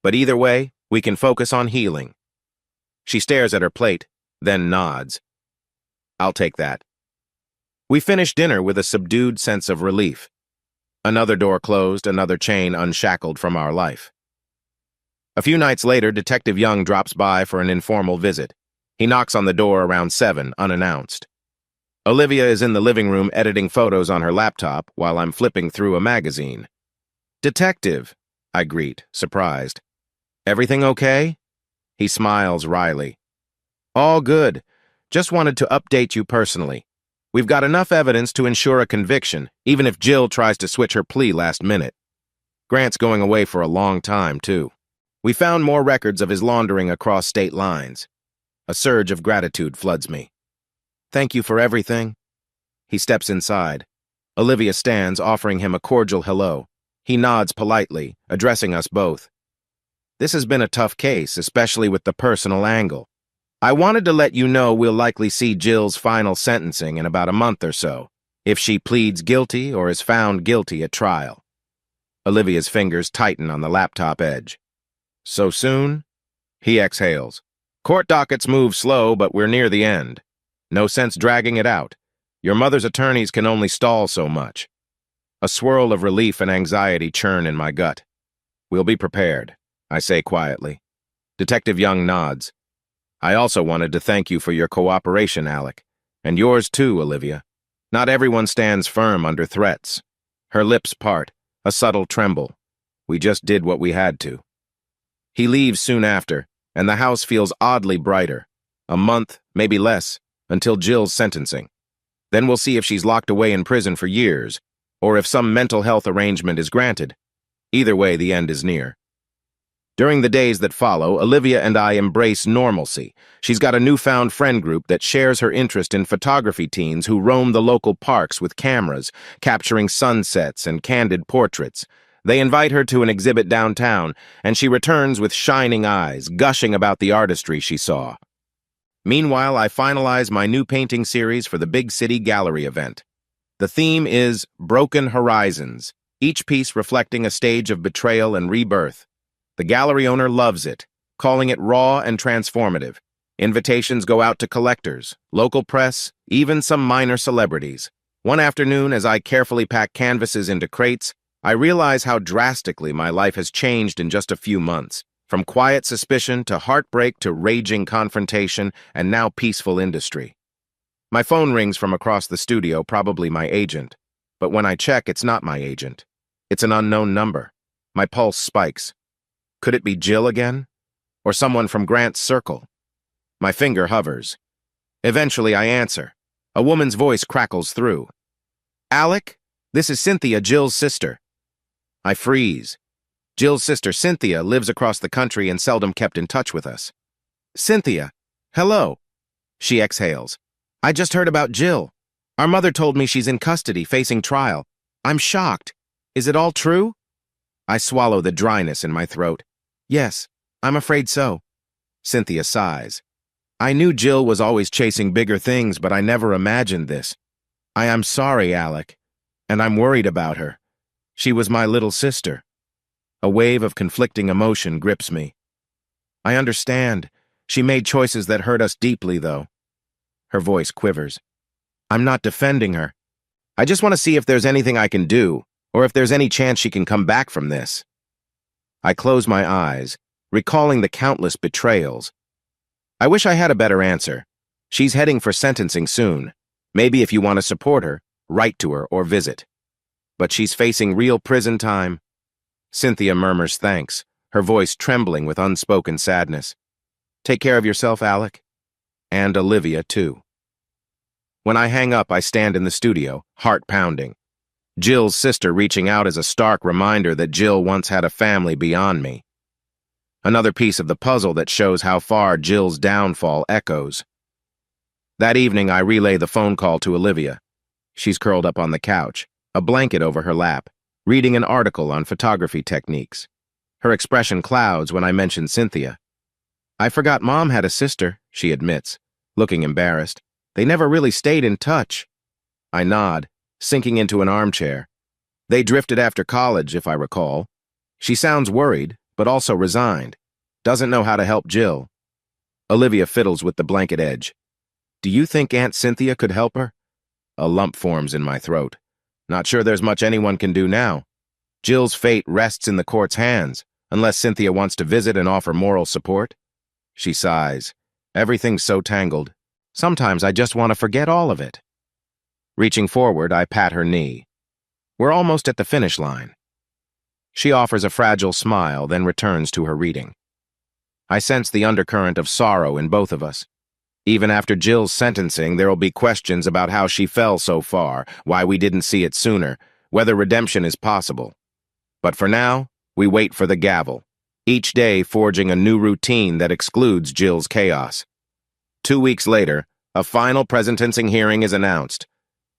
But either way, we can focus on healing. She stares at her plate, then nods. I'll take that. We finish dinner with a subdued sense of relief. Another door closed, another chain unshackled from our life. A few nights later, Detective Young drops by for an informal visit. He knocks on the door around 7, unannounced. Olivia is in the living room editing photos on her laptop while I'm flipping through a magazine. Detective, I greet, surprised. Everything okay? He smiles wryly. All good. Just wanted to update you personally. We've got enough evidence to ensure a conviction, even if Jill tries to switch her plea last minute. Grant's going away for a long time, too. We found more records of his laundering across state lines. A surge of gratitude floods me. Thank you for everything. He steps inside. Olivia stands, offering him a cordial hello. He nods politely, addressing us both. This has been a tough case, especially with the personal angle. I wanted to let you know we'll likely see Jill's final sentencing in about a month or so, if she pleads guilty or is found guilty at trial. Olivia's fingers tighten on the laptop edge. So soon? He exhales. Court dockets move slow, but we're near the end. No sense dragging it out. Your mother's attorneys can only stall so much. A swirl of relief and anxiety churn in my gut. We'll be prepared, I say quietly. Detective Young nods. I also wanted to thank you for your cooperation, Alec. And yours too, Olivia. Not everyone stands firm under threats. Her lips part, a subtle tremble. We just did what we had to. He leaves soon after, and the house feels oddly brighter. A month, maybe less, until Jill's sentencing. Then we'll see if she's locked away in prison for years, or if some mental health arrangement is granted. Either way, the end is near. During the days that follow, Olivia and I embrace normalcy. She's got a newfound friend group that shares her interest in photography teens who roam the local parks with cameras, capturing sunsets and candid portraits. They invite her to an exhibit downtown, and she returns with shining eyes, gushing about the artistry she saw. Meanwhile, I finalize my new painting series for the Big City Gallery event. The theme is Broken Horizons, each piece reflecting a stage of betrayal and rebirth. The gallery owner loves it, calling it raw and transformative. Invitations go out to collectors, local press, even some minor celebrities. One afternoon, as I carefully pack canvases into crates, I realize how drastically my life has changed in just a few months. From quiet suspicion to heartbreak to raging confrontation and now peaceful industry. My phone rings from across the studio, probably my agent. But when I check, it's not my agent. It's an unknown number. My pulse spikes. Could it be Jill again? Or someone from Grant's circle? My finger hovers. Eventually, I answer. A woman's voice crackles through. Alec, this is Cynthia, Jill's sister. I freeze. Jill's sister, Cynthia, lives across the country and seldom kept in touch with us. Cynthia, hello. She exhales. I just heard about Jill. Our mother told me she's in custody, facing trial. I'm shocked. Is it all true? I swallow the dryness in my throat. Yes, I'm afraid so. Cynthia sighs. I knew Jill was always chasing bigger things, but I never imagined this. I am sorry, Alec, and I'm worried about her. She was my little sister. A wave of conflicting emotion grips me. I understand. She made choices that hurt us deeply, though. Her voice quivers. I'm not defending her. I just want to see if there's anything I can do, or if there's any chance she can come back from this. I close my eyes, recalling the countless betrayals. I wish I had a better answer. She's heading for sentencing soon. Maybe if you want to support her, write to her or visit. But she's facing real prison time. Cynthia murmurs thanks, her voice trembling with unspoken sadness. Take care of yourself, Alec. And Olivia, too. When I hang up, I stand in the studio, heart pounding. Jill's sister reaching out is a stark reminder that Jill once had a family beyond me. Another piece of the puzzle that shows how far Jill's downfall echoes. That evening, I relay the phone call to Olivia. She's curled up on the couch, a blanket over her lap, reading an article on photography techniques. Her expression clouds when I mention Cynthia. I forgot Mom had a sister, she admits, looking embarrassed. They never really stayed in touch. I nod, sinking into an armchair. They drifted after college, if I recall. She sounds worried, but also resigned. Doesn't know how to help Jill. Olivia fiddles with the blanket edge. Do you think Aunt Cynthia could help her? A lump forms in my throat. Not sure there's much anyone can do now. Jill's fate rests in the court's hands, unless Cynthia wants to visit and offer moral support. She sighs. Everything's so tangled. Sometimes I just want to forget all of it. Reaching forward, I pat her knee. We're almost at the finish line. She offers a fragile smile, then returns to her reading. I sense the undercurrent of sorrow in both of us. Even after Jill's sentencing, there will be questions about how she fell so far, why we didn't see it sooner, whether redemption is possible. But for now, we wait for the gavel, each day forging a new routine that excludes Jill's chaos. 2 weeks later, a final presentencing hearing is announced.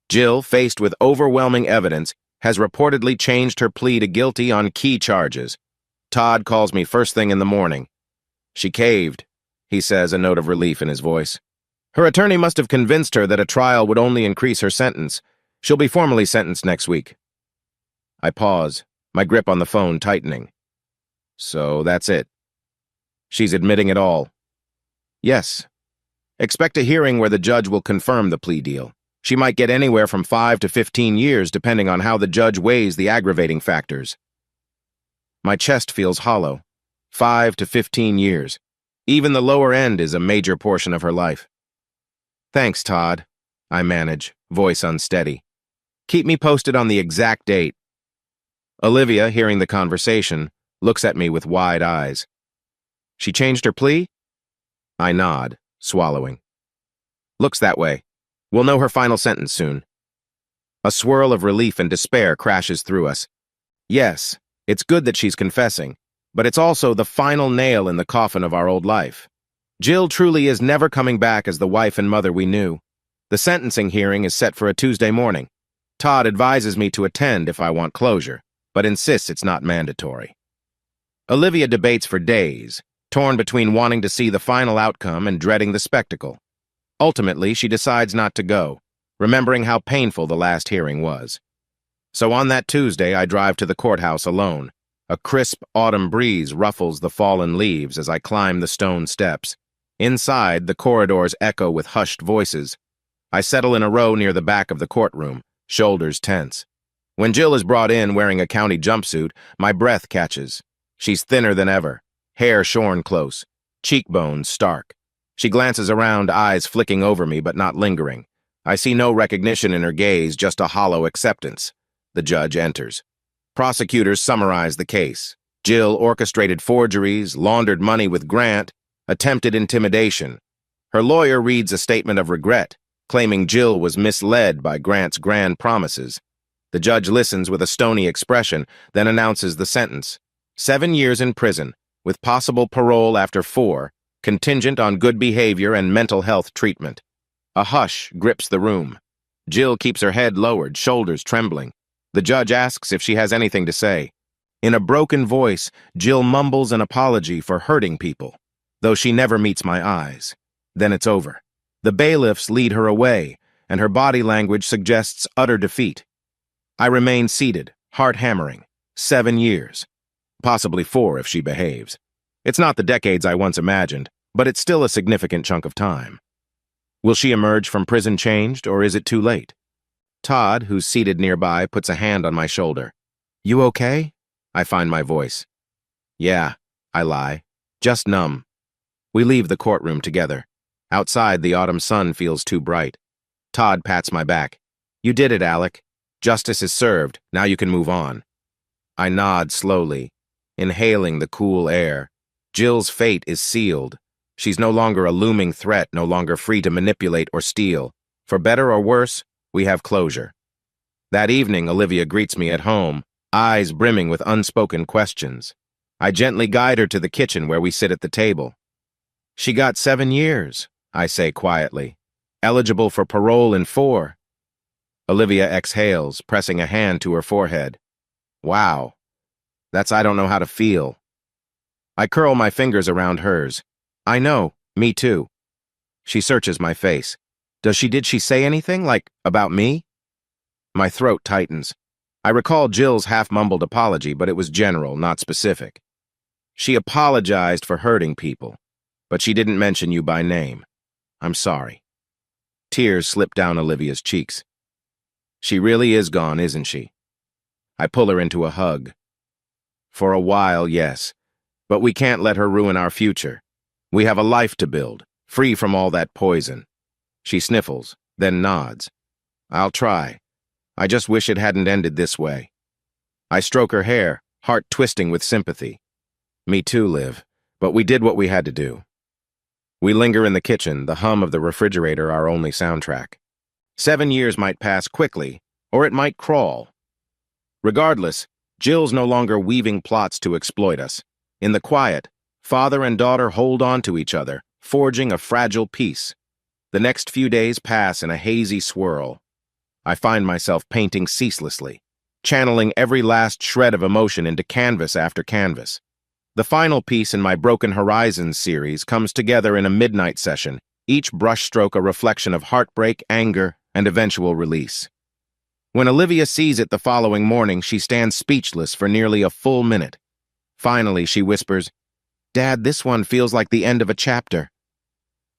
Jill, faced with overwhelming evidence, has reportedly changed her plea to guilty on key charges. Todd calls me first thing in the morning. She caved, he says, a note of relief in his voice. Her attorney must have convinced her that a trial would only increase her sentence. She'll be formally sentenced next week. I pause, my grip on the phone tightening. So that's it. She's admitting it all. Yes. Expect a hearing where the judge will confirm the plea deal. She might get anywhere from 5 to 15 years depending on how the judge weighs the aggravating factors. My chest feels hollow. 5 to 15 years. Even the lower end is a major portion of her life. Thanks, Todd, I manage, voice unsteady. Keep me posted on the exact date. Olivia, hearing the conversation, looks at me with wide eyes. She changed her plea? I nod, swallowing. Looks that way. We'll know her final sentence soon. A swirl of relief and despair crashes through us. Yes, it's good that she's confessing, but it's also the final nail in the coffin of our old life. Jill truly is never coming back as the wife and mother we knew. The sentencing hearing is set for a Tuesday morning. Todd advises me to attend if I want closure, but insists it's not mandatory. Olivia debates for days, torn between wanting to see the final outcome and dreading the spectacle. Ultimately, she decides not to go, remembering how painful the last hearing was. So on that Tuesday, I drive to the courthouse alone. A crisp autumn breeze ruffles the fallen leaves as I climb the stone steps. Inside, the corridors echo with hushed voices. I settle in a row near the back of the courtroom, shoulders tense. When Jill is brought in wearing a county jumpsuit, my breath catches. She's thinner than ever, hair shorn close, cheekbones stark. She glances around, eyes flicking over me but not lingering. I see no recognition in her gaze, just a hollow acceptance. The judge enters. Prosecutors summarize the case. Jill orchestrated forgeries, laundered money with Grant, attempted intimidation. Her lawyer reads a statement of regret, claiming Jill was misled by Grant's grand promises. The judge listens with a stony expression, then announces the sentence. 7 years in prison, with possible parole after 4, contingent on good behavior and mental health treatment. A hush grips the room. Jill keeps her head lowered, shoulders trembling. The judge asks if she has anything to say. In a broken voice, Jill mumbles an apology for hurting people, though she never meets my eyes. Then it's over. The bailiffs lead her away, and her body language suggests utter defeat. I remain seated, Heart hammering. 7 years. Possibly 4 if she behaves. It's not the decades I once imagined, but it's still a significant chunk of time. Will she emerge from prison changed, or is it too late? Todd, who's seated nearby, puts a hand on my shoulder. You okay? I find my voice. Yeah, I lie. Just numb. We leave the courtroom together. Outside, the autumn sun feels too bright. Todd pats my back. You did it, Alec. Justice is served. Now you can move on. I nod slowly, inhaling the cool air. Jill's fate is sealed. She's no longer a looming threat, no longer free to manipulate or steal. For better or worse, we have closure. That evening, Olivia greets me at home, eyes brimming with unspoken questions. I gently guide her to the kitchen where we sit at the table. She got 7 years, I say quietly. Eligible for parole in 4. Olivia exhales, pressing a hand to her forehead. Wow. That's I don't know how to feel. I curl my fingers around hers. I know, me too. She searches my face. Did she say anything, like, about me? My throat tightens. I recall Jill's half-mumbled apology, but it was general, not specific. She apologized for hurting people, but she didn't mention you by name. I'm sorry. Tears slip down Olivia's cheeks. She really is gone, isn't she? I pull her into a hug. For a while, yes, but we can't let her ruin our future. We have a life to build, free from all that poison. She sniffles, then nods. I'll try. I just wish it hadn't ended this way. I stroke her hair, heart twisting with sympathy. Me too, Liv, but we did what we had to do. We linger in the kitchen, the hum of the refrigerator our only soundtrack. 7 years might pass quickly, or it might crawl. Regardless, Jill's no longer weaving plots to exploit us. In the quiet, father and daughter hold on to each other, forging a fragile peace. The next few days pass in a hazy swirl. I find myself painting ceaselessly, channeling every last shred of emotion into canvas after canvas. The final piece in my Broken Horizons series comes together in a midnight session, each brushstroke a reflection of heartbreak, anger, and eventual release. When Olivia sees it the following morning, she stands speechless for nearly a full minute. Finally, she whispers, "Dad, this one feels like the end of a chapter."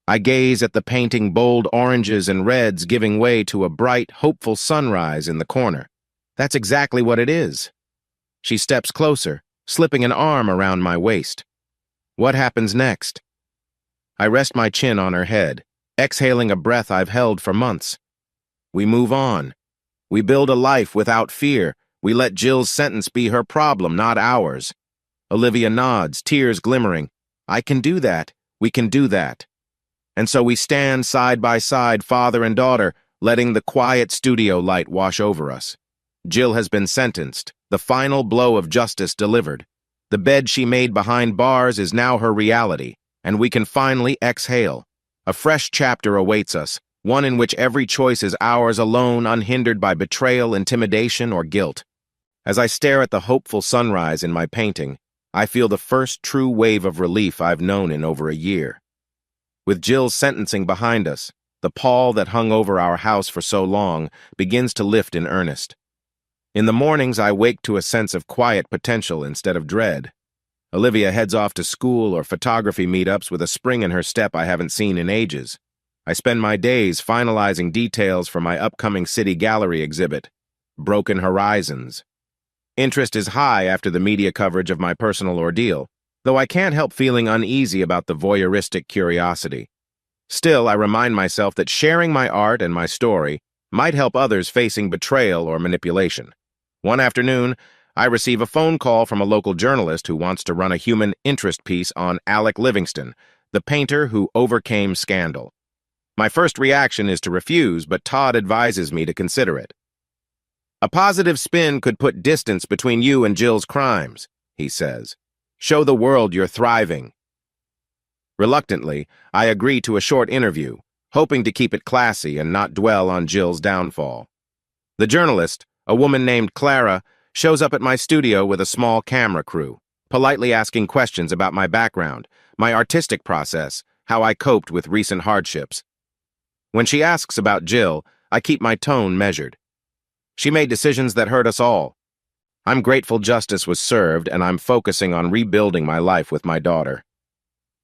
I gaze at the painting bold oranges and reds giving way to a bright, hopeful sunrise in the corner. That's exactly what it is. She steps closer, slipping an arm around my waist. What happens next? I rest my chin on her head, exhaling a breath I've held for months. We move on. We build a life without fear. We let Jill's sentence be her problem, not ours. Olivia nods, tears glimmering. I can do that. We can do that. And so we stand side by side, father and daughter, letting the quiet studio light wash over us. Jill has been sentenced, the final blow of justice delivered. The bed she made behind bars is now her reality, and we can finally exhale. A fresh chapter awaits us, one in which every choice is ours alone, unhindered by betrayal, intimidation, or guilt. As I stare at the hopeful sunrise in my painting, I feel the first true wave of relief I've known in over a year. With Jill's sentencing behind us, the pall that hung over our house for so long begins to lift in earnest. In the mornings, I wake to a sense of quiet potential instead of dread. Olivia heads off to school or photography meetups with a spring in her step I haven't seen in ages. I spend my days finalizing details for my upcoming city gallery exhibit, Broken Horizons. Interest is high after the media coverage of my personal ordeal, though I can't help feeling uneasy about the voyeuristic curiosity. Still, I remind myself that sharing my art and my story might help others facing betrayal or manipulation. One afternoon, I receive a phone call from a local journalist who wants to run a human interest piece on Alec Livingston, the painter who overcame scandal. My first reaction is to refuse, but Todd advises me to consider it. A positive spin could put distance between you and Jill's crimes, he says. Show the world you're thriving. Reluctantly, I agree to a short interview, hoping to keep it classy and not dwell on Jill's downfall. The journalist, a woman named Clara, shows up at my studio with a small camera crew, politely asking questions about my background, my artistic process, how I coped with recent hardships. When she asks about Jill, I keep my tone measured. She made decisions that hurt us all. I'm grateful justice was served, and I'm focusing on rebuilding my life with my daughter.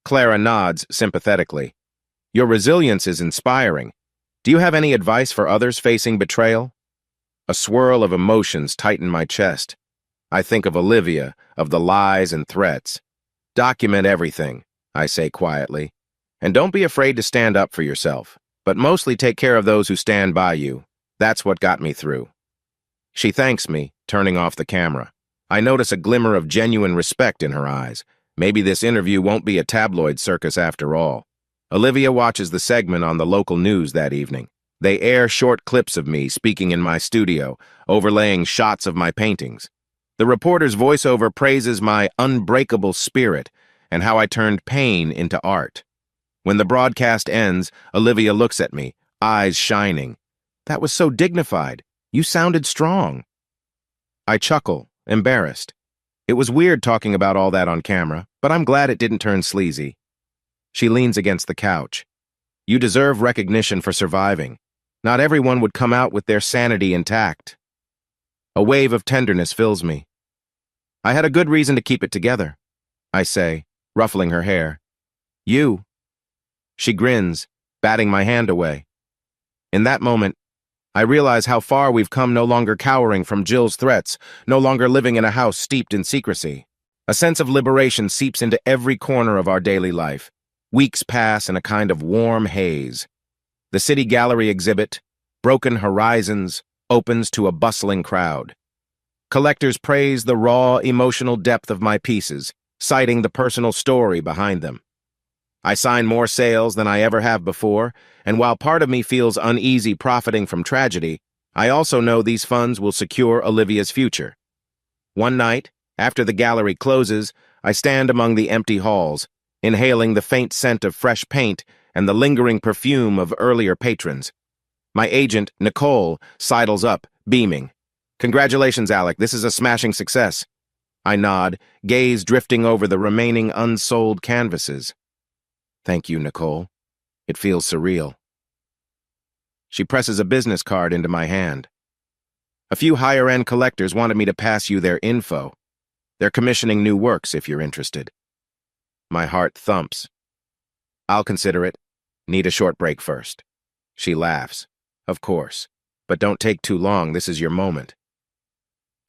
Clara nods sympathetically. Your resilience is inspiring. Do you have any advice for others facing betrayal? A swirl of emotions tighten my chest. I think of Olivia, of the lies and threats. Document everything, I say quietly. And don't be afraid to stand up for yourself, but mostly take care of those who stand by you. That's what got me through. She thanks me, turning off the camera. I notice a glimmer of genuine respect in her eyes. Maybe this interview won't be a tabloid circus after all. Olivia watches the segment on the local news that evening. They air short clips of me speaking in my studio, overlaying shots of my paintings. The reporter's voiceover praises my unbreakable spirit and how I turned pain into art. When the broadcast ends, Olivia looks at me, eyes shining. That was so dignified. You sounded strong. I chuckle, embarrassed. It was weird talking about all that on camera, but I'm glad it didn't turn sleazy. She leans against the couch. You deserve recognition for surviving. Not everyone would come out with their sanity intact. A wave of tenderness fills me. I had a good reason to keep it together, I say, ruffling her hair. You. She grins, batting my hand away. In that moment, I realize how far we've come, no longer cowering from Jill's threats, no longer living in a house steeped in secrecy. A sense of liberation seeps into every corner of our daily life. Weeks pass in a kind of warm haze. The City Gallery exhibit, Broken Horizons, opens to a bustling crowd. Collectors praise the raw, emotional depth of my pieces, citing the personal story behind them. I sign more sales than I ever have before, and while part of me feels uneasy profiting from tragedy, I also know these funds will secure Olivia's future. One night, after the gallery closes, I stand among the empty halls, inhaling the faint scent of fresh paint and the lingering perfume of earlier patrons. My agent, Nicole, sidles up, beaming. Congratulations, Alec, this is a smashing success. I nod, gaze drifting over the remaining unsold canvases. Thank you, Nicole. It feels surreal. She presses a business card into my hand. A few higher-end collectors wanted me to pass you their info. They're commissioning new works if you're interested. My heart thumps. I'll consider it. Need a short break first. She laughs. Of course. But don't take too long, this is your moment.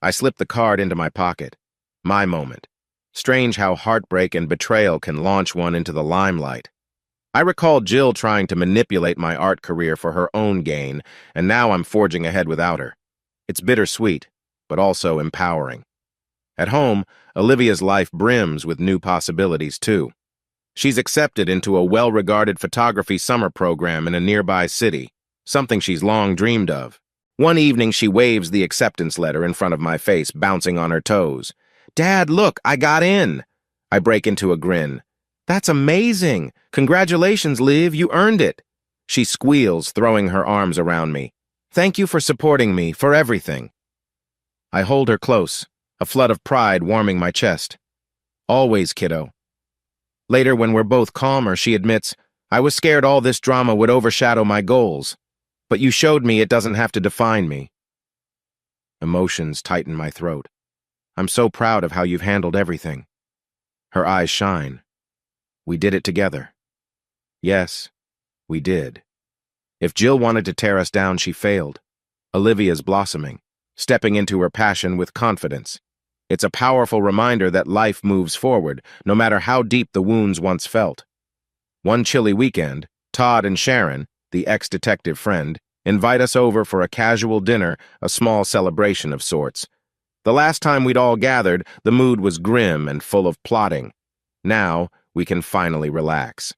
I slip the card into my pocket. My moment. Strange how heartbreak and betrayal can launch one into the limelight. I recall Jill trying to manipulate my art career for her own gain, and now I'm forging ahead without her. It's bittersweet, but also empowering. At home, Olivia's life brims with new possibilities, too. She's accepted into a well-regarded photography summer program in a nearby city, something she's long dreamed of. One evening, she waves the acceptance letter in front of my face, bouncing on her toes. Dad, look, I got in. I break into a grin. That's amazing. Congratulations, Liv, you earned it. She squeals, throwing her arms around me. Thank you for supporting me, for everything. I hold her close, a flood of pride warming my chest. Always, kiddo. Later, when we're both calmer, she admits, I was scared all this drama would overshadow my goals. But you showed me it doesn't have to define me. Emotions tighten my throat. I'm so proud of how you've handled everything. Her eyes shine. We did it together. Yes, we did. If Jill wanted to tear us down, she failed. Olivia's blossoming, stepping into her passion with confidence. It's a powerful reminder that life moves forward, no matter how deep the wounds once felt. One chilly weekend, Todd and Sharon, the ex-detective friend, invite us over for a casual dinner, a small celebration of sorts. The last time we'd all gathered, the mood was grim and full of plotting. Now, we can finally relax.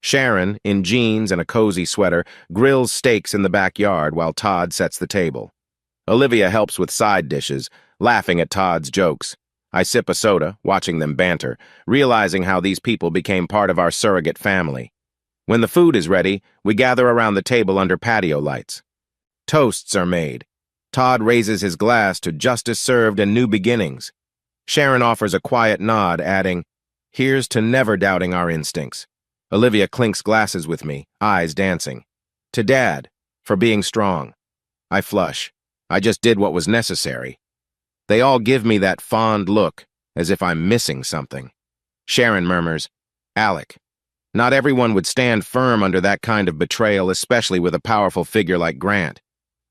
Sharon, in jeans and a cozy sweater, grills steaks in the backyard while Todd sets the table. Olivia helps with side dishes, laughing at Todd's jokes. I sip a soda, watching them banter, realizing how these people became part of our surrogate family. When the food is ready, we gather around the table under patio lights. Toasts are made. Todd raises his glass to justice served and new beginnings. Sharon offers a quiet nod, adding, Here's to never doubting our instincts. Olivia clinks glasses with me, eyes dancing. To Dad, for being strong. I flush. I just did what was necessary. They all give me that fond look, as if I'm missing something. Sharon murmurs, "Alec, not everyone would stand firm under that kind of betrayal, especially with a powerful figure like Grant.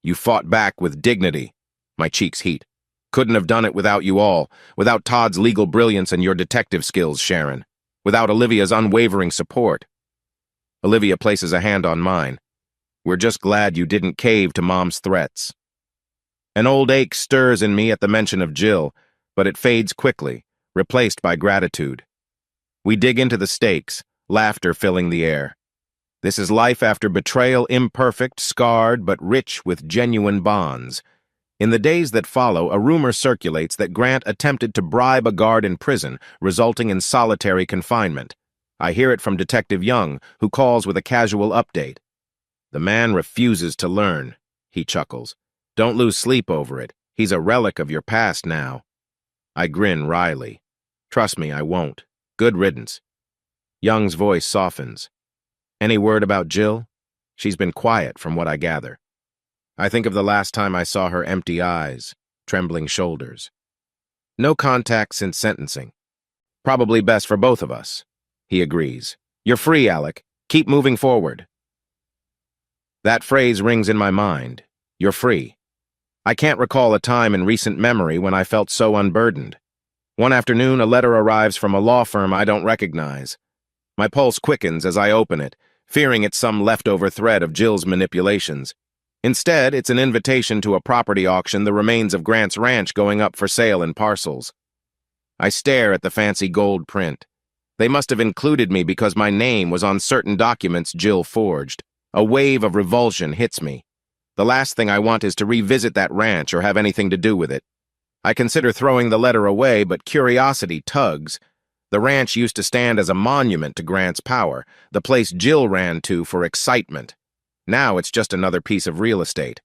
You fought back with dignity." My cheeks heat. "Couldn't have done it without you all, without Todd's legal brilliance and your detective skills, Sharon. Without Olivia's unwavering support." Olivia places a hand on mine. "We're just glad you didn't cave to Mom's threats." An old ache stirs in me at the mention of Jill, but it fades quickly, replaced by gratitude. We dig into the stakes, laughter filling the air. This is life after betrayal, imperfect, scarred, but rich with genuine bonds. In the days that follow, a rumor circulates that Grant attempted to bribe a guard in prison, resulting in solitary confinement. I hear it from Detective Young, who calls with a casual update. "The man refuses to learn," he chuckles. "Don't lose sleep over it. He's a relic of your past now." I grin wryly. "Trust me, I won't. Good riddance." Young's voice softens. "Any word about Jill? She's been quiet from what I gather." I think of the last time I saw her empty eyes, trembling shoulders. "No contact since sentencing. Probably best for both of us." He agrees. "You're free, Alec. Keep moving forward." That phrase rings in my mind. You're free. I can't recall a time in recent memory when I felt so unburdened. One afternoon, a letter arrives from a law firm I don't recognize. My pulse quickens as I open it, fearing it's some leftover thread of Jill's manipulations. Instead, it's an invitation to a property auction, the remains of Grant's ranch going up for sale in parcels. I stare at the fancy gold print. They must have included me because my name was on certain documents Jill forged. A wave of revulsion hits me. The last thing I want is to revisit that ranch or have anything to do with it. I consider throwing the letter away, but curiosity tugs. The ranch used to stand as a monument to Grant's power, the place Jill ran to for excitement. Now it's just another piece of real estate.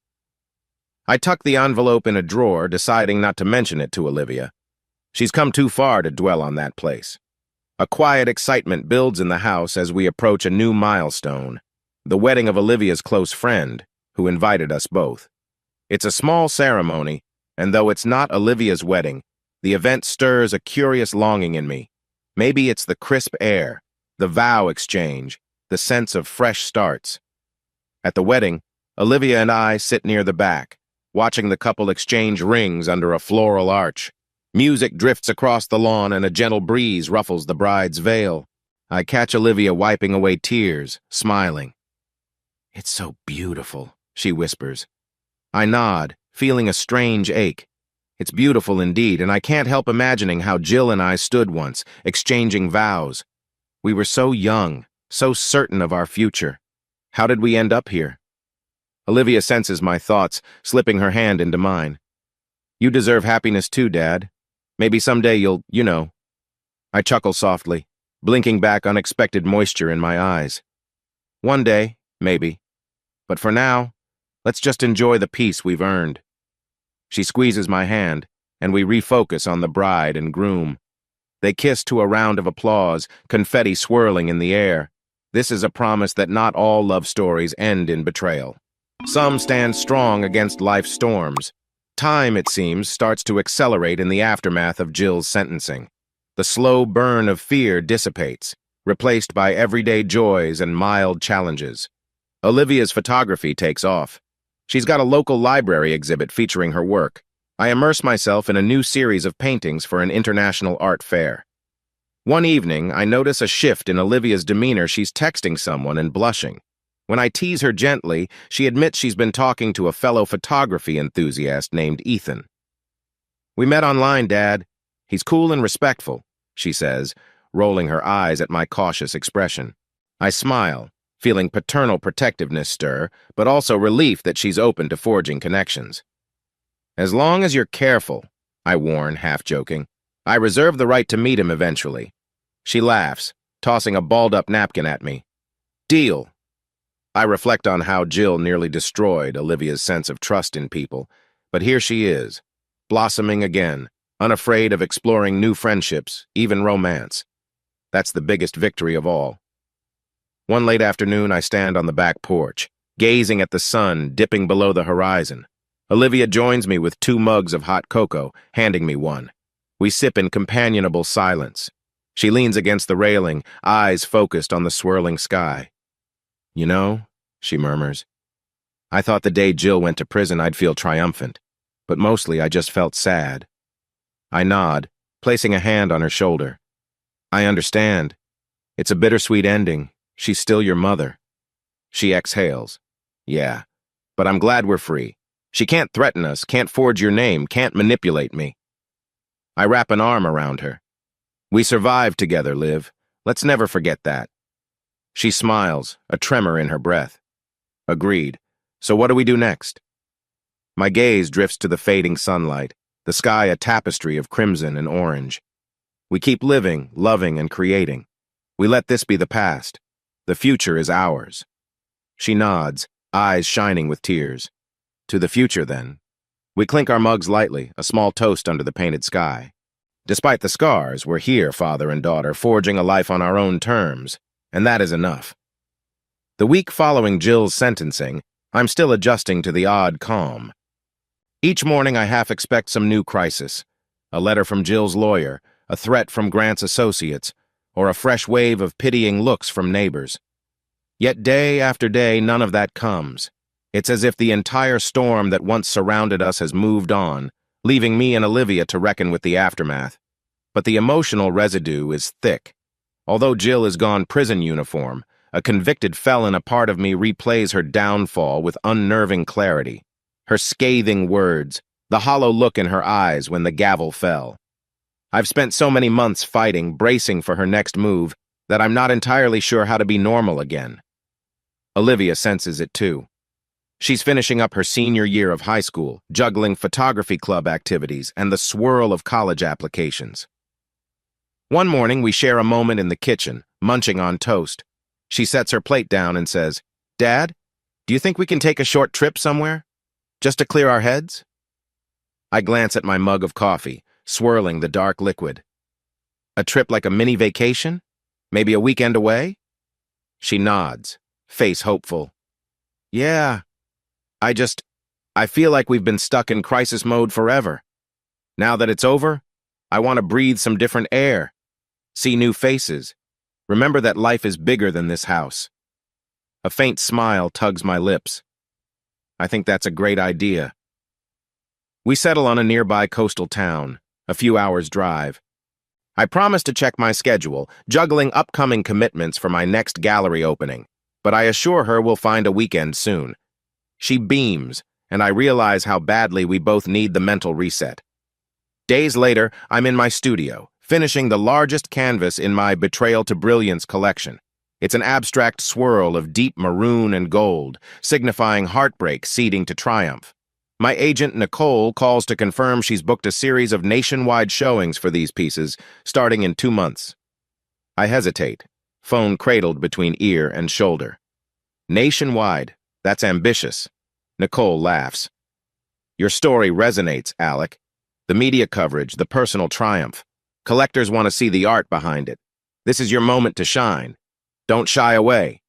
I tuck the envelope in a drawer, deciding not to mention it to Olivia. She's come too far to dwell on that place. A quiet excitement builds in the house as we approach a new milestone, the wedding of Olivia's close friend, who invited us both. It's a small ceremony, and though it's not Olivia's wedding, the event stirs a curious longing in me. Maybe it's the crisp air, the vow exchange, the sense of fresh starts. At the wedding, Olivia and I sit near the back, watching the couple exchange rings under a floral arch. Music drifts across the lawn and a gentle breeze ruffles the bride's veil. I catch Olivia wiping away tears, smiling. "It's so beautiful," she whispers. I nod, feeling a strange ache. It's beautiful indeed, and I can't help imagining how Jill and I stood once, exchanging vows. We were so young, so certain of our future. How did we end up here? Olivia senses my thoughts, slipping her hand into mine. "You deserve happiness too, Dad. Maybe someday you'll, you know." I chuckle softly, blinking back unexpected moisture in my eyes. "One day, maybe. But for now, let's just enjoy the peace we've earned." She squeezes my hand, and we refocus on the bride and groom. They kiss to a round of applause, confetti swirling in the air. This is a promise that not all love stories end in betrayal. Some stand strong against life's storms. Time, it seems, starts to accelerate in the aftermath of Jill's sentencing. The slow burn of fear dissipates, replaced by everyday joys and mild challenges. Olivia's photography takes off. She's got a local library exhibit featuring her work. I immerse myself in a new series of paintings for an international art fair. One evening, I notice a shift in Olivia's demeanor. She's texting someone and blushing. When I tease her gently, she admits she's been talking to a fellow photography enthusiast named Ethan. "We met online, Dad. He's cool and respectful," she says, rolling her eyes at my cautious expression. I smile, feeling paternal protectiveness stir, but also relief that she's open to forging connections. "As long as you're careful," I warn, half joking. "I reserve the right to meet him eventually." She laughs, tossing a balled-up napkin at me. "Deal." I reflect on how Jill nearly destroyed Olivia's sense of trust in people, but here she is, blossoming again, unafraid of exploring new friendships, even romance. That's the biggest victory of all. One late afternoon, I stand on the back porch, gazing at the sun dipping below the horizon. Olivia joins me with 2 mugs of hot cocoa, handing me one. We sip in companionable silence. She leans against the railing, eyes focused on the swirling sky. You know, she murmurs, I thought the day Jill went to prison I'd feel triumphant, but mostly I just felt sad. I nod, placing a hand on her shoulder. I understand. It's a bittersweet ending. She's still your mother. She exhales. Yeah, but I'm glad we're free. She can't threaten us, can't forge your name, can't manipulate me. I wrap an arm around her. We survived together, Liv. Let's never forget that. She smiles, a tremor in her breath. Agreed. So what do we do next? My gaze drifts to the fading sunlight, the sky a tapestry of crimson and orange. We keep living, loving, and creating. We let this be the past. The future is ours. She nods, eyes shining with tears. To the future, then. We clink our mugs lightly, a small toast under the painted sky. Despite the scars, we're here, father and daughter, forging a life on our own terms, and that is enough. The week following Jill's sentencing, I'm still adjusting to the odd calm. Each morning I half expect some new crisis, a letter from Jill's lawyer, a threat from Grant's associates, or a fresh wave of pitying looks from neighbors. Yet day after day, none of that comes. It's as if the entire storm that once surrounded us has moved on, leaving me and Olivia to reckon with the aftermath. But the emotional residue is thick. Although Jill is gone prison uniform, a convicted felon, a part of me replays her downfall with unnerving clarity. Her scathing words, the hollow look in her eyes when the gavel fell. I've spent so many months fighting, bracing for her next move, that I'm not entirely sure how to be normal again. Olivia senses it too. She's finishing up her senior year of high school, juggling photography club activities and the swirl of college applications. One morning, we share a moment in the kitchen, munching on toast. She sets her plate down and says, Dad, do you think we can take a short trip somewhere? Just to clear our heads? I glance at my mug of coffee, swirling the dark liquid. A trip like a mini vacation? Maybe a weekend away? She nods, face hopeful. Yeah. I feel like we've been stuck in crisis mode forever. Now that it's over, I want to breathe some different air, see new faces, remember that life is bigger than this house. A faint smile tugs my lips. I think that's a great idea. We settle on a nearby coastal town, a few hours' drive. I promise to check my schedule, juggling upcoming commitments for my next gallery opening, but I assure her we'll find a weekend soon. She beams, and I realize how badly we both need the mental reset. Days later, I'm in my studio, finishing the largest canvas in my Betrayal to Brilliance collection. It's an abstract swirl of deep maroon and gold, signifying heartbreak ceding to triumph. My agent, Nicole, calls to confirm she's booked a series of nationwide showings for these pieces, starting in 2 months. I hesitate, phone cradled between ear and shoulder. Nationwide. That's ambitious. Nicole laughs. Your story resonates, Alec. The media coverage, the personal triumph. Collectors want to see the art behind it. This is your moment to shine. Don't shy away.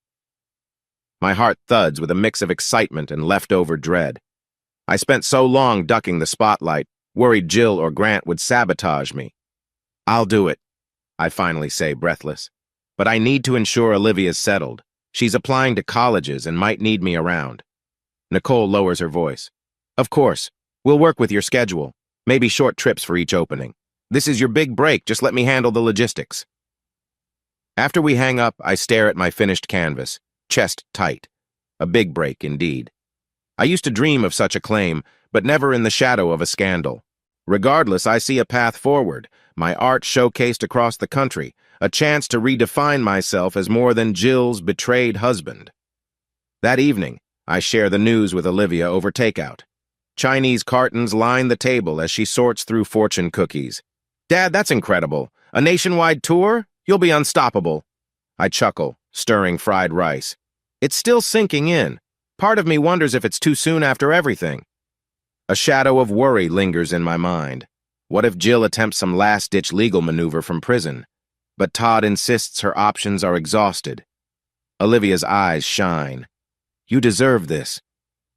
My heart thuds with a mix of excitement and leftover dread. I spent so long ducking the spotlight, worried Jill or Grant would sabotage me. I'll do it, I finally say, breathless. But I need to ensure Olivia's settled. She's applying to colleges and might need me around. Nicole lowers her voice. Of course, we'll work with your schedule. Maybe short trips for each opening. This is your big break, just let me handle the logistics. After we hang up, I stare at my finished canvas, chest tight. A big break, indeed. I used to dream of such a claim, but never in the shadow of a scandal. Regardless, I see a path forward, my art showcased across the country, a chance to redefine myself as more than Jill's betrayed husband. That evening, I share the news with Olivia over takeout. Chinese cartons line the table as she sorts through fortune cookies. Dad, that's incredible. A nationwide tour? You'll be unstoppable. I chuckle, stirring fried rice. It's still sinking in. Part of me wonders if it's too soon after everything. A shadow of worry lingers in my mind. What if Jill attempts some last-ditch legal maneuver from prison? But Todd insists her options are exhausted. Olivia's eyes shine. You deserve this.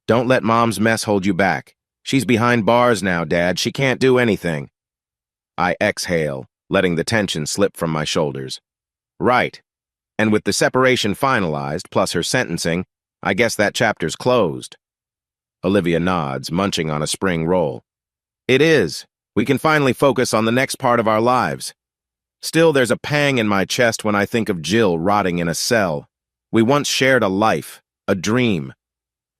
Don't let Mom's mess hold you back. She's behind bars now, Dad. She can't do anything. I exhale, letting the tension slip from my shoulders. Right. And with the separation finalized, plus her sentencing, I guess that chapter's closed. Olivia nods, munching on a spring roll. It is. We can finally focus on the next part of our lives. Still, there's a pang in my chest when I think of Jill rotting in a cell. We once shared a life, a dream.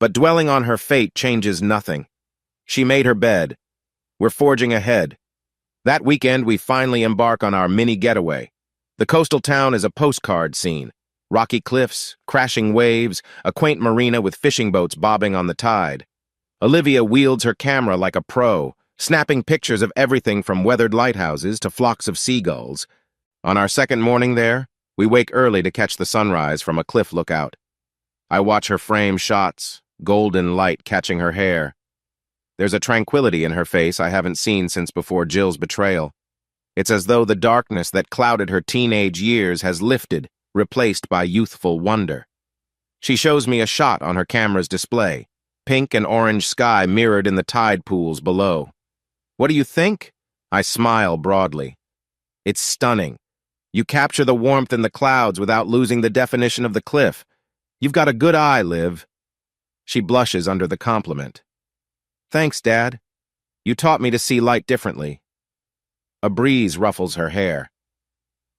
But dwelling on her fate changes nothing. She made her bed. We're forging ahead. That weekend, we finally embark on our mini getaway. The coastal town is a postcard scene. Rocky cliffs, crashing waves, a quaint marina with fishing boats bobbing on the tide. Olivia wields her camera like a pro, snapping pictures of everything from weathered lighthouses to flocks of seagulls. On our second morning there, we wake early to catch the sunrise from a cliff lookout. I watch her frame shots, golden light catching her hair. There's a tranquility in her face I haven't seen since before Jill's betrayal. It's as though the darkness that clouded her teenage years has lifted, replaced by youthful wonder. She shows me a shot on her camera's display, pink and orange sky mirrored in the tide pools below. What do you think? I smile broadly. It's stunning. You capture the warmth in the clouds without losing the definition of the cliff. You've got a good eye, Liv. She blushes under the compliment. Thanks, Dad. You taught me to see light differently. A breeze ruffles her hair.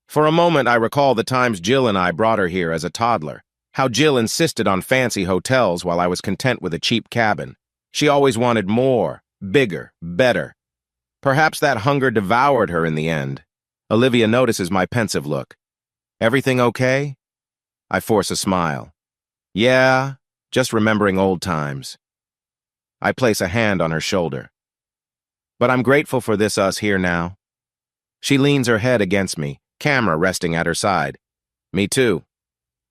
For a moment, I recall the times Jill and I brought her here as a toddler. How Jill insisted on fancy hotels while I was content with a cheap cabin. She always wanted more, bigger, better. Perhaps that hunger devoured her in the end. Olivia notices my pensive look. Everything okay? I force a smile. Yeah, just remembering old times. I place a hand on her shoulder. But I'm grateful for this us here now. She leans her head against me, camera resting at her side. Me too.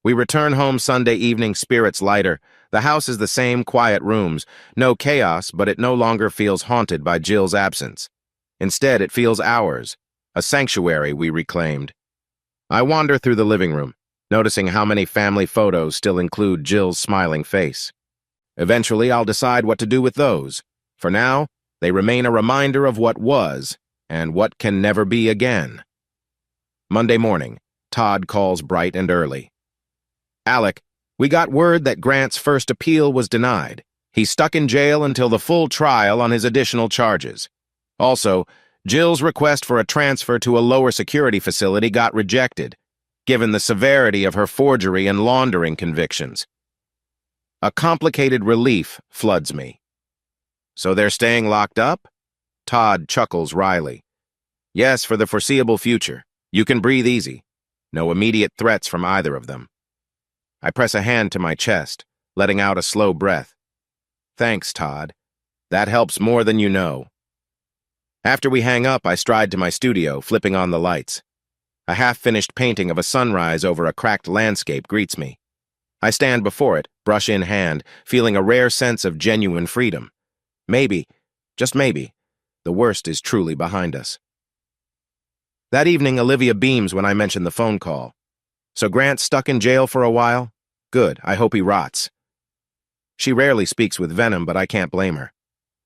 We return home Sunday evening, spirits lighter. The house is the same, quiet rooms. No chaos, but it no longer feels haunted by Jill's absence. Instead, it feels ours, a sanctuary we reclaimed. I wander through the living room, noticing how many family photos still include Jill's smiling face. Eventually, I'll decide what to do with those. For now, they remain a reminder of what was and what can never be again. Monday morning, Todd calls bright and early. Alec, we got word that Grant's first appeal was denied. He's stuck in jail until the full trial on his additional charges. Also, Jill's request for a transfer to a lower security facility got rejected, given the severity of her forgery and laundering convictions. A complicated relief floods me. So they're staying locked up? Todd chuckles wryly. Yes, for the foreseeable future. You can breathe easy. No immediate threats from either of them. I press a hand to my chest, letting out a slow breath. Thanks, Todd. That helps more than you know. After we hang up, I stride to my studio, flipping on the lights. A half-finished painting of a sunrise over a cracked landscape greets me. I stand before it, brush in hand, feeling a rare sense of genuine freedom. Maybe, just maybe, the worst is truly behind us. That evening, Olivia beams when I mention the phone call. So Grant's stuck in jail for a while? Good, I hope he rots. She rarely speaks with venom, but I can't blame her.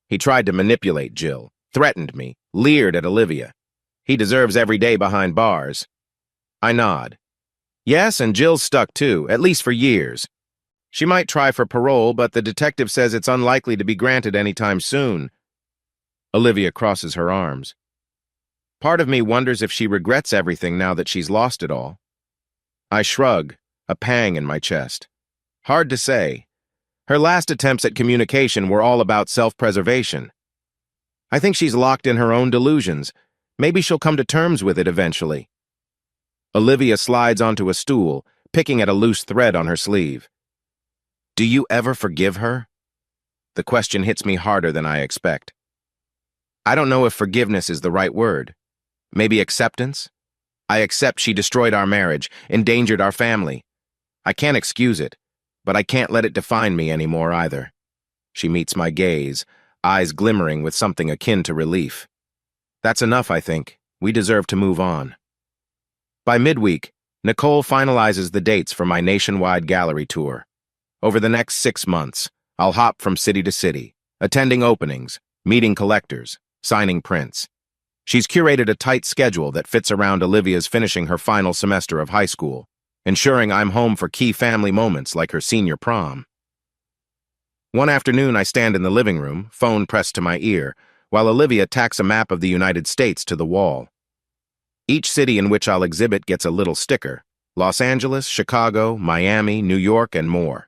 He tried to manipulate Jill, threatened me, leered at Olivia. He deserves every day behind bars. I nod. Yes, and Jill's stuck too, at least for years. She might try for parole, but the detective says it's unlikely to be granted anytime soon. Olivia crosses her arms. Part of me wonders if she regrets everything now that she's lost it all. I shrug, a pang in my chest. Hard to say. Her last attempts at communication were all about self-preservation. I think she's locked in her own delusions. Maybe she'll come to terms with it eventually. Olivia slides onto a stool, picking at a loose thread on her sleeve. Do you ever forgive her? The question hits me harder than I expect. I don't know if forgiveness is the right word. Maybe acceptance? I accept she destroyed our marriage, endangered our family. I can't excuse it, but I can't let it define me anymore either. She meets my gaze, eyes glimmering with something akin to relief. That's enough, I think. We deserve to move on. By midweek, Nicole finalizes the dates for my nationwide gallery tour. Over the next 6 months, I'll hop from city to city, attending openings, meeting collectors, signing prints. She's curated a tight schedule that fits around Olivia's finishing her final semester of high school, ensuring I'm home for key family moments like her senior prom. One afternoon, I stand in the living room, phone pressed to my ear, while Olivia tacks a map of the United States to the wall. Each city in which I'll exhibit gets a little sticker: Los Angeles, Chicago, Miami, New York, and more.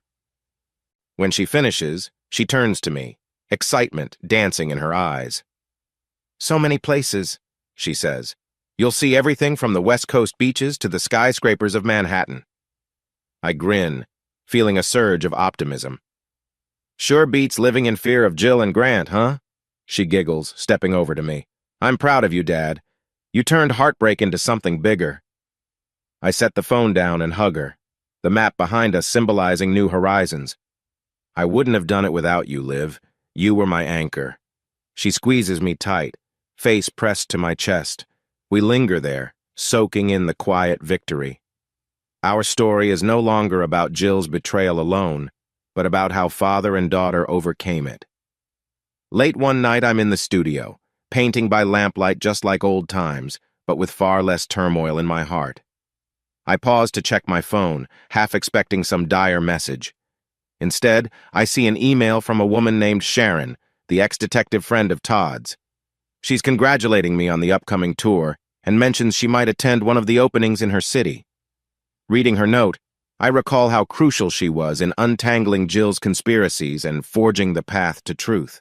When she finishes, she turns to me, excitement dancing in her eyes. "So many places," she says. "You'll see everything from the West Coast beaches to the skyscrapers of Manhattan." I grin, feeling a surge of optimism. "Sure beats living in fear of Jill and Grant, huh?" She giggles, stepping over to me. "I'm proud of you, Dad. You turned heartbreak into something bigger." I set the phone down and hug her, the map behind us symbolizing new horizons. "I wouldn't have done it without you, Liv. You were my anchor." She squeezes me tight, face pressed to my chest. We linger there, soaking in the quiet victory. Our story is no longer about Jill's betrayal alone, but about how father and daughter overcame it. Late one night, I'm in the studio, painting by lamplight just like old times, but with far less turmoil in my heart. I pause to check my phone, half expecting some dire message. Instead, I see an email from a woman named Sharon, the ex-detective friend of Todd's. She's congratulating me on the upcoming tour and mentions she might attend one of the openings in her city. Reading her note, I recall how crucial she was in untangling Jill's conspiracies and forging the path to truth.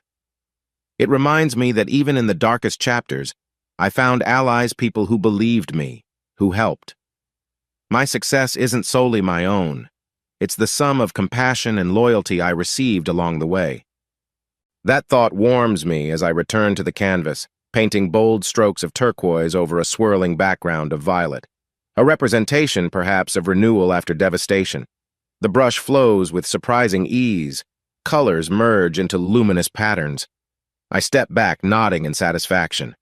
It reminds me that even in the darkest chapters, I found allies, people who believed me, who helped. My success isn't solely my own. It's the sum of compassion and loyalty I received along the way. That thought warms me as I return to the canvas, painting bold strokes of turquoise over a swirling background of violet. A representation, perhaps, of renewal after devastation. The brush flows with surprising ease. Colors merge into luminous patterns. I step back, nodding in satisfaction.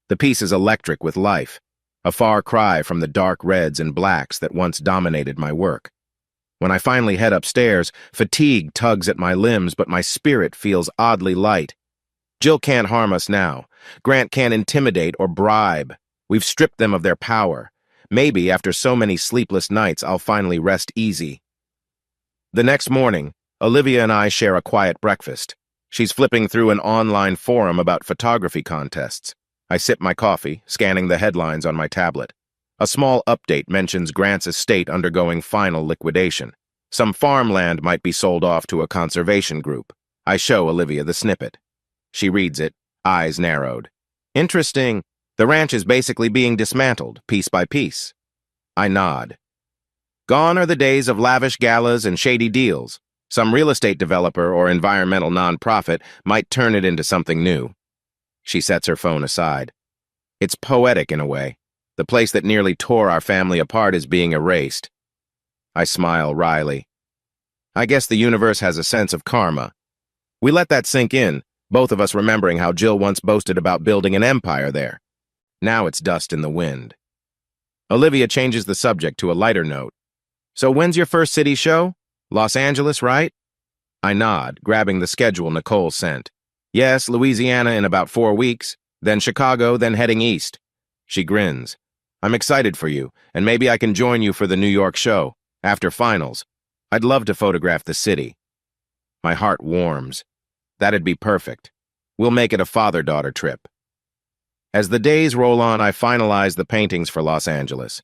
The piece is electric with life, a far cry from the dark reds and blacks that once dominated my work. When I finally head upstairs, fatigue tugs at my limbs, but my spirit feels oddly light. Jill can't harm us now. Grant can't intimidate or bribe. We've stripped them of their power. Maybe after so many sleepless nights, I'll finally rest easy. The next morning, Olivia and I share a quiet breakfast. She's flipping through an online forum about photography contests. I sip my coffee, scanning the headlines on my tablet. A small update mentions Grant's estate undergoing final liquidation. Some farmland might be sold off to a conservation group. I show Olivia the snippet. She reads it, eyes narrowed. "Interesting. The ranch is basically being dismantled, piece by piece." I nod. Gone are the days of lavish galas and shady deals. Some real estate developer or environmental nonprofit might turn it into something new. She sets her phone aside. It's poetic in a way. The place that nearly tore our family apart is being erased. I smile wryly. I guess the universe has a sense of karma. We let that sink in, both of us remembering how Jill once boasted about building an empire there. Now it's dust in the wind. Olivia changes the subject to a lighter note. "So when's your first city show? Los Angeles, right?" I nod, grabbing the schedule Nicole sent. "Yes, Louisiana in about 4 weeks, then Chicago, then heading east." She grins. "I'm excited for you, and maybe I can join you for the New York show, after finals. I'd love to photograph the city." My heart warms. That'd be perfect. We'll make it a father-daughter trip. As the days roll on, I finalize the paintings for Los Angeles.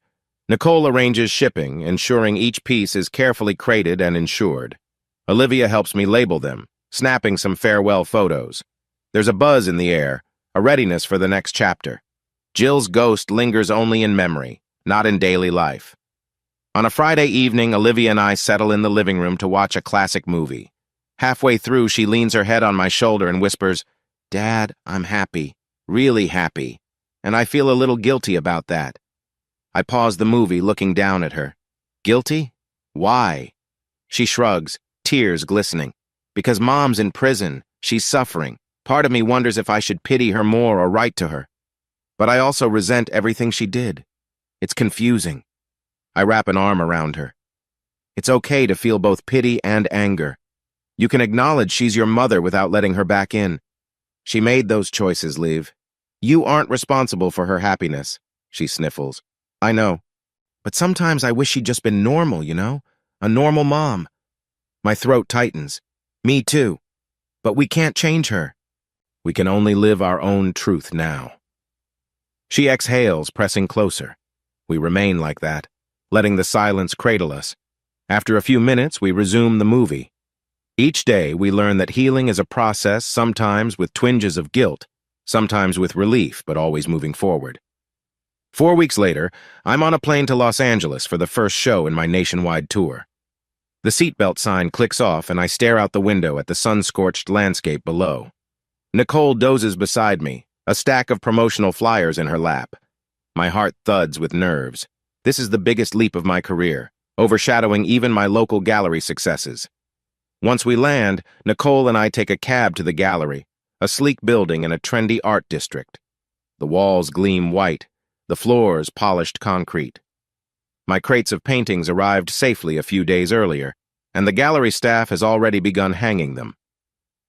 Nicole arranges shipping, ensuring each piece is carefully crated and insured. Olivia helps me label them, snapping some farewell photos. There's a buzz in the air, a readiness for the next chapter. Jill's ghost lingers only in memory, not in daily life. On a Friday evening, Olivia and I settle in the living room to watch a classic movie. Halfway through, she leans her head on my shoulder and whispers, "Dad, I'm happy. Really happy, and I feel a little guilty about that." I pause the movie, looking down at her. "Guilty? Why?" She shrugs, tears glistening. "Because Mom's in prison. She's suffering. Part of me wonders if I should pity her more or write to her. But I also resent everything she did. It's confusing." I wrap an arm around her. It's okay to feel both pity and anger. You can acknowledge she's your mother without letting her back in. She made those choices, Liv. You aren't responsible for her happiness, she sniffles. I know. But sometimes I wish she'd just been normal, you know? A normal mom. My throat tightens. Me too. But we can't change her. We can only live our own truth now. She exhales, pressing closer. We remain like that, letting the silence cradle us. After a few minutes, we resume the movie. Each day, we learn that healing is a process, sometimes with twinges of guilt, sometimes with relief, but always moving forward. 4 weeks later, I'm on a plane to Los Angeles for the first show in my nationwide tour. The seatbelt sign clicks off, and I stare out the window at the sun-scorched landscape below. Nicole dozes beside me, a stack of promotional flyers in her lap. My heart thuds with nerves. This is the biggest leap of my career, overshadowing even my local gallery successes. Once we land, Nicole and I take a cab to the gallery, a sleek building in a trendy art district. The walls gleam white, the floors polished concrete. My crates of paintings arrived safely a few days earlier, and the gallery staff has already begun hanging them.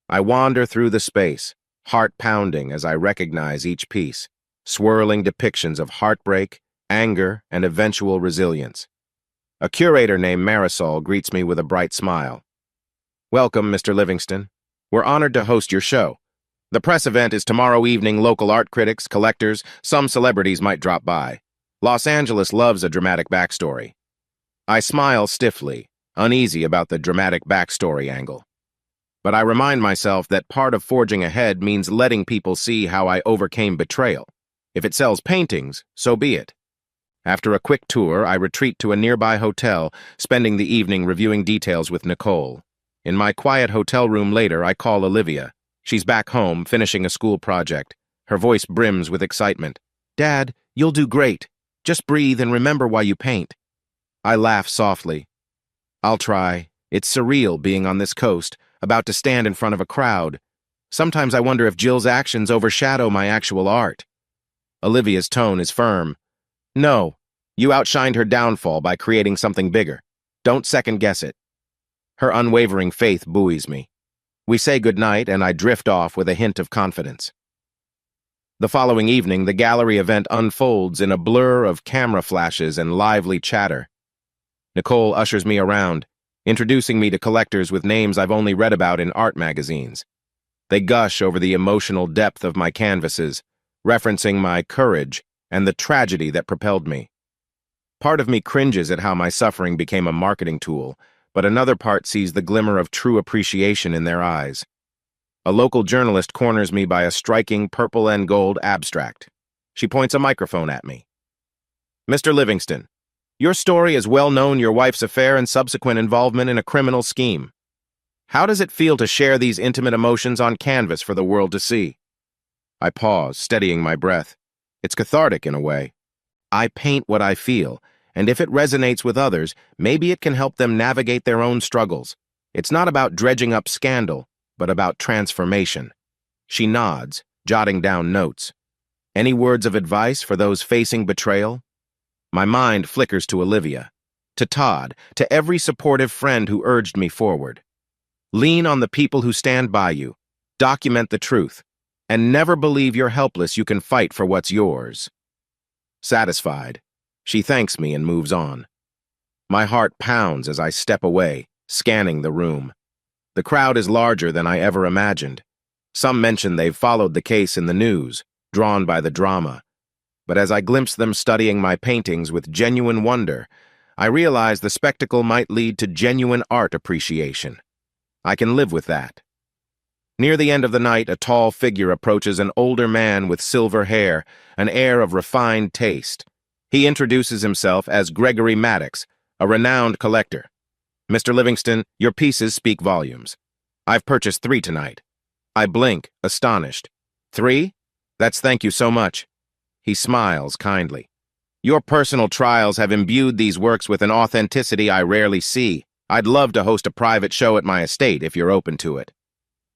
I wander through the space, heart pounding as I recognize each piece, swirling depictions of heartbreak, anger, and eventual resilience. A curator named Marisol greets me with a bright smile. Welcome, Mr. Livingston. We're honored to host your show. The press event is tomorrow evening. Local art critics, collectors, some celebrities might drop by. Los Angeles loves a dramatic backstory. I smile stiffly, uneasy about the dramatic backstory angle. But I remind myself that part of forging ahead means letting people see how I overcame betrayal. If it sells paintings, so be it. After a quick tour, I retreat to a nearby hotel, spending the evening reviewing details with Nicole. In my quiet hotel room later, I call Olivia. She's back home, finishing a school project. Her voice brims with excitement. Dad, you'll do great. Just breathe and remember why you paint. I laugh softly. I'll try. It's surreal being on this coast, about to stand in front of a crowd. Sometimes I wonder if Jill's actions overshadow my actual art. Olivia's tone is firm. No, you outshined her downfall by creating something bigger. Don't second-guess it. Her unwavering faith buoys me. We say goodnight, and I drift off with a hint of confidence. The following evening, the gallery event unfolds in a blur of camera flashes and lively chatter. Nicole ushers me around, introducing me to collectors with names I've only read about in art magazines. They gush over the emotional depth of my canvases, referencing my courage and the tragedy that propelled me. Part of me cringes at how my suffering became a marketing tool, but another part sees the glimmer of true appreciation in their eyes. A local journalist corners me by a striking purple and gold abstract. She points a microphone at me. Mr. Livingston, your story is well known, your wife's affair and subsequent involvement in a criminal scheme. How does it feel to share these intimate emotions on canvas for the world to see? I pause, steadying my breath. It's cathartic in a way. I paint what I feel, and if it resonates with others, maybe it can help them navigate their own struggles. It's not about dredging up scandal, but about transformation. She nods, jotting down notes. Any words of advice for those facing betrayal? My mind flickers to Olivia, to Todd, to every supportive friend who urged me forward. Lean on the people who stand by you, document the truth, and never believe you're helpless. You can fight for what's yours. Satisfied, she thanks me and moves on. My heart pounds as I step away, scanning the room. The crowd is larger than I ever imagined. Some mention they've followed the case in the news, drawn by the drama. But as I glimpse them studying my paintings with genuine wonder, I realize the spectacle might lead to genuine art appreciation. I can live with that. Near the end of the night, a tall figure approaches an older man with silver hair, an air of refined taste. He introduces himself as Gregory Maddox, a renowned collector. Mr. Livingston, your pieces speak volumes. I've purchased 3 tonight. I blink, astonished. 3? That's thank you so much. He smiles kindly. Your personal trials have imbued these works with an authenticity I rarely see. I'd love to host a private show at my estate if you're open to it.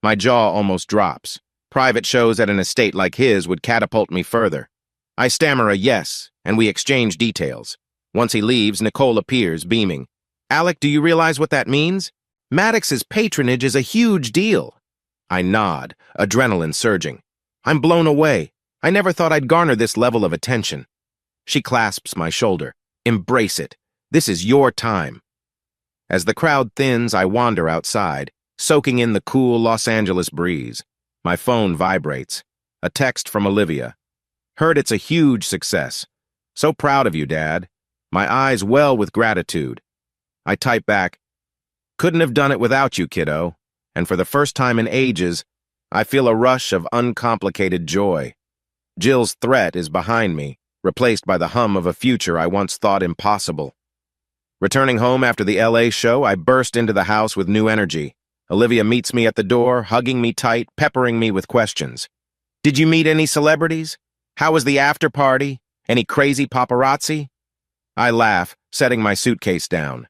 My jaw almost drops. Private shows at an estate like his would catapult me further. I stammer a yes, and we exchange details. Once he leaves, Nicole appears, beaming. Alec, do you realize what that means? Maddox's patronage is a huge deal. I nod, adrenaline surging. I'm blown away. I never thought I'd garner this level of attention. She clasps my shoulder. Embrace it. This is your time. As the crowd thins, I wander outside, soaking in the cool Los Angeles breeze. My phone vibrates. A text from Olivia. Heard it's a huge success. So proud of you, Dad. My eyes well with gratitude. I type back, couldn't have done it without you, kiddo. And for the first time in ages, I feel a rush of uncomplicated joy. Jill's threat is behind me, replaced by the hum of a future I once thought impossible. Returning home after the LA show, I burst into the house with new energy. Olivia meets me at the door, hugging me tight, peppering me with questions. Did you meet any celebrities? How was the after party? Any crazy paparazzi? I laugh, setting my suitcase down.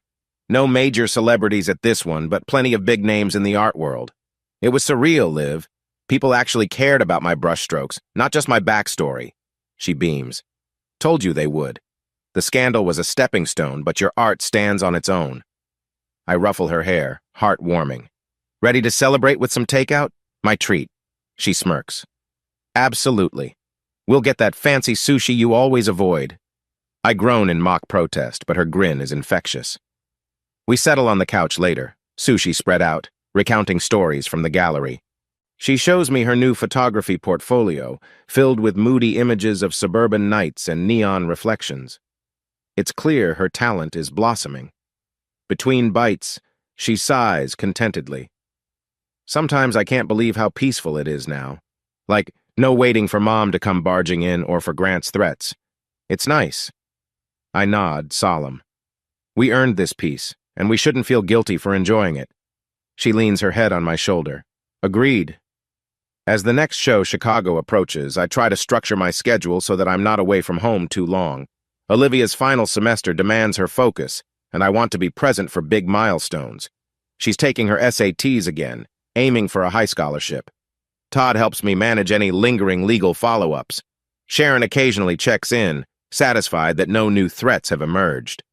No major celebrities at this one, but plenty of big names in the art world. It was surreal, Liv. People actually cared about my brushstrokes, not just my backstory. She beams. Told you they would. The scandal was a stepping stone, but your art stands on its own. I ruffle her hair, heart warming. Ready to celebrate with some takeout? My treat. She smirks. Absolutely. We'll get that fancy sushi you always avoid. I groan in mock protest, but her grin is infectious. We settle on the couch later, sushi spread out, recounting stories from the gallery. She shows me her new photography portfolio, filled with moody images of suburban nights and neon reflections. It's clear her talent is blossoming. Between bites, she sighs contentedly. Sometimes I can't believe how peaceful it is now. Like, no waiting for Mom to come barging in or for Grant's threats. It's nice. I nod, solemn. We earned this peace, and we shouldn't feel guilty for enjoying it. She leans her head on my shoulder. Agreed. As the next show, Chicago, approaches, I try to structure my schedule so that I'm not away from home too long. Olivia's final semester demands her focus, and I want to be present for big milestones. She's taking her SATs again, aiming for a high scholarship. Todd helps me manage any lingering legal follow-ups. Sharon occasionally checks in, satisfied that no new threats have emerged.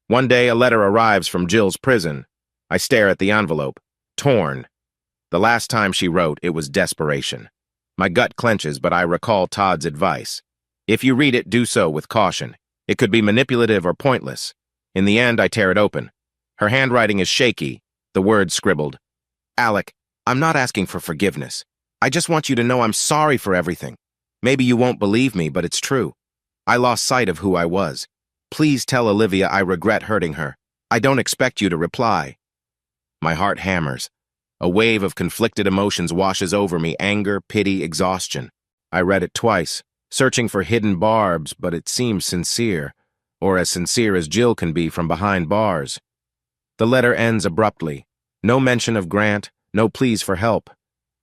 One day, a letter arrives from Jill's prison. I stare at the envelope, torn. The last time she wrote, it was desperation. My gut clenches, but I recall Todd's advice. If you read it, do so with caution. It could be manipulative or pointless. In the end, I tear it open. Her handwriting is shaky, the words scribbled. Alec, I'm not asking for forgiveness. I just want you to know I'm sorry for everything. Maybe you won't believe me, but it's true. I lost sight of who I was. Please tell Olivia I regret hurting her. I don't expect you to reply. My heart hammers. A wave of conflicted emotions washes over me, anger, pity, exhaustion. I read it twice, searching for hidden barbs, but it seems sincere, or as sincere as Jill can be from behind bars. The letter ends abruptly. No mention of Grant, no pleas for help.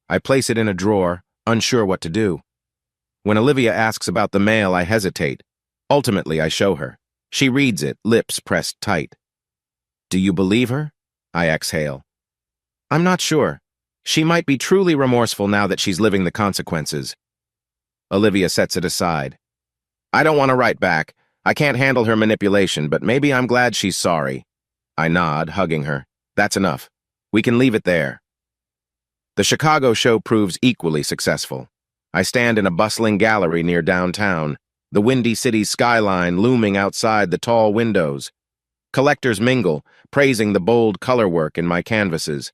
I place it in a drawer, unsure what to do. When Olivia asks about the mail, I hesitate. Ultimately, I show her. She reads it, lips pressed tight. Do you believe her? I exhale. I'm not sure. She might be truly remorseful now that she's living the consequences. Olivia sets it aside. I don't want to write back. I can't handle her manipulation, but maybe I'm glad she's sorry. I nod, hugging her. That's enough. We can leave it there. The Chicago show proves equally successful. I stand in a bustling gallery near downtown, the windy city's skyline looming outside the tall windows. Collectors mingle, praising the bold color work in my canvases.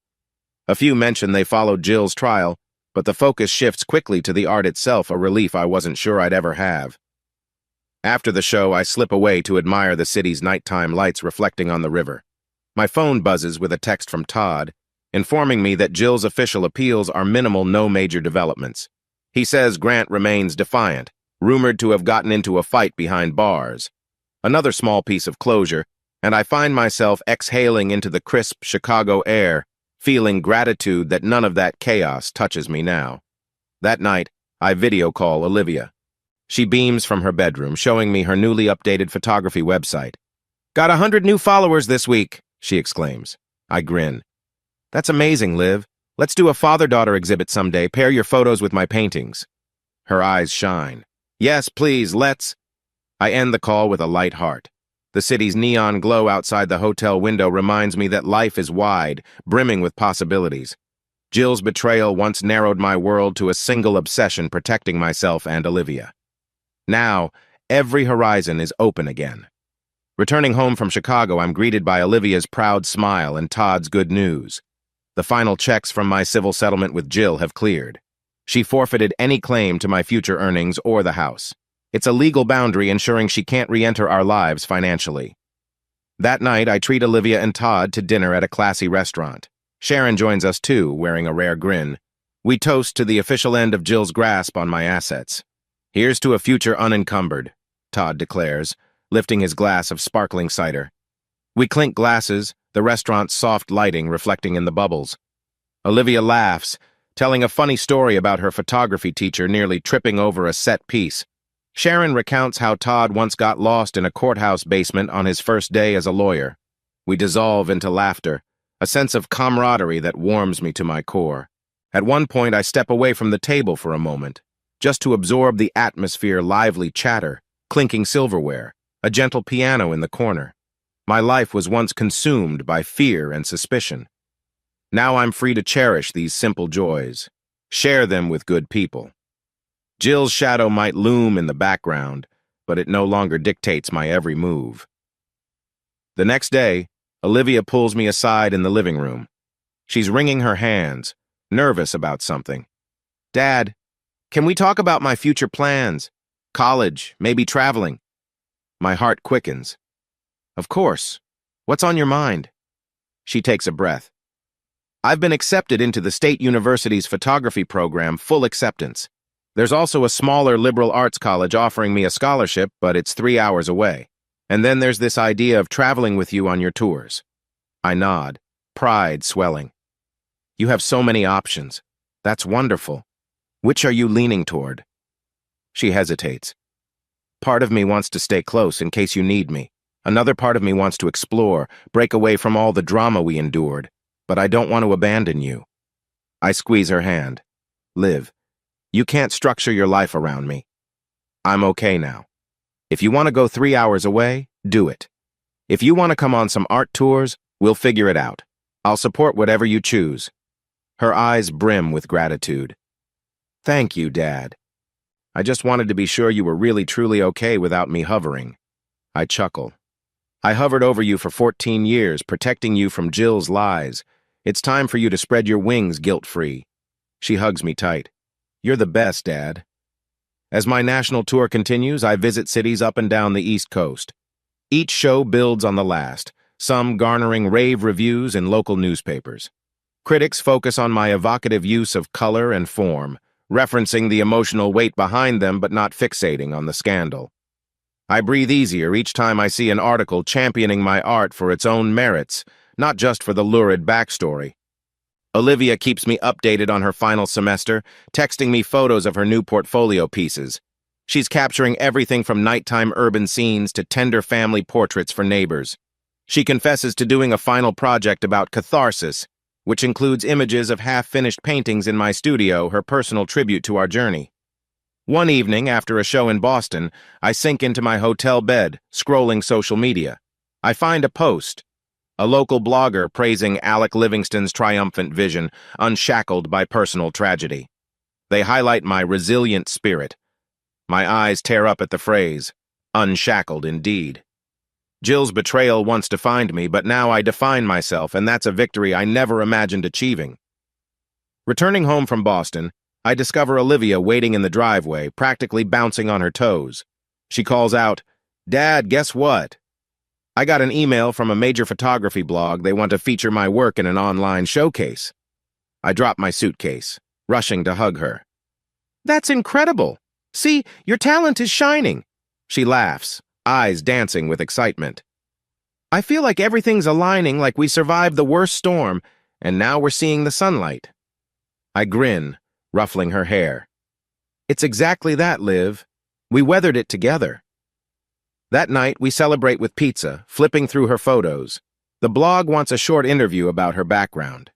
A few mention they followed Jill's trial, but the focus shifts quickly to the art itself, a relief I wasn't sure I'd ever have. After the show, I slip away to admire the city's nighttime lights reflecting on the river. My phone buzzes with a text from Todd, informing me that Jill's official appeals are minimal, no major developments. He says Grant remains defiant, rumored to have gotten into a fight behind bars. Another small piece of closure, and I find myself exhaling into the crisp Chicago air, feeling gratitude that none of that chaos touches me now. That night, I video call Olivia. She beams from her bedroom, showing me her newly updated photography website. Got 100 new followers this week, she exclaims. I grin. That's amazing, Liv. Let's do a father-daughter exhibit someday. Pair your photos with my paintings. Her eyes shine. Yes, please, let's. I end the call with a light heart. The city's neon glow outside the hotel window reminds me that life is wide, brimming with possibilities. Jill's betrayal once narrowed my world to a single obsession, protecting myself and Olivia. Now, every horizon is open again. Returning home from Chicago, I'm greeted by Olivia's proud smile and Todd's good news. The final checks from my civil settlement with Jill have cleared. She forfeited any claim to my future earnings or the house. It's a legal boundary ensuring she can't re-enter our lives financially. That night, I treat Olivia and Todd to dinner at a classy restaurant. Sharon joins us too, wearing a rare grin. We toast to the official end of Jill's grasp on my assets. Here's to a future unencumbered, Todd declares, lifting his glass of sparkling cider. We clink glasses, the restaurant's soft lighting reflecting in the bubbles. Olivia laughs, telling a funny story about her photography teacher nearly tripping over a set piece. Sharon recounts how Todd once got lost in a courthouse basement on his first day as a lawyer. We dissolve into laughter, a sense of camaraderie that warms me to my core. At one point, I step away from the table for a moment, just to absorb the atmosphere, lively chatter, clinking silverware, a gentle piano in the corner. My life was once consumed by fear and suspicion. Now I'm free to cherish these simple joys, share them with good people. Jill's shadow might loom in the background, but it no longer dictates my every move. The next day, Olivia pulls me aside in the living room. She's wringing her hands, nervous about something. "Dad, can we talk about my future plans? College, maybe traveling?" My heart quickens. "Of course. What's on your mind?" She takes a breath. "I've been accepted into the State University's photography program, full acceptance. There's also a smaller liberal arts college offering me a scholarship, but it's 3 hours away. And then there's this idea of traveling with you on your tours." I nod, pride swelling. "You have so many options. That's wonderful. Which are you leaning toward?" She hesitates. "Part of me wants to stay close in case you need me. Another part of me wants to explore, break away from all the drama we endured. But I don't want to abandon you." I squeeze her hand. "Liv, you can't structure your life around me. I'm okay now. If you want to go 3 hours away, do it. If you want to come on some art tours, we'll figure it out. I'll support whatever you choose." Her eyes brim with gratitude. "Thank you, Dad. I just wanted to be sure you were really truly okay without me hovering." I chuckle. "I hovered over you for 14 years, protecting you from Jill's lies. It's time for you to spread your wings guilt-free." She hugs me tight. "You're the best, Dad." As my national tour continues, I visit cities up and down the East Coast. Each show builds on the last, some garnering rave reviews in local newspapers. Critics focus on my evocative use of color and form, referencing the emotional weight behind them but not fixating on the scandal. I breathe easier each time I see an article championing my art for its own merits, not just for the lurid backstory. Olivia keeps me updated on her final semester, texting me photos of her new portfolio pieces. She's capturing everything from nighttime urban scenes to tender family portraits for neighbors. She confesses to doing a final project about catharsis, which includes images of half-finished paintings in my studio, her personal tribute to our journey. One evening, after a show in Boston, I sink into my hotel bed, scrolling social media. I find a post. A local blogger praising Alec Livingston's triumphant vision, unshackled by personal tragedy. They highlight my resilient spirit. My eyes tear up at the phrase, unshackled indeed. Jill's betrayal once defined me, but now I define myself, and that's a victory I never imagined achieving. Returning home from Boston, I discover Olivia waiting in the driveway, practically bouncing on her toes. She calls out, "Dad, guess what? I got an email from a major photography blog. They want to feature my work in an online showcase." I drop my suitcase, rushing to hug her. "That's incredible! See, your talent is shining." She laughs, eyes dancing with excitement. "I feel like everything's aligning, like we survived the worst storm, and now we're seeing the sunlight." I grin, ruffling her hair. "It's exactly that, Liv. We weathered it together." That night, we celebrate with pizza, flipping through her photos. The blog wants a short interview about her background.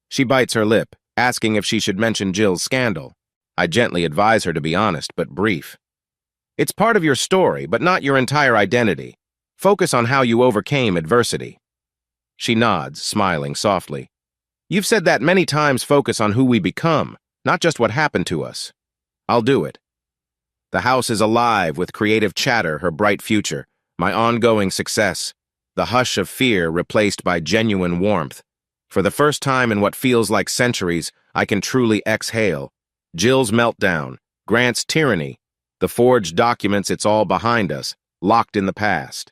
She bites her lip, asking if she should mention Jill's scandal. I gently advise her to be honest but brief. "It's part of your story, but not your entire identity. Focus on how you overcame adversity. She nods, smiling softly. You've said that many times. Focus on who we become, not just what happened to us. I'll do it. The house is alive with creative chatter, her bright future, my ongoing success, the hush of fear replaced by genuine warmth. For the first time in what feels like centuries, I can truly exhale. Jill's meltdown, Grant's tyranny, the forged documents, it's all behind us, locked in the past.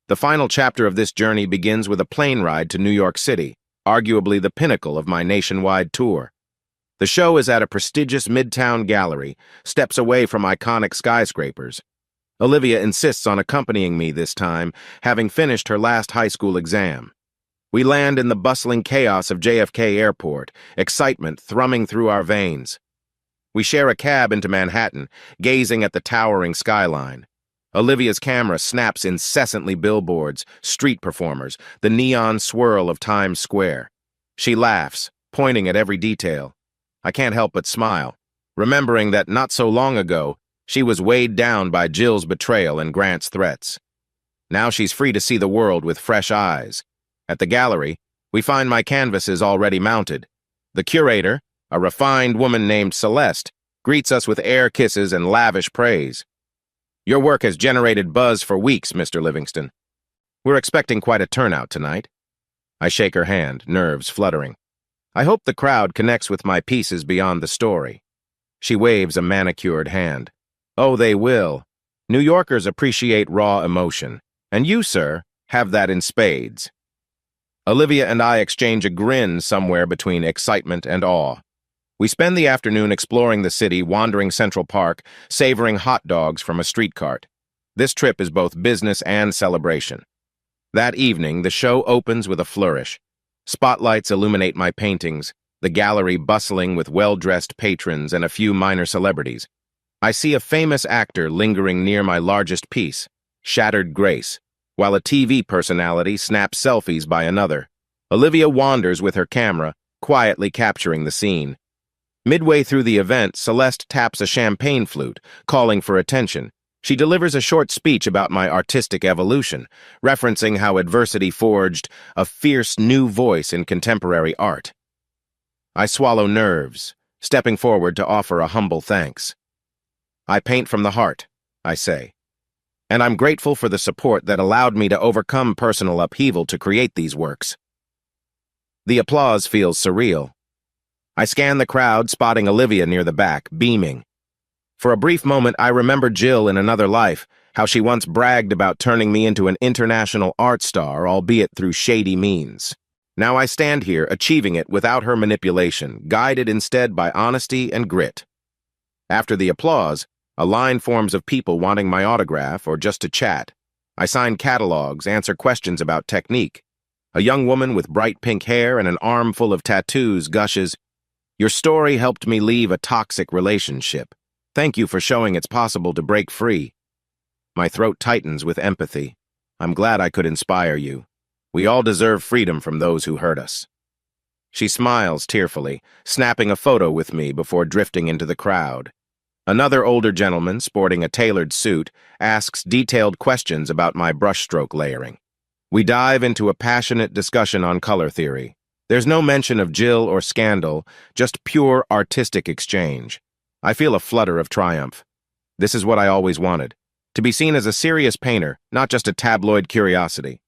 The final chapter of this journey begins with a plane ride to New York City, arguably the pinnacle of my nationwide tour. The show is at a prestigious midtown gallery, steps away from iconic skyscrapers. Olivia insists on accompanying me this time, having finished her last high school exam. We land in the bustling chaos of JFK Airport, excitement thrumming through our veins. We share a cab into Manhattan, gazing at the towering skyline. Olivia's camera snaps incessantly billboards, street performers, the neon swirl of Times Square. She laughs, pointing at every detail. I can't help but smile, remembering that not so long ago, she was weighed down by Jill's betrayal and Grant's threats. Now she's free to see the world with fresh eyes. At the gallery, we find my canvases already mounted. The curator, a refined woman named Celeste, greets us with air kisses and lavish praise. Your work has generated buzz for weeks, Mr. Livingston. We're expecting quite a turnout tonight. I shake her hand, nerves fluttering. I hope the crowd connects with my pieces beyond the story. She waves a manicured hand. Oh, they will. New Yorkers appreciate raw emotion, and you, sir, have that in spades. Olivia and I exchange a grin somewhere between excitement and awe. We spend the afternoon exploring the city, wandering Central Park, savoring hot dogs from a street cart. This trip is both business and celebration. That evening, the show opens with a flourish. Spotlights illuminate my paintings, the gallery bustling with well-dressed patrons and a few minor celebrities. I see a famous actor lingering near my largest piece, Shattered Grace, while a TV personality snaps selfies by another. Olivia wanders with her camera, quietly capturing the scene. Midway through the event, Celeste taps a champagne flute, calling for attention. She delivers a short speech about my artistic evolution, referencing how adversity forged a fierce new voice in contemporary art. I swallow nerves, stepping forward to offer a humble thanks. I paint from the heart, I say, and I'm grateful for the support that allowed me to overcome personal upheaval to create these works. The applause feels surreal. I scan the crowd, spotting Olivia near the back, beaming. For a brief moment, I remember Jill in another life, how she once bragged about turning me into an international art star, albeit through shady means. Now I stand here, achieving it without her manipulation, guided instead by honesty and grit. After the applause, a line forms of people wanting my autograph or just to chat. I sign catalogs, answer questions about technique. A young woman with bright pink hair and an armful of tattoos gushes, "Your story helped me leave a toxic relationship. Thank you for showing it's possible to break free." My throat tightens with empathy. I'm glad I could inspire you. We all deserve freedom from those who hurt us. She smiles tearfully, snapping a photo with me before drifting into the crowd. Another older gentleman, sporting a tailored suit, asks detailed questions about my brushstroke layering. We dive into a passionate discussion on color theory. There's no mention of Jill or scandal, just pure artistic exchange. I feel a flutter of triumph. This is what I always wanted, to be seen as a serious painter, not just a tabloid curiosity.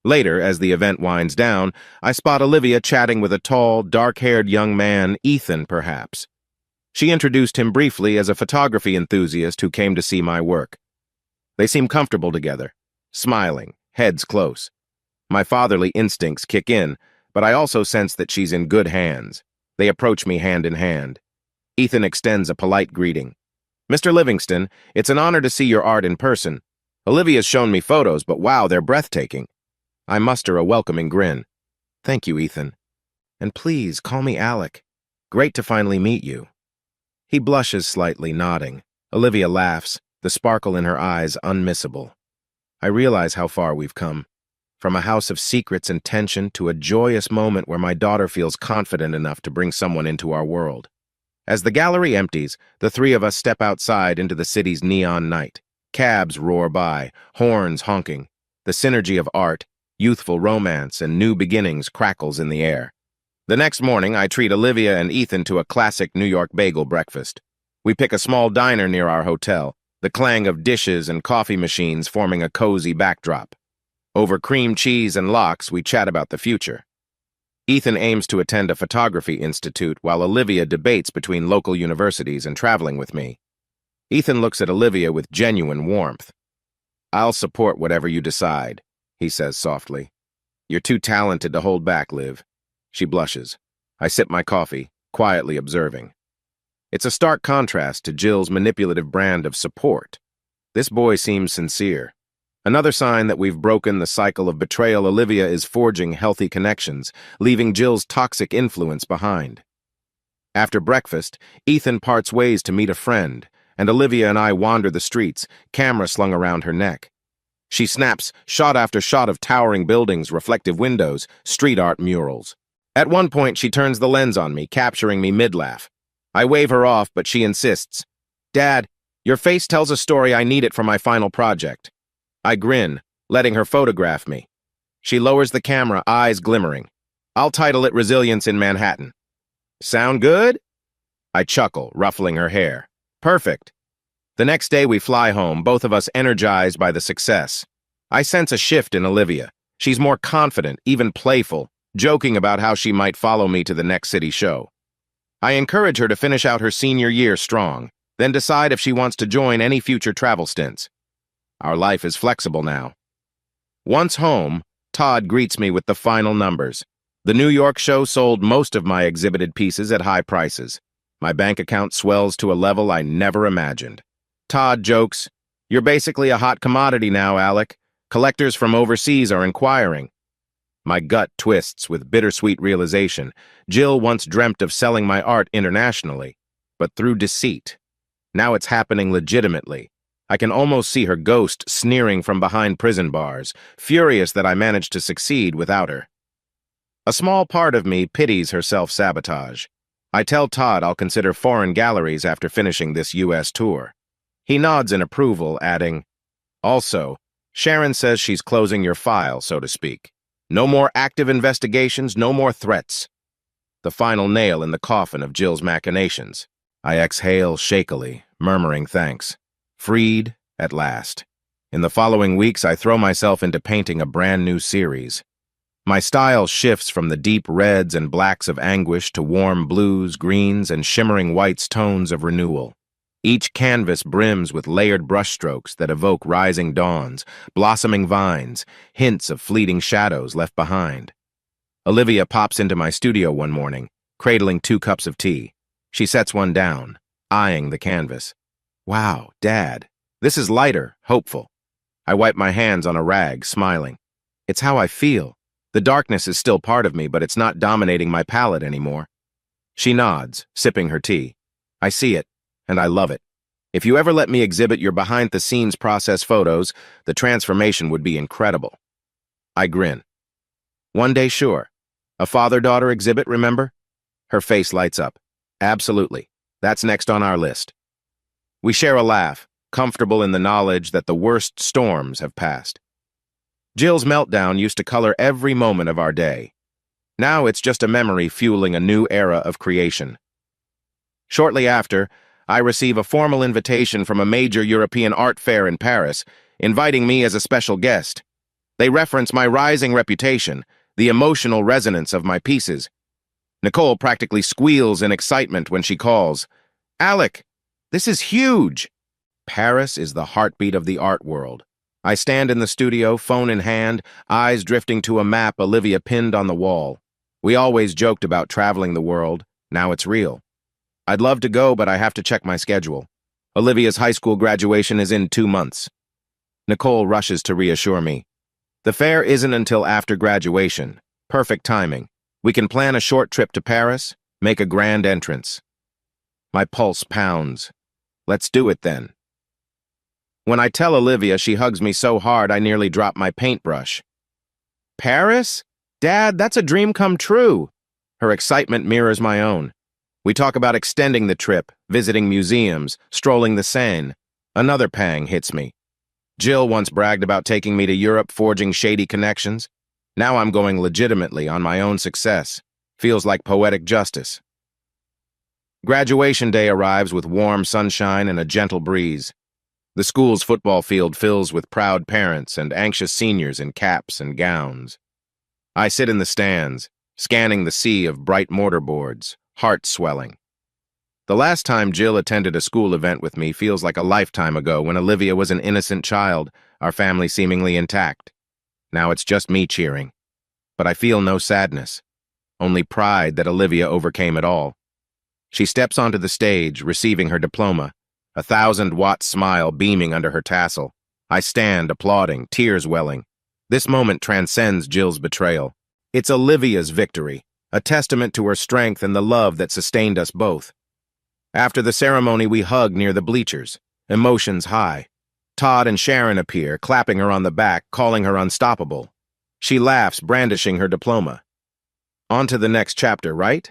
Later, as the event winds down, I spot Olivia chatting with a tall, dark-haired young man, Ethan, perhaps. She introduced him briefly as a photography enthusiast who came to see my work. They seem comfortable together, smiling, heads close. My fatherly instincts kick in, but I also sense that she's in good hands. They approach me hand in hand. Ethan extends a polite greeting. "Mr. Livingston, it's an honor to see your art in person. Olivia's shown me photos, but wow, they're breathtaking." I muster a welcoming grin. "Thank you, Ethan. And please, call me Alec. Great to finally meet you." He blushes slightly, nodding. Olivia laughs, the sparkle in her eyes unmissable. I realize how far we've come. From a house of secrets and tension to a joyous moment where my daughter feels confident enough to bring someone into our world. As the gallery empties, the three of us step outside into the city's neon night. Cabs roar by, horns honking. The synergy of art, youthful romance, and new beginnings crackles in the air. The next morning, I treat Olivia and Ethan to a classic New York bagel breakfast. We pick a small diner near our hotel, the clang of dishes and coffee machines forming a cozy backdrop. Over cream cheese and lox, we chat about the future. Ethan aims to attend a photography institute while Olivia debates between local universities and traveling with me. Ethan looks at Olivia with genuine warmth. "I'll support whatever you decide," he says softly. "You're too talented to hold back, Liv." She blushes. I sip my coffee, quietly observing. It's a stark contrast to Jill's manipulative brand of support. This boy seems sincere. Another sign that we've broken the cycle of betrayal. Olivia is forging healthy connections, leaving Jill's toxic influence behind. After breakfast, Ethan parts ways to meet a friend, and Olivia and I wander the streets, camera slung around her neck. She snaps shot after shot of towering buildings, reflective windows, street art murals. At one point, she turns the lens on me, capturing me mid-laugh. I wave her off, but she insists. "Dad, your face tells a story. I need it for my final project." I grin, letting her photograph me. She lowers the camera, eyes glimmering. "I'll title it Resilience in Manhattan." "Sound good?" I chuckle, ruffling her hair. "Perfect." The next day we fly home, both of us energized by the success. I sense a shift in Olivia. She's more confident, even playful, joking about how she might follow me to the next city show. I encourage her to finish out her senior year strong, then decide if she wants to join any future travel stints. Our life is flexible now. Once home, Todd greets me with the final numbers. The New York show sold most of my exhibited pieces at high prices. My bank account swells to a level I never imagined. Todd jokes, "You're basically a hot commodity now, Alec. Collectors from overseas are inquiring." My gut twists with bittersweet realization. Jill once dreamt of selling my art internationally, but through deceit. Now it's happening legitimately. I can almost see her ghost sneering from behind prison bars, furious that I managed to succeed without her. A small part of me pities her self-sabotage. I tell Todd I'll consider foreign galleries after finishing this U.S. tour. He nods in approval, adding, "Also, Sharon says she's closing your file, so to speak. No more active investigations, no more threats." The final nail in the coffin of Jill's machinations. I exhale shakily, murmuring thanks. Freed at last. In the following weeks, I throw myself into painting a brand new series. My style shifts from the deep reds and blacks of anguish to warm blues, greens, and shimmering whites tones of renewal. Each canvas brims with layered brushstrokes that evoke rising dawns, blossoming vines, hints of fleeting shadows left behind. Olivia pops into my studio one morning, cradling 2 cups of tea. She sets one down, eyeing the canvas. "Wow, Dad, this is lighter, hopeful." I wipe my hands on a rag, smiling. It's how I feel. The darkness is still part of me, but it's not dominating my palette anymore. She nods, sipping her tea. I see it, and I love it. If you ever let me exhibit your behind-the-scenes process photos, the transformation would be incredible. I grin. One day, sure. A father-daughter exhibit, remember? Her face lights up. Absolutely. That's next on our list. We share a laugh, comfortable in the knowledge that the worst storms have passed. Jill's meltdown used to color every moment of our day. Now it's just a memory fueling a new era of creation. Shortly after, I receive a formal invitation from a major European art fair in Paris, inviting me as a special guest. They reference my rising reputation, the emotional resonance of my pieces. Nicole practically squeals in excitement when she calls, "Alec, this is huge!" Paris is the heartbeat of the art world. I stand in the studio, phone in hand, eyes drifting to a map Olivia pinned on the wall. We always joked about traveling the world. Now it's real. I'd love to go, but I have to check my schedule. Olivia's high school graduation is in 2 months. Nicole rushes to reassure me. The fair isn't until after graduation. Perfect timing. We can plan a short trip to Paris, make a grand entrance. My pulse pounds. Let's do it then. When I tell Olivia, she hugs me so hard I nearly drop my paintbrush. "Paris? Dad, that's a dream come true." Her excitement mirrors my own. We talk about extending the trip, visiting museums, strolling the Seine. Another pang hits me. Jill once bragged about taking me to Europe forging shady connections. Now I'm going legitimately on my own success. Feels like poetic justice. Graduation day arrives with warm sunshine and a gentle breeze. The school's football field fills with proud parents and anxious seniors in caps and gowns. I sit in the stands, scanning the sea of bright mortarboards, heart swelling. The last time Jill attended a school event with me feels like a lifetime ago when Olivia was an innocent child, our family seemingly intact. Now it's just me cheering. But I feel no sadness, only pride that Olivia overcame it all. She steps onto the stage, receiving her diploma, a 1,000-watt smile beaming under her tassel. I stand, applauding, tears welling. This moment transcends Jill's betrayal. It's Olivia's victory, a testament to her strength and the love that sustained us both. After the ceremony, we hug near the bleachers, emotions high. Todd and Sharon appear, clapping her on the back, calling her unstoppable. She laughs, brandishing her diploma. On to the next chapter, right?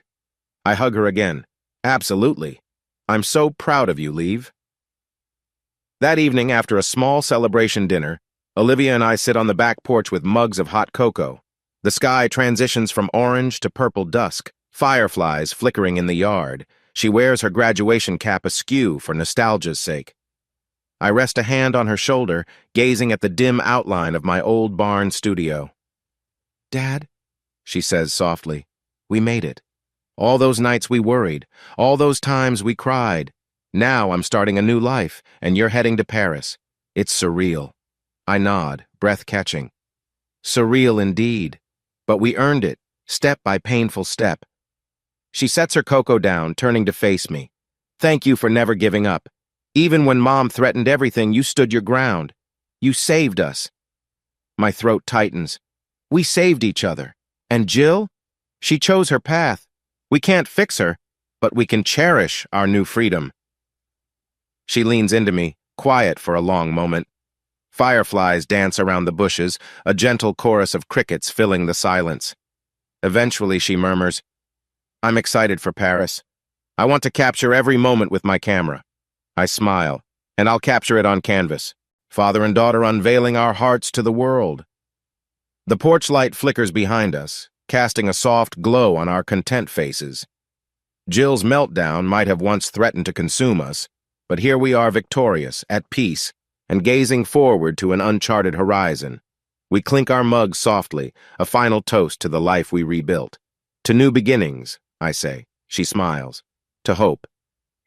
I hug her again. Absolutely. I'm so proud of you, Leave. That evening, after a small celebration dinner, Olivia and I sit on the back porch with mugs of hot cocoa. The sky transitions from orange to purple dusk, fireflies flickering in the yard. She wears her graduation cap askew for nostalgia's sake. I rest a hand on her shoulder, gazing at the dim outline of my old barn studio. Dad, she says softly, we made it. All those nights we worried, all those times we cried. Now I'm starting a new life, and you're heading to Paris. It's surreal. I nod, breath catching. Surreal indeed. But we earned it, step by painful step. She sets her cocoa down, turning to face me. Thank you for never giving up. Even when Mom threatened everything, you stood your ground. You saved us. My throat tightens. We saved each other. And Jill? She chose her path. We can't fix her, but we can cherish our new freedom. She leans into me, quiet for a long moment. Fireflies dance around the bushes, a gentle chorus of crickets filling the silence. Eventually, she murmurs, I'm excited for Paris. I want to capture every moment with my camera. I smile, and I'll capture it on canvas. Father and daughter unveiling our hearts to the world. The porch light flickers behind us, casting a soft glow on our content faces. Jill's meltdown might have once threatened to consume us, but here we are victorious, at peace, and gazing forward to an uncharted horizon. We clink our mugs softly, a final toast to the life we rebuilt. To new beginnings, I say. She smiles. To hope.